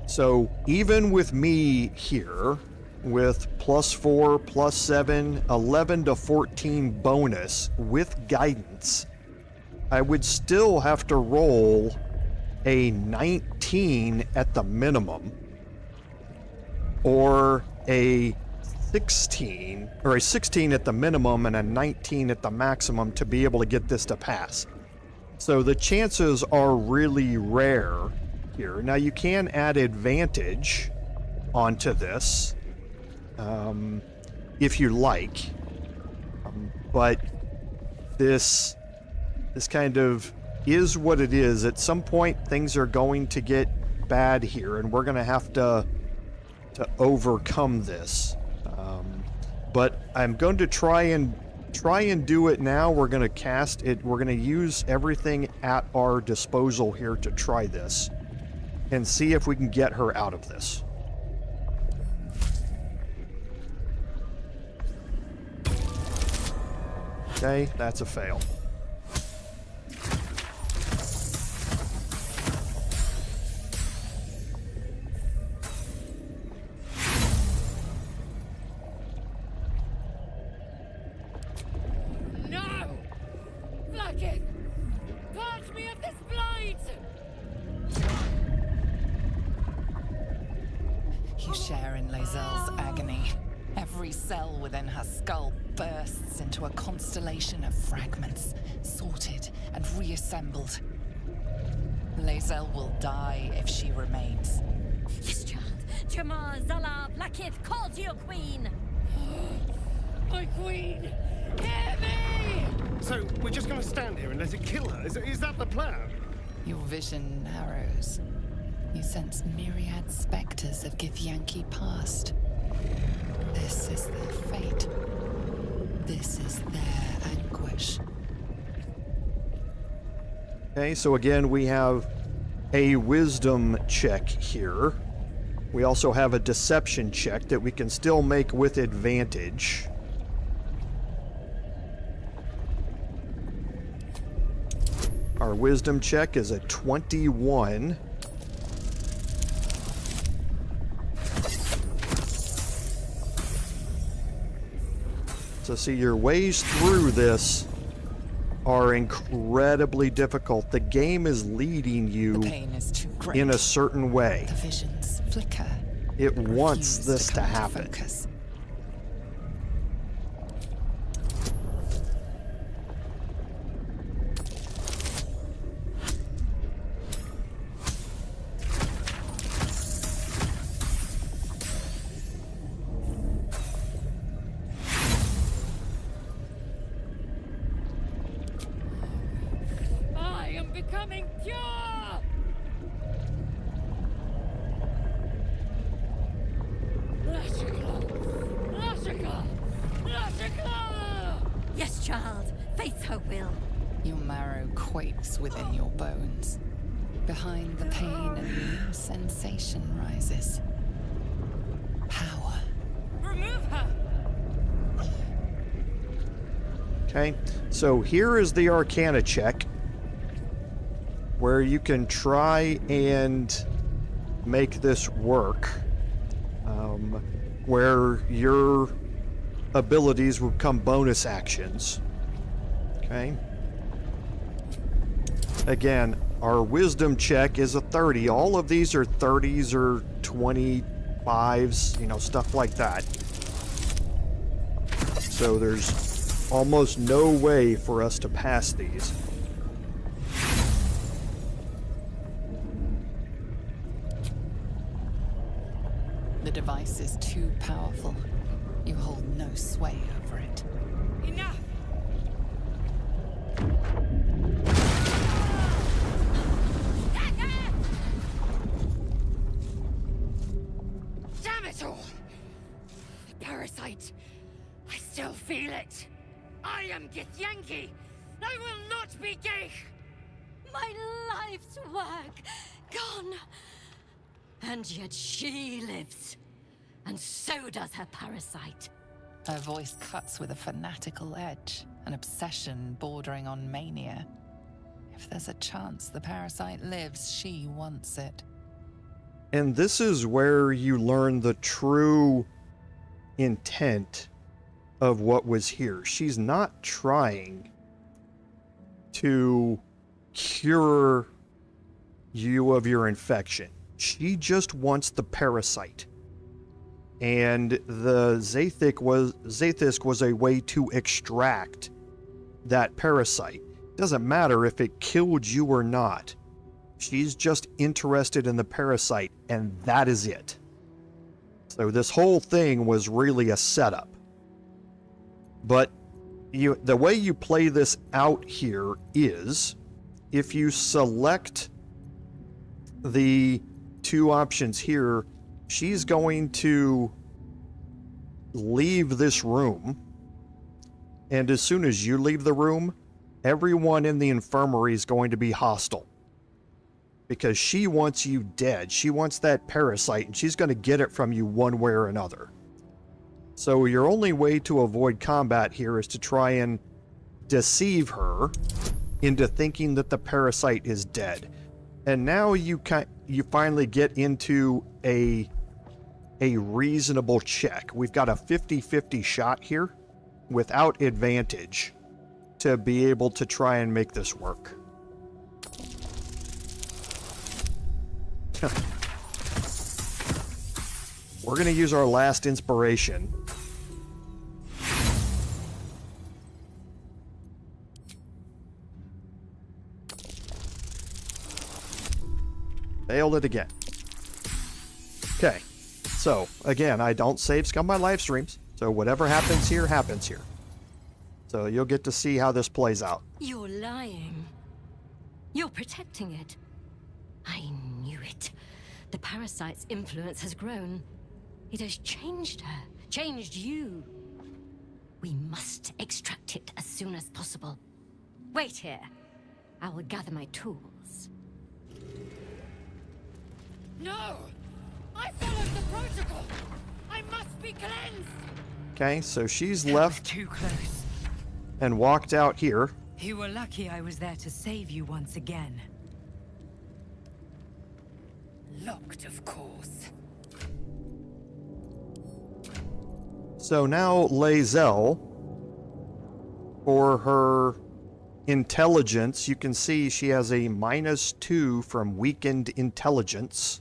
So even with me here, with +4, +7, 11 to 14 bonus with guidance, I would still have to roll a 19 at the minimum, or a 16, or a 16 at the minimum and a 19 at the maximum to be able to get this to pass. So the chances are really rare here. Now you can add advantage onto this if you like, but this kind of is what it is. At some point things are going to get bad here and we're going to have to overcome this. But I'm going to try and do it now. We're going to cast it. We're going to use everything at our disposal here to try this and see if we can get her out of this. Okay, that's a fail. You share in Lae'zel's agony. Every cell within her skull bursts into a constellation of fragments, sorted and reassembled. Lae'zel will die if she remains. Yes, child. Jamar, Zala, Blackith, call to your queen. My queen! Hear me! So, we're just gonna stand here and let it kill her? Is that the plan? Your vision narrows. You sense myriad specters of Githyanki past. This is their fate. This is their anguish. Okay, so again, we have a wisdom check here. We also have a deception check that we can still make with advantage. Our wisdom check is a 21. So see, your ways through this are incredibly difficult. The game is leading you The pain is too great. in a certain way. The visions flicker. It wants this to happen. Focus. Becoming pure! Yes, child. Face her will. Your marrow quakes within your bones. Behind the pain, a new sensation rises. Power. Remove her! Okay, so here is the Arcana check, where you can try and make this work, where your abilities will become bonus actions. Okay. Again, our wisdom check is a 30. All of these are 30s or 25s, you know, stuff like that. So there's almost no way for us to pass these. The device is too powerful. You hold no sway over it. Enough! Damn it all! The parasite. I still feel it. I am Githyanki. I will not be gay. My life's work gone. And yet she lives. And so does her parasite. Her voice cuts with a fanatical edge, an obsession bordering on mania. If there's a chance the parasite lives, she wants it. And this is where you learn the true intent of what was here. She's not trying to cure you of your infection. She just wants the parasite. And the Zaith'isk was a way to extract that parasite. Doesn't matter if it killed you or not. She's just interested in the parasite, and that is it. So this whole thing was really a setup. But the way you play this out here is, if you select the two options here, she's going to leave this room, and as soon as you leave the room, everyone in the infirmary is going to be hostile. Because she wants you dead. She wants that parasite, and she's going to get it from you one way or another. So your only way to avoid combat here is to try and deceive her into thinking that the parasite is dead. And now you finally get into a reasonable check. We've got a 50-50 shot here without advantage to be able to try and make this work. We're going to use our last inspiration. Failed it again. Okay, so again, I don't save scum my live streams, so whatever happens here, happens here. So you'll get to see how this plays out. You're lying. You're protecting it. I knew it. The parasite's influence has grown. It has changed her, changed you. We must extract it as soon as possible. Wait here. I will gather my tools. No! I followed the protocol! I must be cleansed! Okay, so she's That left was too close. and walked out here. You were lucky I was there to save you once again. Locked, of course. So now Lae'zel, for her intelligence, you can see she has a -2 from weakened intelligence.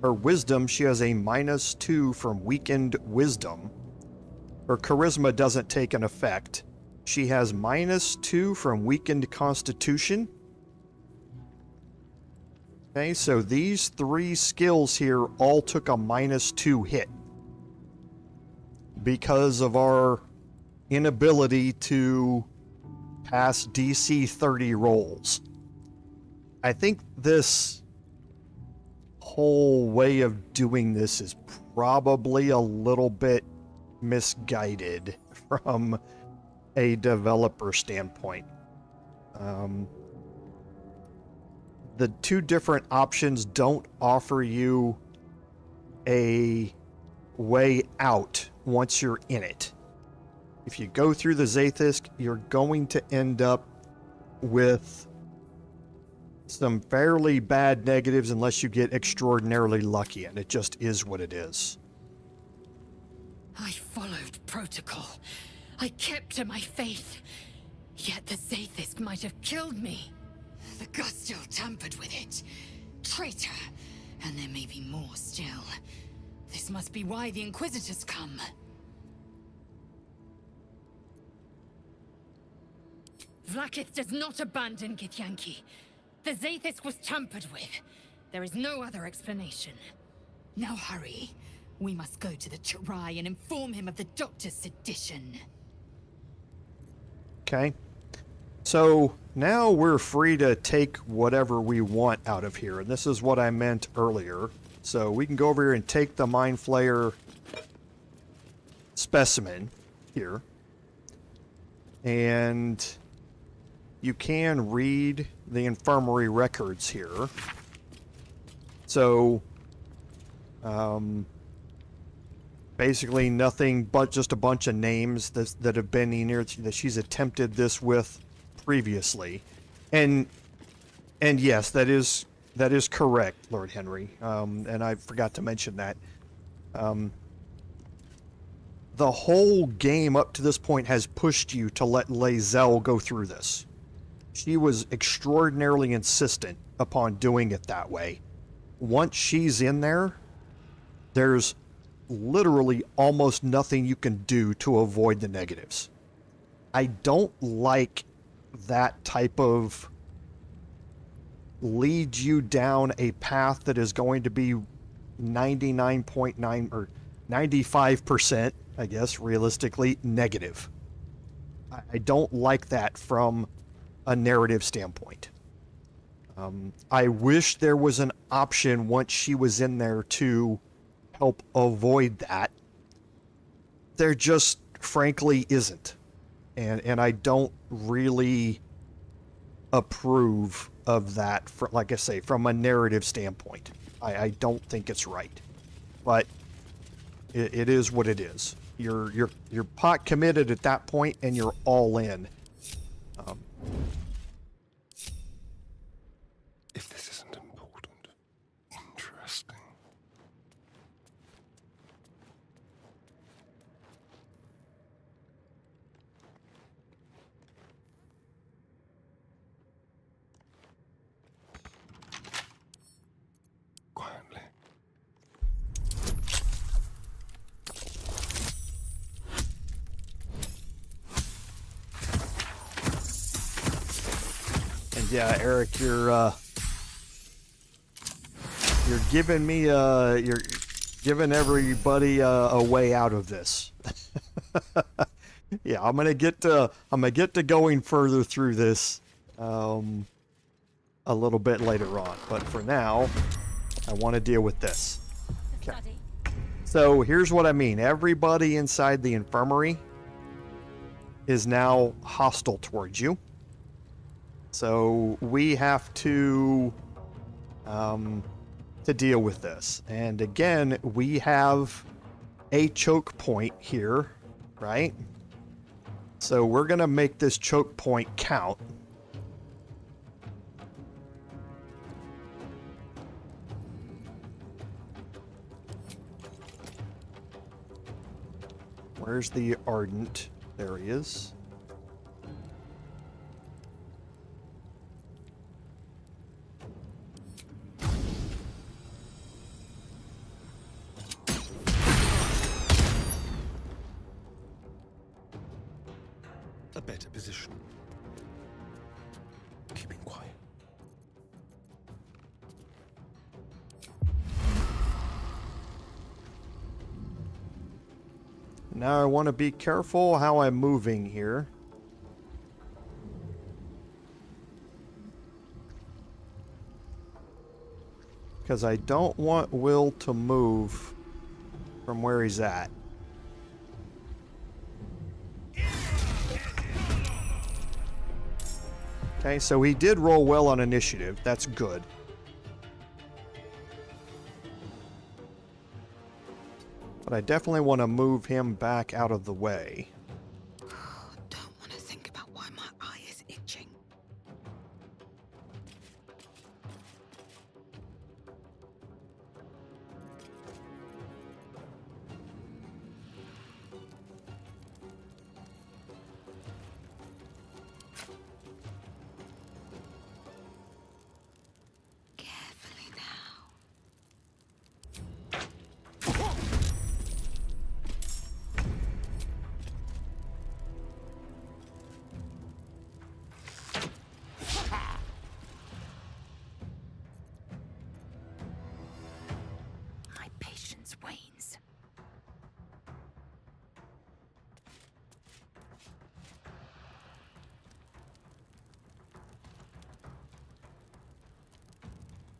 Her wisdom, she has a -2 from weakened wisdom. Her charisma doesn't take an effect. She has -2 from weakened constitution. Okay, so these three skills here all took a -2 hit because of our inability to pass DC 30 rolls. I think this whole way of doing this is probably a little bit misguided from a developer standpoint. the two different options don't offer you a way out once you're in it. If you go through the Zaith'isk, you're going to end up with some fairly bad negatives unless you get extraordinarily lucky, and it just is what it is. I followed protocol. I kept to my faith. Yet the Zaith'isk might have killed me. The Gustil tampered with it. Traitor. And there may be more still. This must be why the Inquisitors come. Vlaakith does not abandon Githyanki. The Zaith'isk was tampered with. There is no other explanation. Now hurry. We must go to the Ch'rai and inform him of the Doctor's sedition. Okay. So now we're free to take whatever we want out of here. And this is what I meant earlier. So we can go over here and take the mindflayer specimen here. And you can read the infirmary records here. So basically nothing but just a bunch of names that have been in here that she's attempted this with previously. And yes, that is correct, Lord Henry. And I forgot to mention that. The whole game up to this point has pushed you to let Lae'zel go through this. She was extraordinarily insistent upon doing it that way. Once she's in there, there's literally almost nothing you can do to avoid the negatives. I don't like that type of lead you down a path that is going to be 99.9 or 95%, I guess, realistically, negative. I don't like that from a narrative standpoint. I wish there was an option once she was in there to help avoid that. There just frankly isn't. And I don't really approve of that, like I say, from a narrative standpoint. I don't think it's right. But it is what it is. You're pot committed at that point, and you're all in. If this isn't important, interesting. Quietly. And yeah, Eric, you're giving me you're giving everybody a way out of this. Yeah, I'm gonna get to going further through this a little bit later on, but for now I want to deal with this. Okay. So here's what I mean. Everybody inside the infirmary is now hostile towards you. So we have to deal with this. And again, we have a choke point here, right? So we're going to make this choke point count. Where's the Ardent? There he is. A better position. Keeping quiet. Now I want to be careful how I'm moving here. Because I don't want Wyll to move from where he's at. Okay, so he did roll well on initiative. That's good. But I definitely want to move him back out of the way. Don't want to think about why my eye is itching. Carefully now. My patience wanes.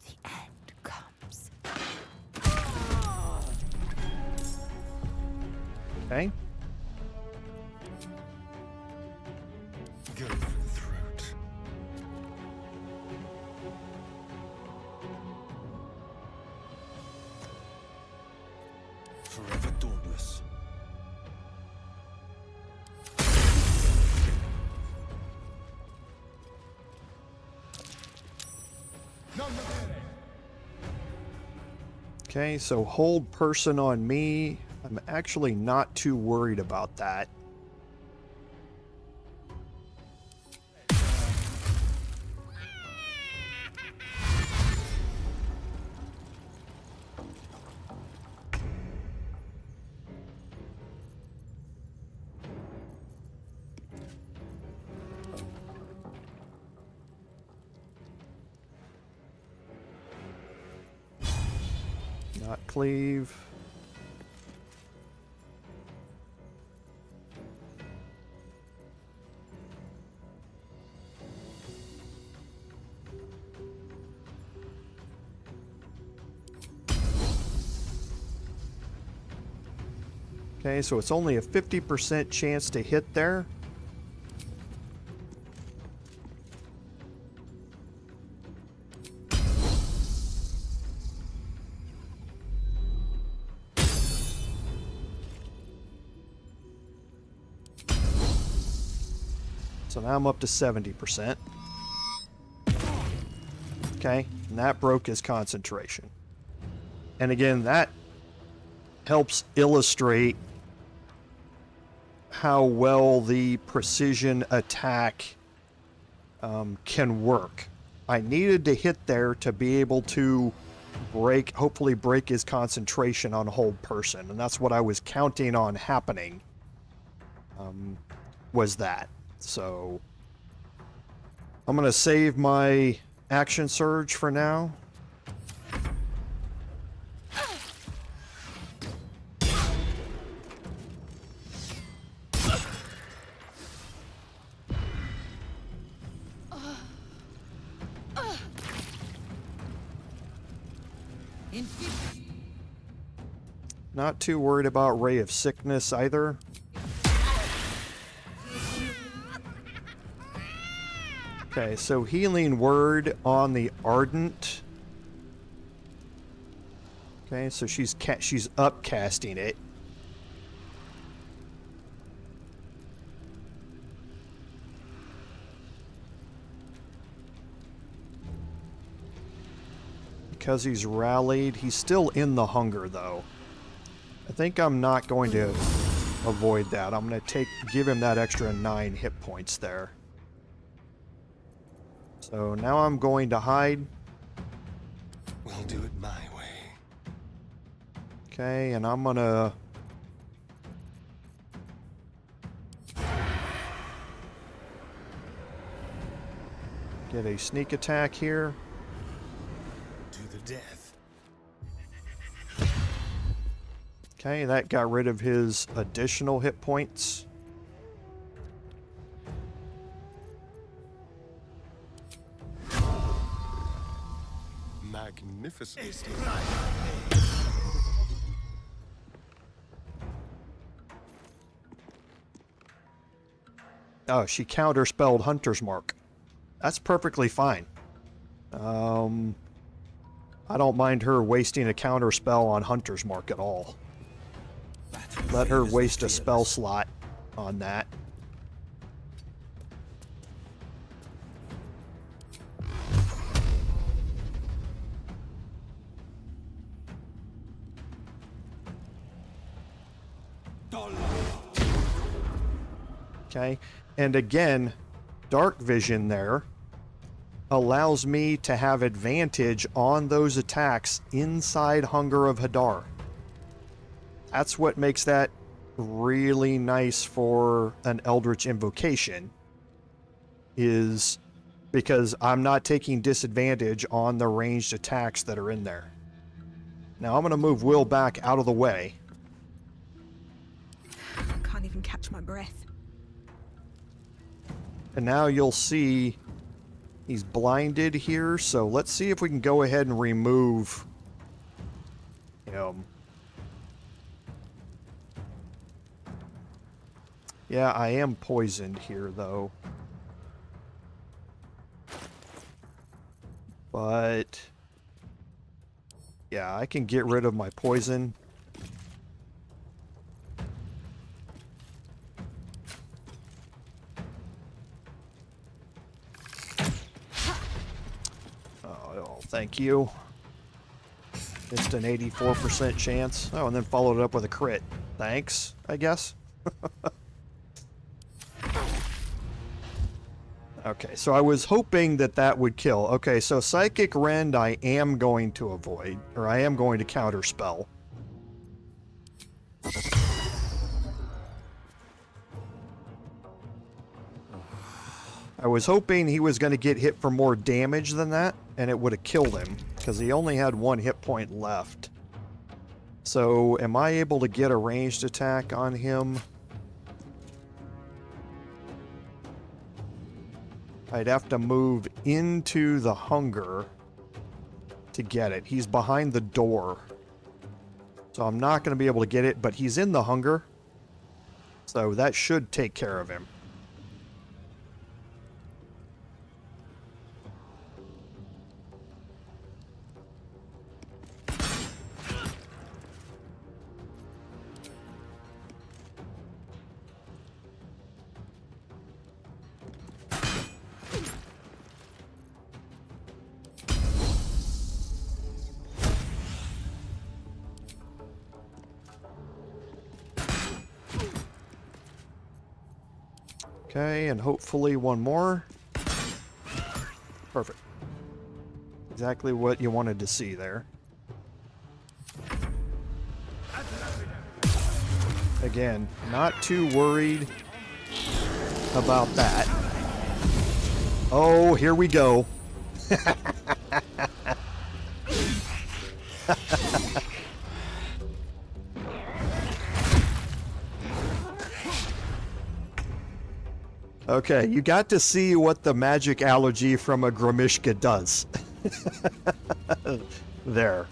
The end comes. Okay. Go for the throat. Forever dauntless. Okay, so hold person on me. I'm actually not too worried about that. Not cleave. Okay, so it's only a 50% chance to hit there. So now I'm up to 70%. Okay, and that broke his concentration. And again, that helps illustrate how well the precision attack can work. I needed to hit there to be able to hopefully break his concentration on hold person, and that's what I was counting on happening, was that. So I'm going to save my action surge for now. Not too worried about Ray of Sickness either. Okay, so Healing Word on the Ardent. Okay, so she's upcasting it. Because he's rallied, he's still in the hunger though. I think I'm not going to avoid that. I'm going to give him that extra 9 hit points there. So now I'm going to hide. We'll do it my way. Okay, and I'm gonna get a sneak attack here. To the death. Okay, that got rid of his additional hit points. Magnificent. Oh, she counterspelled Hunter's Mark. That's perfectly fine. I don't mind her wasting a counter spell on Hunter's Mark at all. Let her waste a spell slot on that. Okay, and again, Dark Vision there allows me to have advantage on those attacks inside Hunger of Hadar. That's what makes that really nice for an Eldritch Invocation, is because I'm not taking disadvantage on the ranged attacks that are in there. Now I'm going to move Wyll back out of the way. I can't even catch my breath. And now you'll see he's blinded here, so let's see if we can go ahead and remove him. Yeah, I am poisoned here, though. But yeah, I can get rid of my poison. Oh, thank you. Just an 84% chance. Oh, and then followed it up with a crit. Thanks, I guess. Okay, so I was hoping that that would kill. Okay, so Psychic Rend I am going to avoid, or I am going to counterspell. I was hoping he was going to get hit for more damage than that, and it would have killed him, because he only had 1 hit point left. So, am I able to get a ranged attack on him? I'd have to move into the hunger to get it. He's behind the door. So I'm not going to be able to get it, but he's in the hunger. So that should take care of him. Okay, and hopefully one more. Perfect. Exactly what you wanted to see there. Again, not too worried about that. Oh, here we go. Okay, you got to see what the magic allergy from a Grimishka does. There.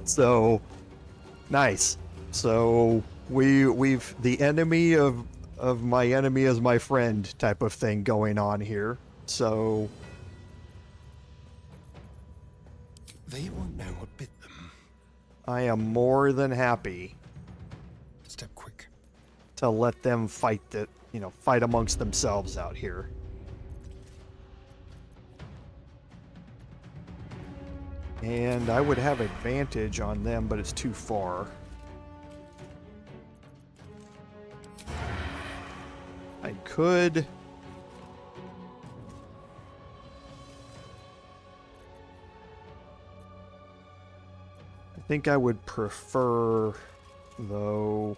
So, nice. So, we've the enemy of my enemy is my friend type of thing going on here. So... They won't know what bit them. I am more than happy... Step quick. ...to let them fight the... You know, fight amongst themselves out here. And I would have advantage on them, but it's too far. I could... I think I would prefer, though...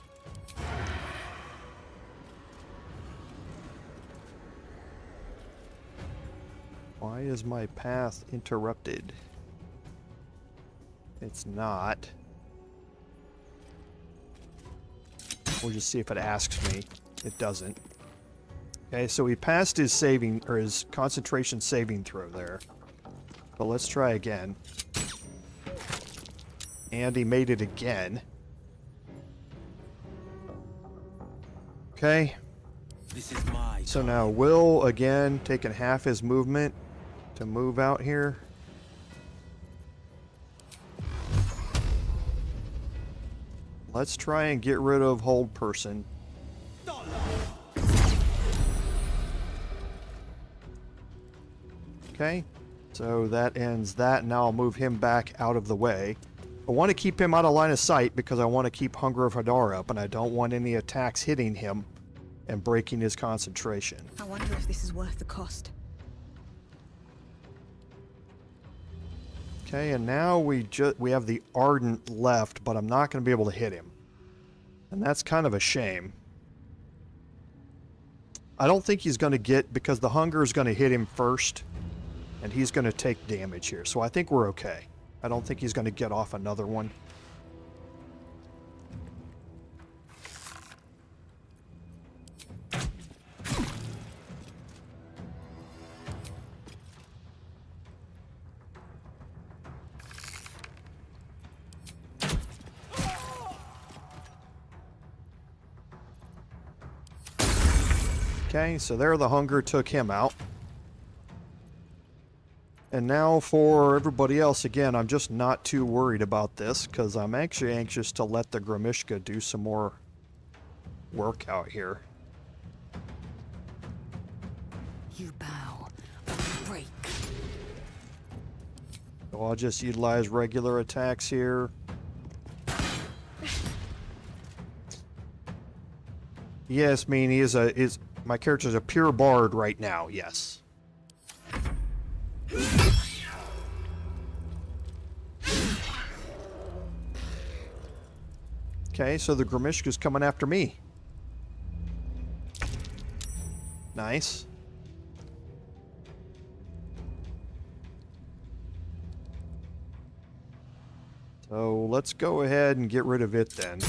Why is my path interrupted? It's not. We'll just see if it asks me. It doesn't. Okay, so he passed his saving, or his concentration saving throw there. But let's try again. And he made it again. Okay. This is my So now Wyll, again, taking half his movement to move out here. Let's try and get rid of hold person. Okay, so that ends that. Now I'll move him back out of the way. I want to keep him out of line of sight because I want to keep Hunger of Hadar up, and I don't want any attacks hitting him and breaking his concentration. I wonder if this is worth the cost. Okay, and now we have the Ardent left, but I'm not going to be able to hit him. And that's kind of a shame. I don't think he's going to get, because the Hunger is going to hit him first, and he's going to take damage here. So I think we're okay. I don't think he's going to get off another one. Okay, so there the Hunger took him out. And now for everybody else, again, I'm just not too worried about this because I'm actually anxious to let the Grimishka do some more work out here. You bow, break. So I'll just utilize regular attacks here. Yes, I mean, my character's a pure bard right now, yes. Okay, so the Grimishka's coming after me. Nice. So let's go ahead and get rid of it then.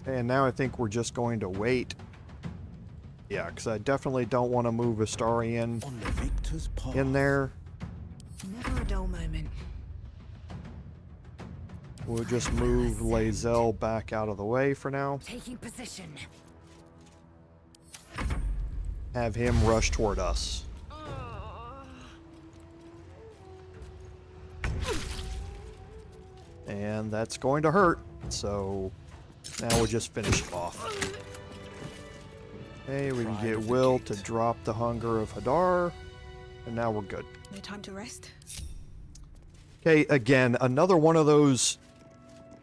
And now I think we're just going to wait. Yeah, because I definitely don't want to move Astarion in there. Never a dull moment. We'll just move Lae'zel back out of the way for now. Taking position. Have him rush toward us. And that's going to hurt, so now we'll just finish him off. Okay, we can get Wyll to drop the Hunger of Hadar, and now we're good. No time to rest. Okay, again, another one of those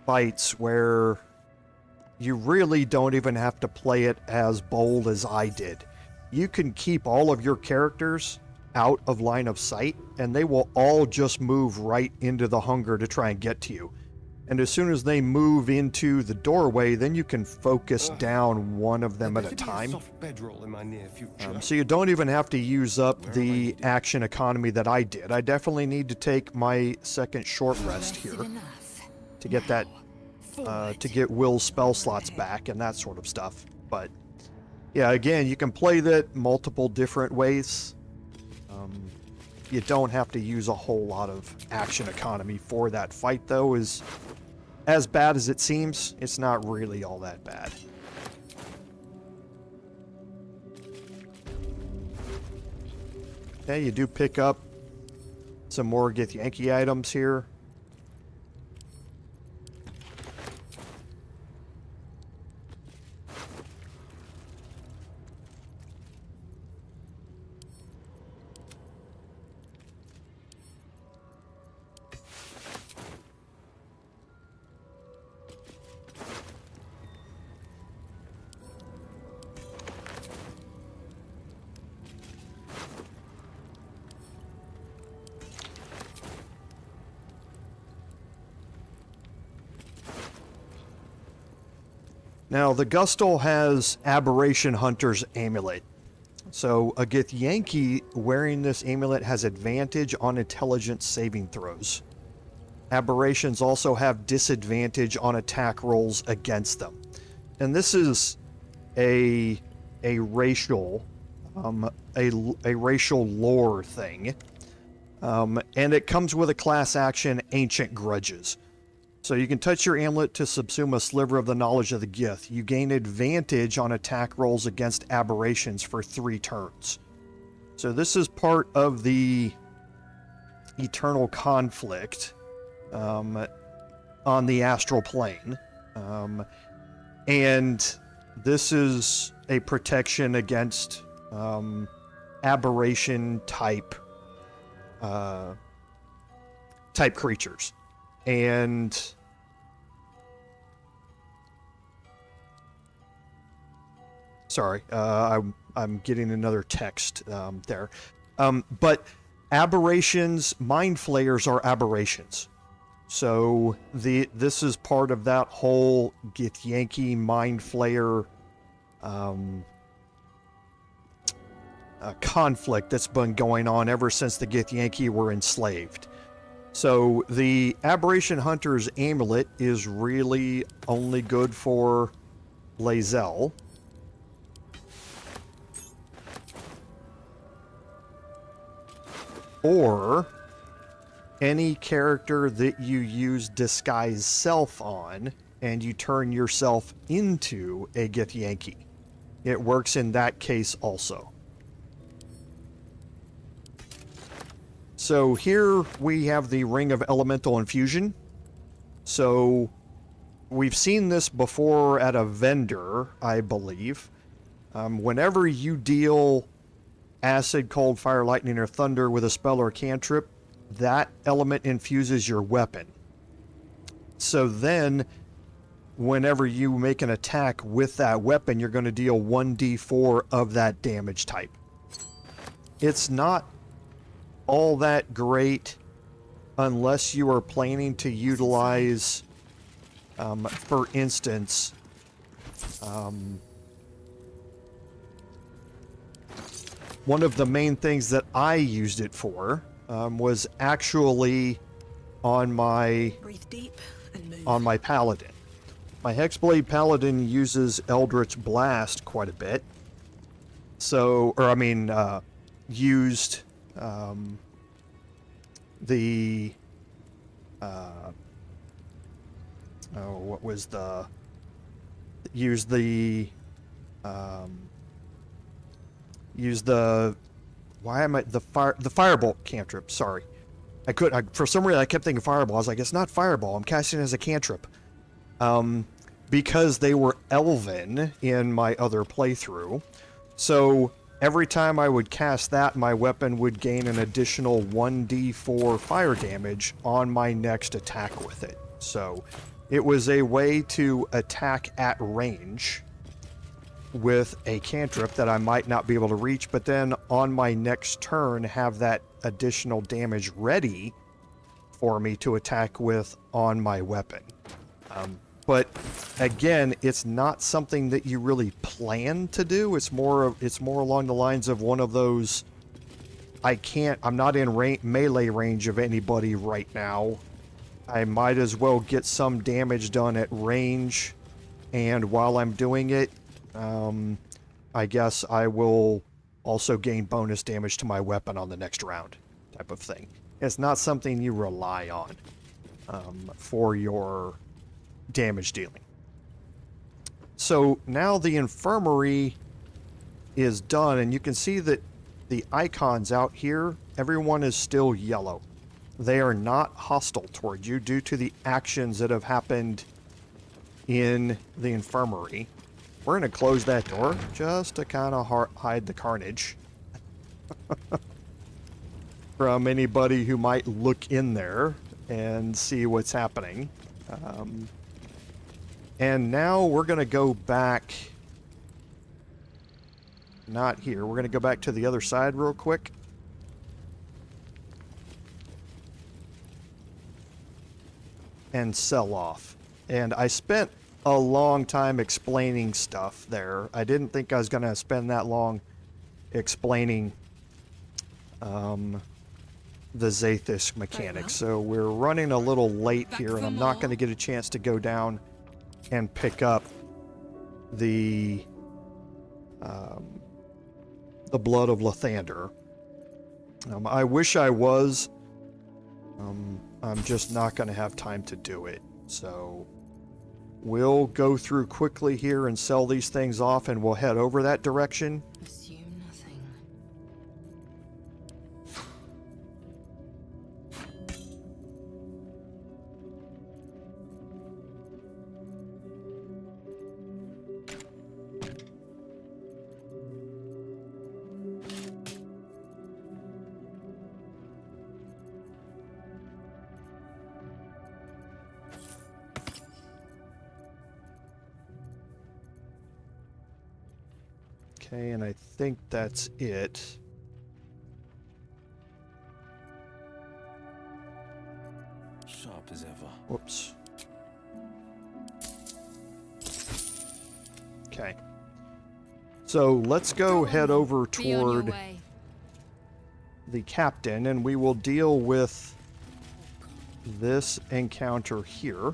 fights where you really don't even have to play it as bold as I did. You can keep all of your characters out of line of sight, and they will all just move right into the Hunger to try and get to you. And as soon as they move into the doorway, then you can focus down one of them at a time. So you don't even have to use up the action economy that I did. I definitely need to take my second short rest here to get that, to get Wyll's spell slots back and that sort of stuff. But yeah, again, you can play that multiple different ways. You don't have to use a whole lot of action economy for that fight, though. Is as bad as it seems, it's not really all that bad. Okay, you do pick up some more Githyanki items here. Now, the Gustal has Aberration Hunter's Amulet. So, a Githyanki wearing this amulet has advantage on intelligence saving throws. Aberrations also have disadvantage on attack rolls against them. And this is a racial racial lore thing. And it comes with a class action, Ancient Grudges. So you can touch your amulet to subsume a sliver of the knowledge of the Gith. You gain advantage on attack rolls against aberrations for 3 turns. So this is part of the eternal conflict on the astral plane. And this is a protection against aberration type creatures. And sorry, I'm getting another text there. But aberrations, mind flayers are aberrations. So this is part of that whole Githyanki mind flayer conflict that's been going on ever since the Githyanki were enslaved. So the Aberration Hunter's Amulet is really only good for Lae'zel. Or any character that you use Disguise Self on and you turn yourself into a Githyanki. It works in that case also. So here we have the Ring of Elemental Infusion. So we've seen this before at a vendor, I believe. Whenever you deal Acid, Cold, Fire, Lightning, or Thunder with a spell or cantrip, that element infuses your weapon. So then, whenever you make an attack with that weapon, you're going to deal 1d4 of that damage type. It's not all that great unless you are planning to utilize, for instance, one of the main things that I used it for was actually on my Paladin. My Hexblade Paladin uses Eldritch Blast quite a bit. So, or I mean, used the what was the use the why am I the firebolt cantrip, sorry. For some reason I kept thinking fireball. I was like, it's not fireball, I'm casting it as a cantrip. Because they were elven in my other playthrough. So every time I would cast that, my weapon would gain an additional 1d4 fire damage on my next attack with it. So it was a way to attack at range with a cantrip that I might not be able to reach, but then on my next turn have that additional damage ready for me to attack with on my weapon. But again, it's not something that you really plan to do. It's more along the lines of one of those, I'm not in melee range of anybody right now. I might as well get some damage done at range, and while I'm doing it, I guess I will also gain bonus damage to my weapon on the next round, type of thing. It's not something you rely on for your damage dealing. So now the Infirmary is done, and you can see that the icons out here, everyone is still yellow. They are not hostile toward you due to the actions that have happened in the Infirmary. We're going to close that door just to kind of hide the carnage from anybody who might look in there and see what's happening. And now we're going to go back, not here, we're going to go back to the other side real quick. And sell off. And I spent a long time explaining stuff there. I didn't think I was going to spend that long explaining the Zaith'isk mechanics. So we're running a little late here, and I'm not going to get a chance to go down and pick up the Blood of Lathander. I wish I was. I'm just not going to have time to do it. So we'll go through quickly here and sell these things off, and we'll head over that direction. Assume nothing. Okay, and I think that's it. Sharp as ever. Whoops. Okay. So let's go head over toward the captain, and we will deal with this encounter here.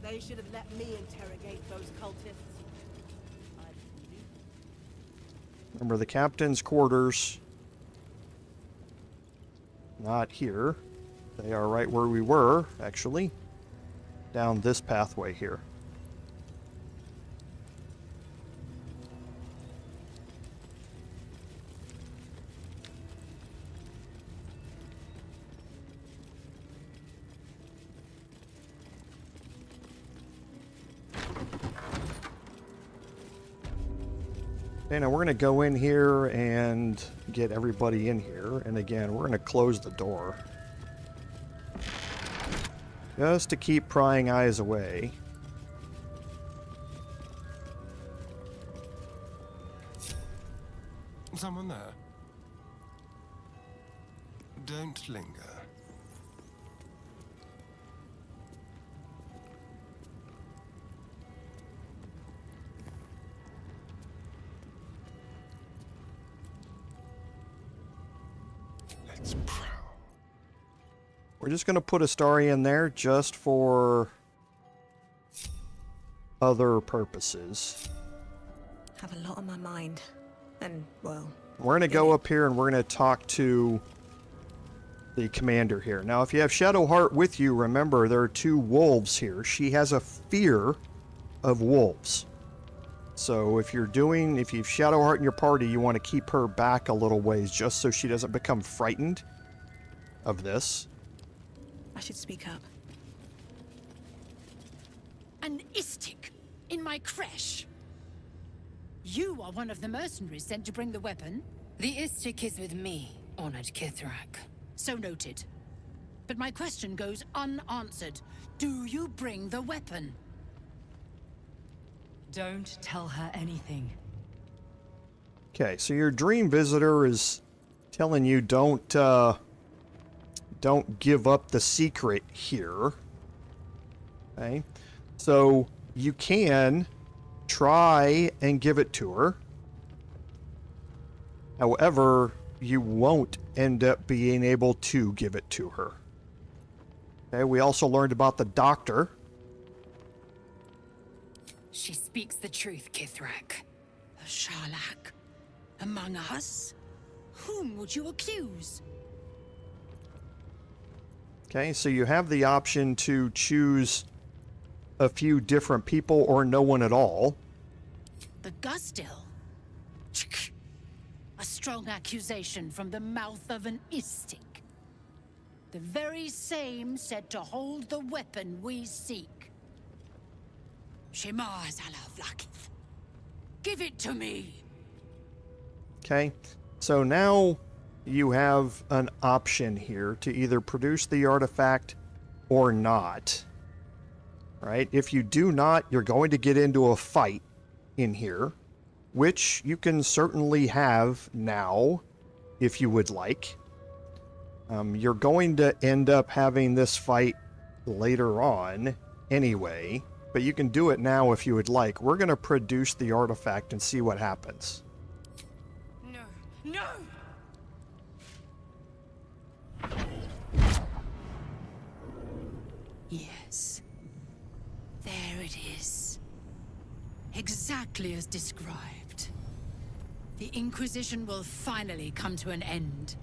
They should have let me interrogate those cultists. Remember the captain's quarters. Not here. They are right where we were, actually. Down this pathway here. Okay, now we're going to go in here and get everybody in here. And again, we're going to close the door. Just to keep prying eyes away. Someone there? Don't linger. Let's prowl. We're just going to put Astarion there just for other purposes. Have a lot on my mind. And, well... We're going to go up here and we're going to talk to the commander here. Now, if you have Shadowheart with you, remember there are 2 wolves here. She has a fear of wolves. So if you've Shadowheart in your party, you want to keep her back a little ways just so she doesn't become frightened of this. I should speak up. An istik in my creche. You are one of the mercenaries sent to bring the weapon. The istik is with me, honored Kithrak. So noted. But my question goes unanswered. Do you bring the weapon? Don't tell her anything. Okay, so your dream visitor is telling you don't give up the secret here. Okay, so you can try and give it to her. However, you won't end up being able to give it to her. Okay, we also learned about the doctor. She speaks the truth, Kithrak. A Sharlak? Among us? Whom would you accuse? Okay, so you have the option to choose a few different people or no one at all. The Gustil? A strong accusation from the mouth of an istik. The very same said to hold the weapon we seek. Shema Zala Vlakith. Give it to me! Okay, so now you have an option here to either produce the artifact or not. Right? If you do not, you're going to get into a fight in here, which you can certainly have now if you would like. You're going to end up having this fight later on anyway, but you can do it now if you would like. We're going to produce the artifact and see what happens. No! No! Yes. There it is. Exactly as described. The Inquisition will finally come to an end.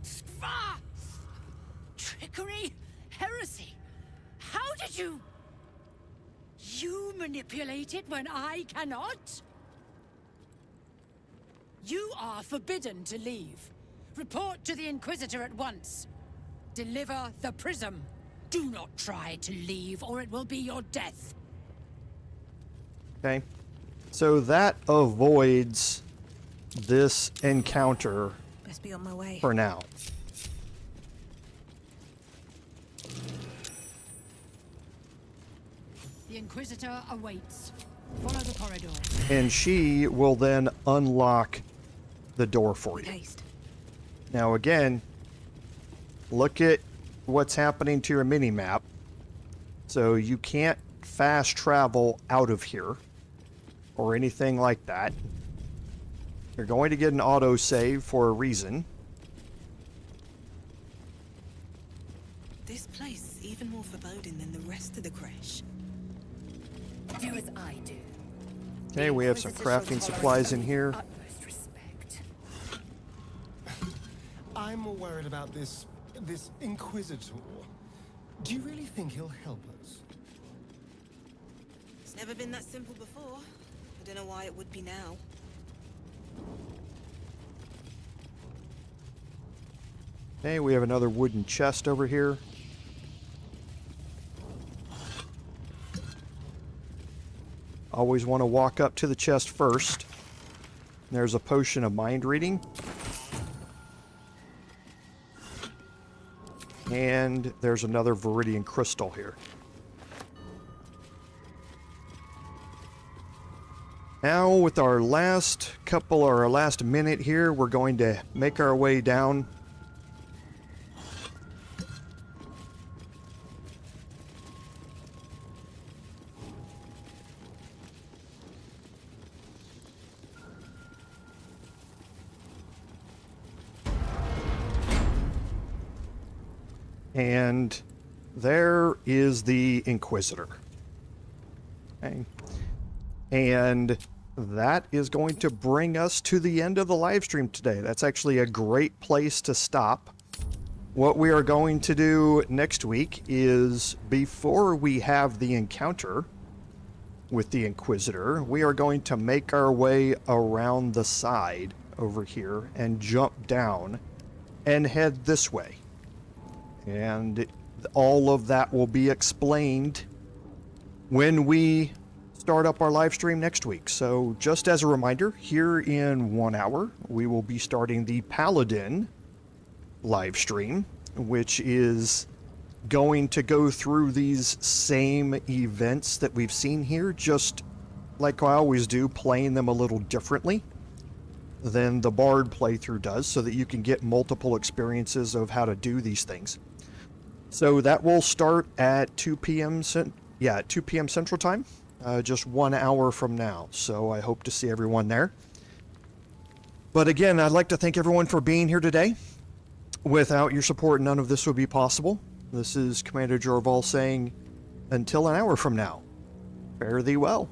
Sva! manipulate it when I cannot? You are forbidden to leave. Report to the Inquisitor at once. Deliver the prism. Do not try to leave, or it will be your death. Okay. So that avoids this encounter Best be on my way. for now. The Inquisitor awaits. Follow the corridor. And she will then unlock the door for you. Haste. Now again, look at what's happening to your mini-map. So you can't fast travel out of here or anything like that. You're going to get an autosave for a reason. This place is even more foreboding than the rest of the creche. Do as I do. Okay, we have some crafting supplies in here. I'm more worried about this Inquisitor. Do you really think he'll help us? It's never been that simple before. I don't know why it would be now. Okay, we have another wooden chest over here. Always want to walk up to the chest first. There's a potion of mind reading. And there's another Viridian crystal here. Now, with our last minute here, we're going to make our way down. And there is the Inquisitor. Okay. And that is going to bring us to the end of the live stream today. That's actually a great place to stop. What we are going to do next week is, before we have the encounter with the Inquisitor, we are going to make our way around the side over here and jump down and head this way. And all of that will be explained when we start up our live stream next week. So just as a reminder, here in 1 hour, we will be starting the Paladin live stream, which is going to go through these same events that we've seen here, just like I always do, playing them a little differently than the Bard playthrough does, so that you can get multiple experiences of how to do these things. So that will start at 2 p.m. 2 p.m. Central Time, just 1 hour from now. So I hope to see everyone there. But again, I'd like to thank everyone for being here today. Without your support, none of this would be possible. This is Commander Jorval saying, until an hour from now, fare thee well.